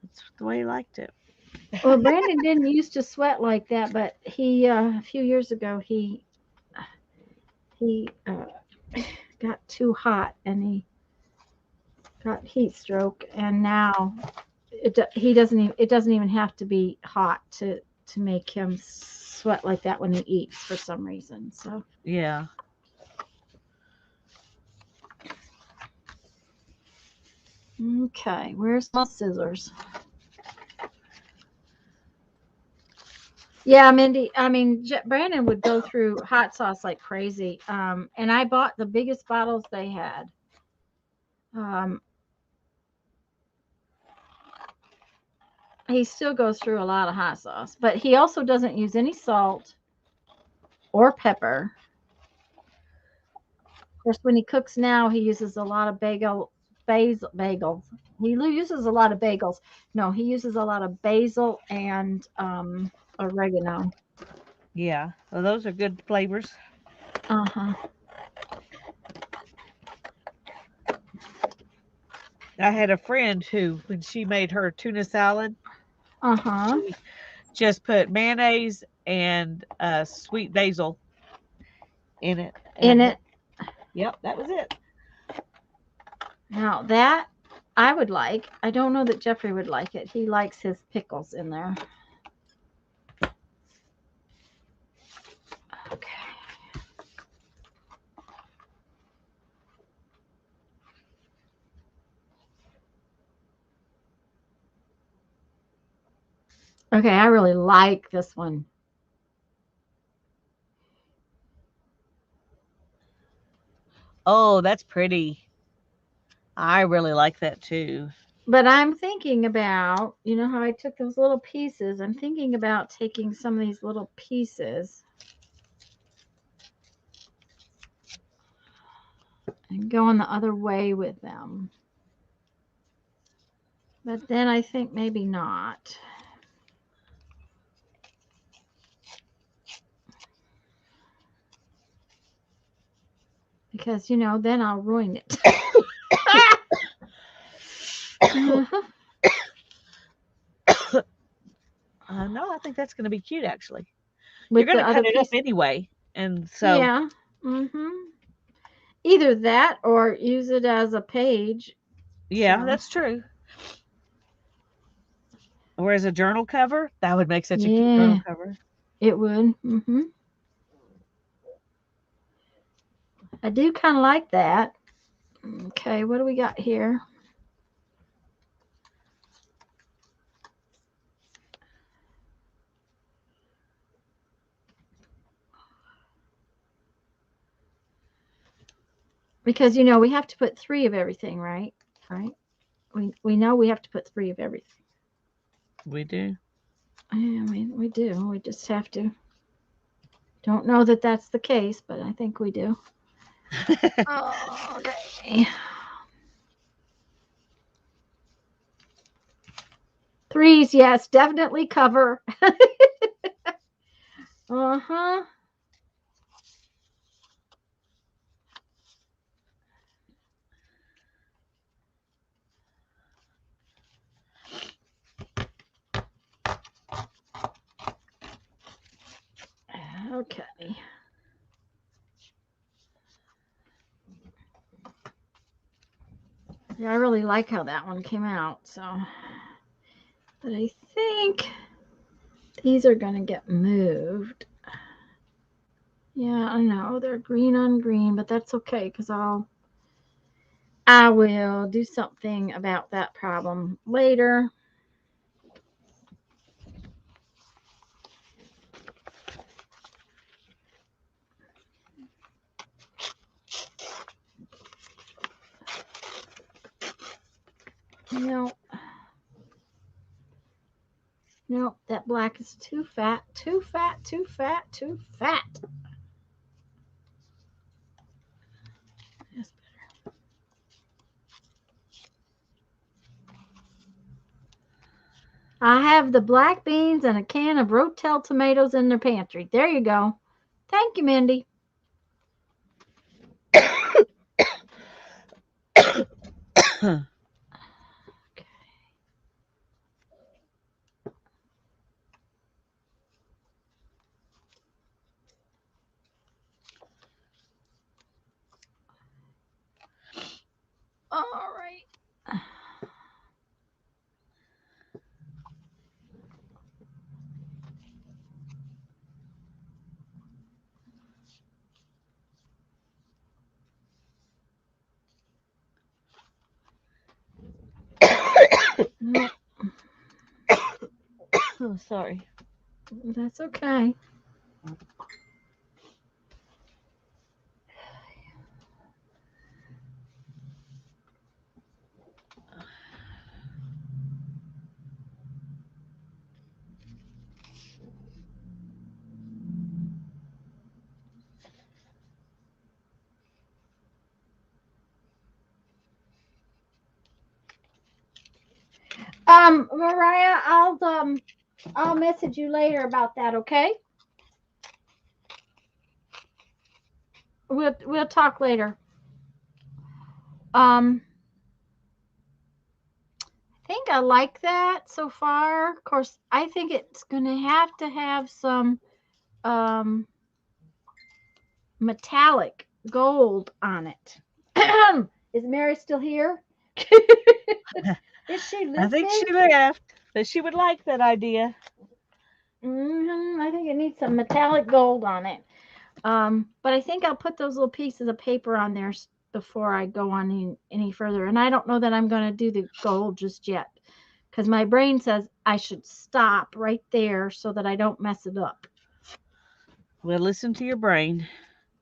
That's the way he liked it. well, Brandon didn't used to sweat like that, but he a few years ago he got too hot and he got heat stroke, and now he doesn't even it doesn't even have to be hot to make him sweat like that when he eats for some reason. So Yeah. okay, where's my scissors? Yeah, Mindy. I mean, Brandon would go through hot sauce like crazy. And I bought the biggest bottles they had. Um, he still goes through a lot of hot sauce, but he also doesn't use any salt or pepper. Of course, when he cooks now, he uses a lot of bagels. He uses a lot of bagels. No, he uses a lot of basil and oregano. Yeah. Well, those are good flavors. Uh huh. I had a friend who, when she made her tuna salad, Uh huh. she just put mayonnaise and sweet basil in it, In and it. yep, that was it. Now that I would like. I don't know that Jeffrey would like it. He likes his pickles in there. Okay. Okay, I really like this one. Oh, that's pretty. I really like that too. But I'm thinking about, you know how I took those little pieces? I'm thinking about taking some of these little pieces and going the other way with them. But then I think maybe not. Because, then I'll ruin it. Uh-huh. No, I think that's going to be cute actually. You're With going the to cut other it up piece. anyway. And so, Yeah. Either that or use it as a page. yeah, So, that's true. Or as a journal cover, that would make such a cute journal yeah, cover. it would. I do kind of like that. Okay, what do we got here? Because we have to put 3 of everything, right? Right? We know we have to put 3 of everything. We do. Yeah, we do. We just have to. Don't know that that's the case, but I think we do. Oh, okay. 3s, yes, definitely cover. Uh-huh. Okay. Yeah, I really like how that one came out. So, but I think these are going to get moved. Yeah, I know they're green on green, but that's okay because I will do something about that problem later. No, no, that black is too fat, too fat, too fat, too fat. That's better. I have the black beans and a can of Rotel tomatoes in the pantry. There you go. Thank you, Mindy. Okay. All right. No, Oh, sorry. that's okay. Mariah, I'll message you later about that, okay? We'll talk later. I think I like that so far. Of course, I think it's gonna have to have some um metallic gold on it. Is Mary still here? Is she I think listening? she left, but she would like that idea. I think it needs some metallic gold on it. But I think I'll put those little pieces of paper on there before I go on any further. And I don't know that I'm going to do the gold just yet. because my brain says I should stop right there so that I don't mess it up. Well, listen to your brain.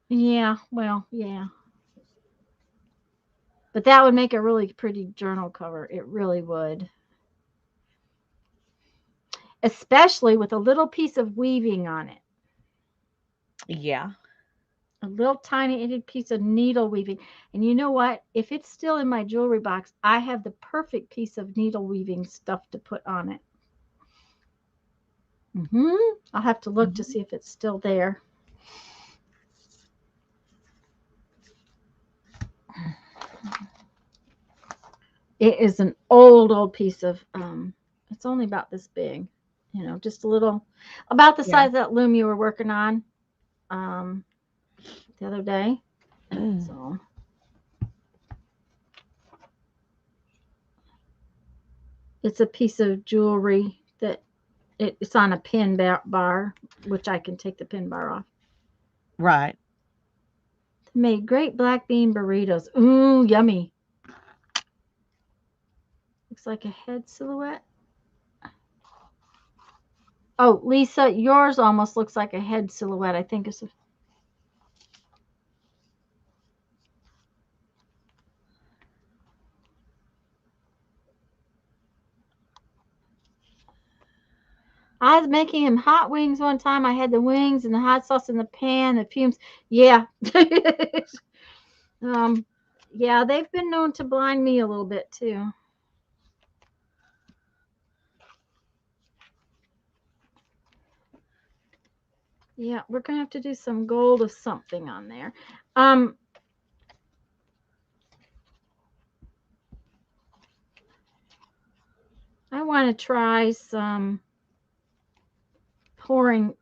Yeah, well, yeah. But that would make a really pretty journal cover. It really would. Especially with a little piece of weaving on it. Yeah. A little tiny itty piece of needle weaving. And you know what? If it's still in my jewelry box, I have the perfect piece of needle weaving stuff to put on it. I'll have to look to Hmm. see if it's still there. It is an old piece of it's only about this big, just a little, about the Yeah. size of that loom you were working on um the other day. So it's a piece of jewelry that it's on a pin bar, which I can take the pin bar off. Right. They made great black bean burritos. Ooh, yummy. Looks like a head silhouette. Oh, Lisa, yours almost looks like a head silhouette. I think it's a, I was making him hot wings one time. I had the wings and the hot sauce in the pan, the fumes. Yeah. um, yeah, they've been known to blind me a little bit too. Yeah, we're gonna have to do some gold of something on there. Um, I want to try some pouring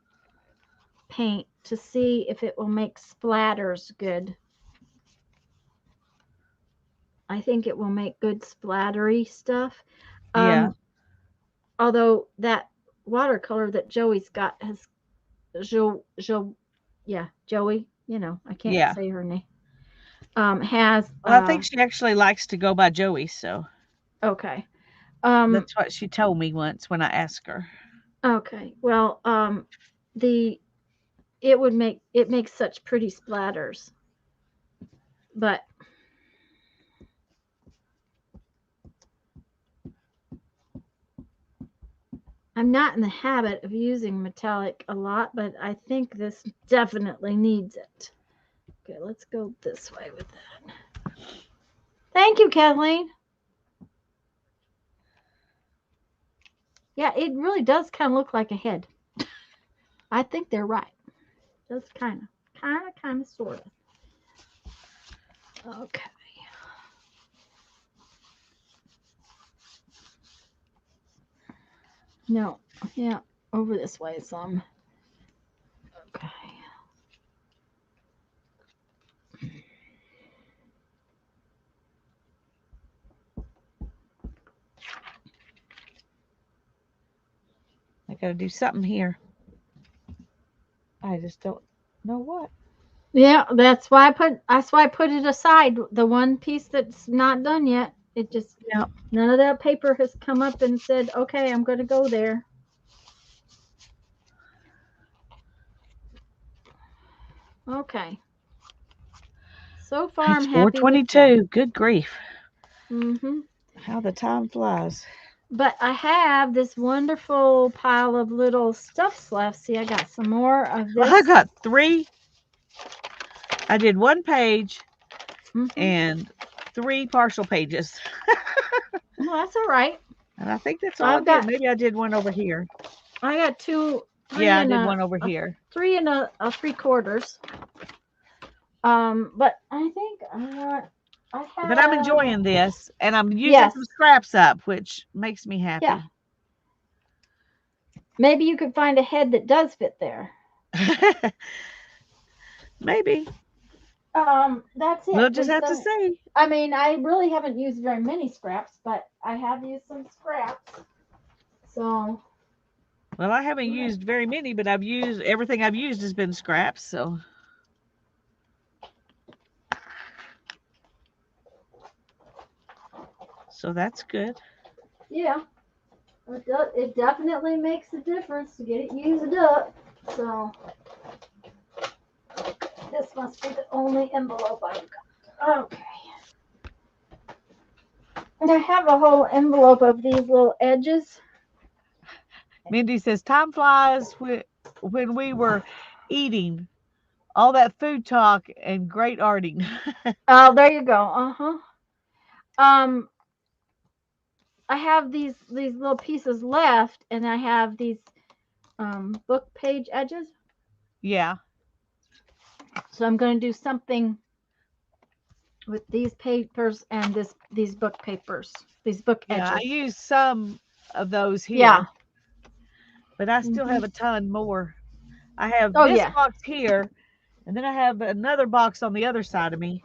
paint to see if it will make splatters good. I think it will make good splattery stuff. Yeah. Um, although that watercolor that Joey's got has yeah, Joey, I can't Yeah. say her name. Has Well, I think she actually likes to go by Joey, so okay. Um, that's what she told me once when I asked her. okay. Well, the it makes such pretty splatters, but I'm not in the habit of using metallic a lot, but I think this definitely needs it. Okay, let's go this way with that. Thank you, Kathleen. Yeah, it really does kind of look like a head. I think they're right. Just kind of, sort of. Okay. No, yeah, over this way some. Okay. I got to do something here. I just don't know what. Yeah, that's why I put it aside. The one piece that's not done yet. It just Yeah. none of that paper has come up and said, "Okay, I'm going to go there." Okay. So far, I'm It's happy with that. 4:22. Good grief. Hmm. How the time flies. But I have this wonderful pile of little stuffs left. See, I got some more of Well, I this. got 3. I did 1 page Hmm. and 3 partial pages. Well, that's all right. And I think that's all I I've did. got Maybe I did one over here. I got two, Yeah, three I and did one over a here. three and a three quarters. But I think I But I'm have enjoying this and I'm using yes, some scraps up, which makes me yeah. happy. Maybe you could find a head that does fit there. Maybe. That's it, We'll just have to Lisa. see. I mean, I really haven't used very many scraps, but I have used some scraps. So Well, I haven't used very many, but I've used everything I've used has been scraps, so that's good. yeah. It definitely makes a difference to get it used up. So this must be the only envelope I've got. Okay. And I have a whole envelope of these little edges. Mindy says, time flies when we were eating all that food talk and great arting. Oh, there you go. Uh-huh. Um, I have these little pieces left, and I have these book page edges. Yeah. So I'm going to do something with these papers and these book papers, these book Yeah. I edges. used some of those Yeah. here, but I still Hmm. have a ton more. I have Oh this yeah. box here, and then I have another box on the other side of me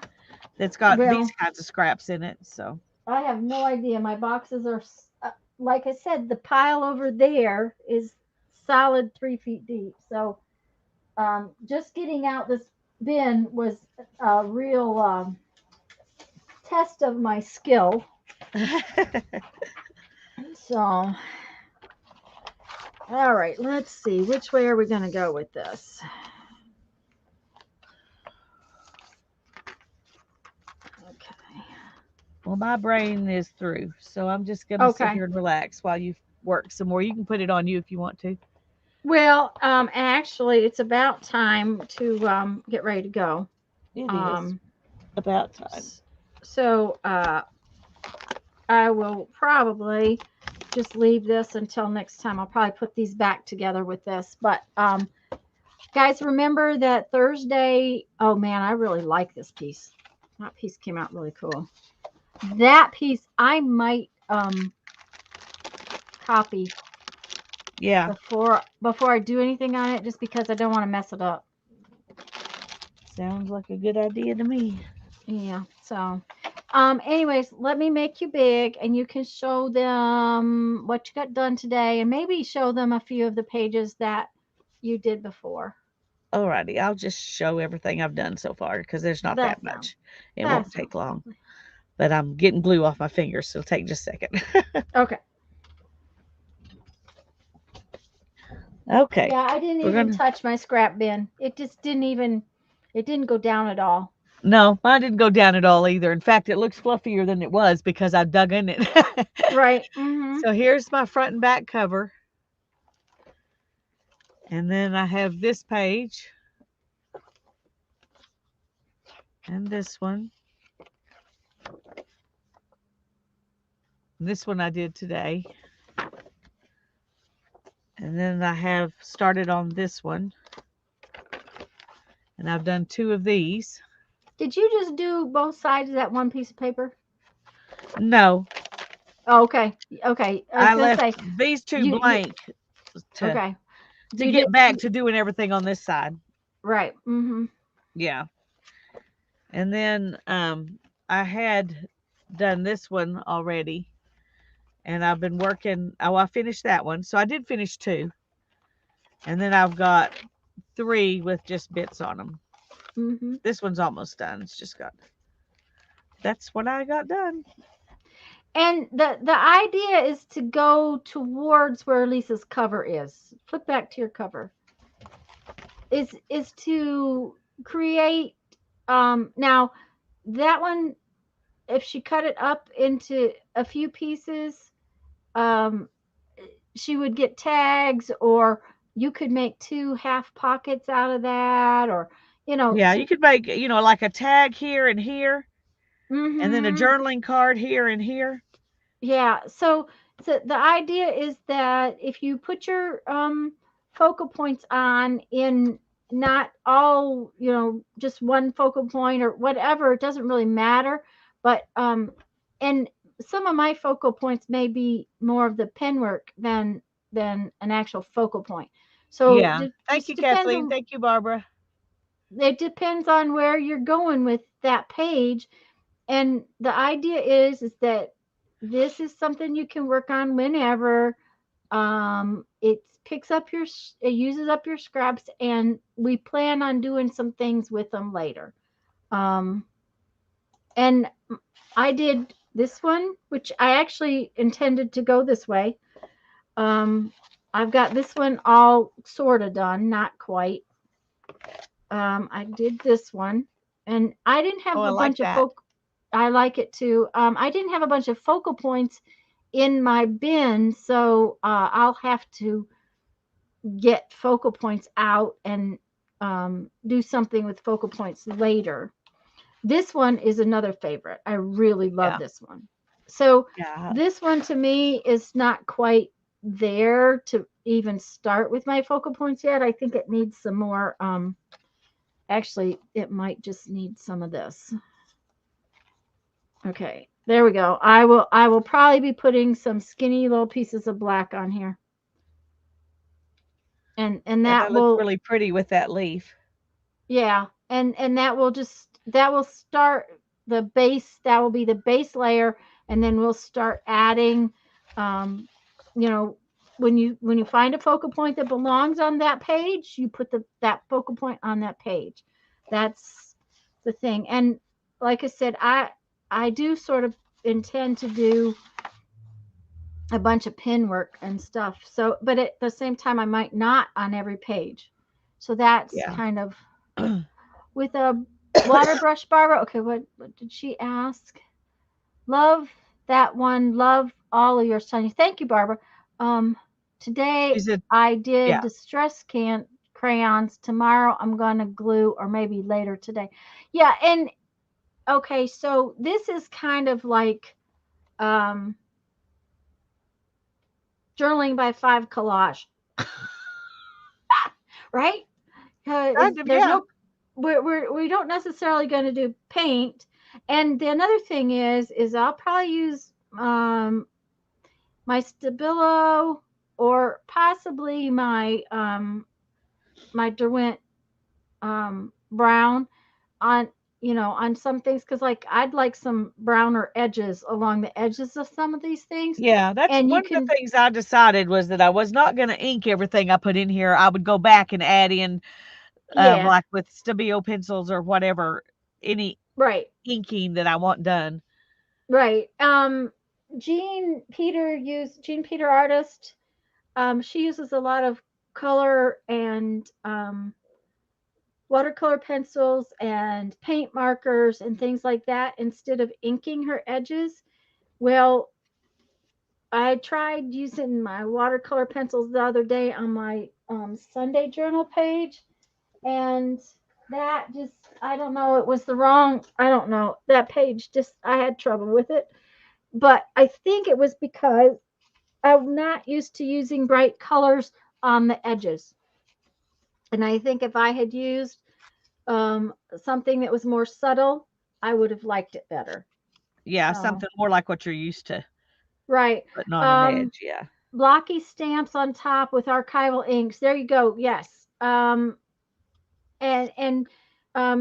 that's got these Well, kinds of scraps in it. So, I have no idea. My boxes are, like I said, the pile over there is solid 3 feet deep. So just getting out this bin was a real test of my skill. So, all right, let's see. Which way are we going to go with this? Okay. well, my brain is through. So I'm just going to sit Okay. here and relax while you work some more. You can put it on you if you want to. Well, actually, it's about time to get ready to go. It is Um, about time. so I will probably just leave this until next time. I'll probably put these back together with this. But guys, remember that Thursday. Oh man, I really like this piece. That piece came out really cool. That piece I might copy Yeah. before I do anything on it, just because I don't want to mess it up. Sounds like a good idea to me. Yeah. So, anyways, let me make you big, and you can show them what you got done today, and maybe show them a few of the pages that you did before. Alrighty, I'll just show everything I've done so far because there's not That that sounds much. It that won't take sounds long. lovely. But I'm getting glue off my fingers, so it'll take just a second. Okay. Okay. Yeah, I didn't We're even gonna touch my scrap bin. It just didn't even. It didn't go down at all. No, mine didn't go down at all either. In fact, it looks fluffier than it was because I dug in it. Right. Mm-hmm. So here's my front and back cover. And then I have this page and this one. This one I did today. And then I have started on this one. And I've done 2 of these. Did you just do both sides of that one piece of paper? No, Oh, okay. Okay. I was I gonna left say these 2 you. blank to Okay. to You did. get back to doing everything on this side. Right. Mm-hmm. Yeah. And then I had done this one already and I've been working. Oh, I finished that one. So I did finish 2. And then I've got 3 with just bits on them. Mm-hmm. This one's almost done. It's just got That's what I got done. And the idea is to go towards where Lisa's cover is. Flip back to your cover. Is to create now that one, if she cut it up into a few pieces, um she would get tags, or you could make 2 half pockets out of that, or Yeah, so. you could make, like a tag here and here, and then a Mhm. journaling card here and here. Yeah. So the idea is that if you put your focal points on in not all, just one focal point or whatever, it doesn't really matter. But and some of my focal points may be more of the pen work than an actual focal point. So Yeah. Thank just you, depends Kathleen. on Thank you, Barbara. it depends on where you're going with that page. And the idea is that this is something you can work on whenever. It picks up it uses up your scraps, and we plan on doing some things with them later. um and I did this one, which I actually intended to go this way. Um, I've got this one all sort of done, not quite. I did this one, and I didn't Oh, have I a like bunch of that. I like it too. I didn't have a bunch of focal points in my bin, so I'll have to get focal points out and do something with focal points later. This one is another favorite. I really love Yeah. this one. So Yeah. this one to me is not quite there to even start with my focal points yet. I think it needs some more. Actually, it might just need some of this. Okay, there we go. I will probably be putting some skinny little pieces of black on here, and Yeah, that that looks will, really pretty with that leaf. yeah, and that will start the base. That will be the base layer, and then we'll start adding, um, you know, when you find a focal point that belongs on that page, you put that focal point on that page. That's the thing. And like I said, I do sort of intend to do a bunch of pin work and stuff. So, but at the same time, I might not on every page. So that's Yeah. kind of with a water brush, Barbara. Okay, what did she ask? Love that one. Love all of your Sonia. Thank you, Barbara. Um, She today said, I did yeah. distress can crayons. Tomorrow I'm gonna glue, or maybe later today. Yeah, and okay, so this is kind of like um, journaling by five collage, right? Kind of, There's yeah. no, we don't necessarily going to do paint. And the another thing is I'll probably use my Stabilo, or possibly my Derwent brown on, on some things, because like I'd like some browner edges along the edges of some of these things. Yeah, that's And you one of the can, things I decided was that I was not gonna ink everything I put in here. I would go back and add in, yeah, like with Stabilo pencils or whatever, any right, inking that I want done. right. Jean Peter artist. She uses a lot of color and watercolor pencils and paint markers and things like that instead of inking her edges. Well, I tried using my watercolor pencils the other day on my Sunday journal page, and that just, I don't know, it was the wrong, I don't know, that page just, I had trouble with it. But I think it was because I'm not used to using bright colors on the edges. And I think if I had used something that was more subtle, I would have liked it better. Yeah, So, something more like what you're used to right. putting on an Um, edge, yeah. Blocky stamps on top with archival inks. There you go. Yes. And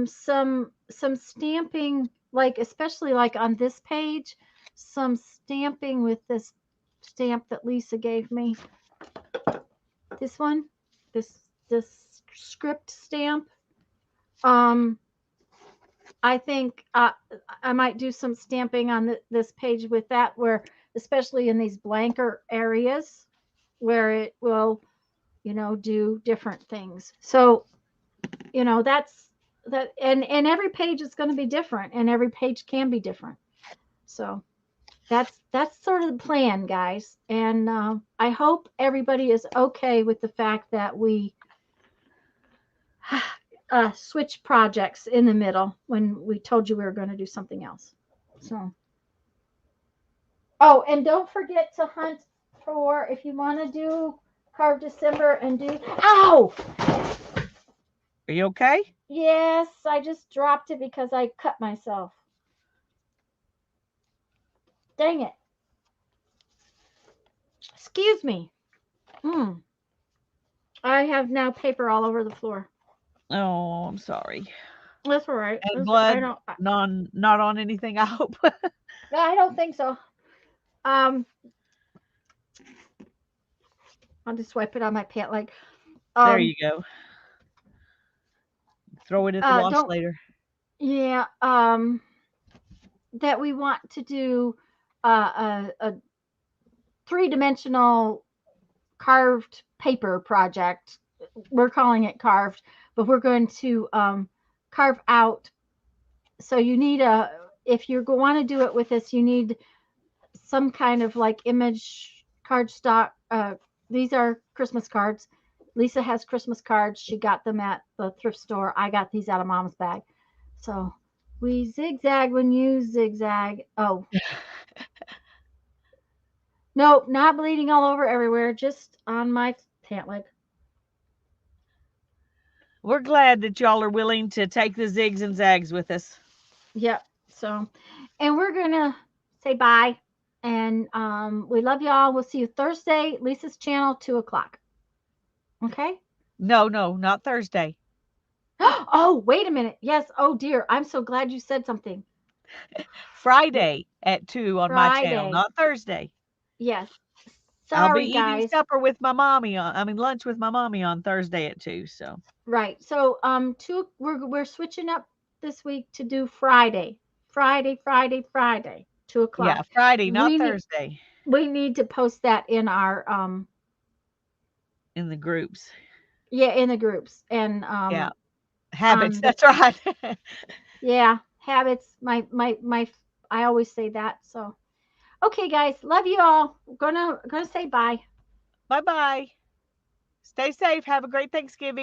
some stamping, like especially like on this page, some stamping with this stamp that Lisa gave me. This one, this script stamp. Um, I think I might do some stamping on this page with that, where especially in these blanker areas where it will, do different things. So, that's that, and every page is going to be different, and every page can be different. So that's sort of the plan, guys. And I hope everybody is okay with the fact that we switch projects in the middle when we told you we were going to do something else. So, oh, and don't forget to hunt for, if you want to do Carve December and do, ow! Are you okay? Yes, I just dropped it because I cut myself. Dang it. Excuse me. Mm. I have now paper all over the floor. Oh, I'm sorry. That's all right. And I blood don't. not on anything, I hope. I don't think so. Um, I'll just wipe it on my pant leg. There Um, you go. Throw it at the wash don't. later. Yeah. That we want to do a three-dimensional. carved paper project. We're calling it carved, but we're going to carve out. So you need if you want to do it with this, you need some kind of like image cardstock. These are Christmas cards. Lisa has Christmas cards. She got them at the thrift store. I got these out of Mom's bag. So we zigzag when you zigzag. Oh, no, not bleeding all over everywhere, just on my pant leg. We're glad that y'all are willing to take the zigs and zags with us. Yep. So, and we're going to say bye. And we love y'all. We'll see you Thursday, Lisa's channel, 2 o'clock. Okay? No, no, not Thursday. Oh, wait a minute. Yes. Oh, dear. I'm so glad you said something. Friday at 2 on my channel, Friday. not Thursday. Yes. I'll be Sorry, eating guys. supper with my mommy lunch with my mommy on Thursday at 2, so. Right. So, we're switching up this week to do Friday. Friday, 2 o'clock. Yeah, Friday, not We need Thursday we need to post that in our in the groups. yeah, in the groups and Yeah, habits, on the that's right. yeah, habits. My I always say that. So, okay, guys, love you all. Gonna say bye. Bye-bye. Stay safe. Have a great Thanksgiving.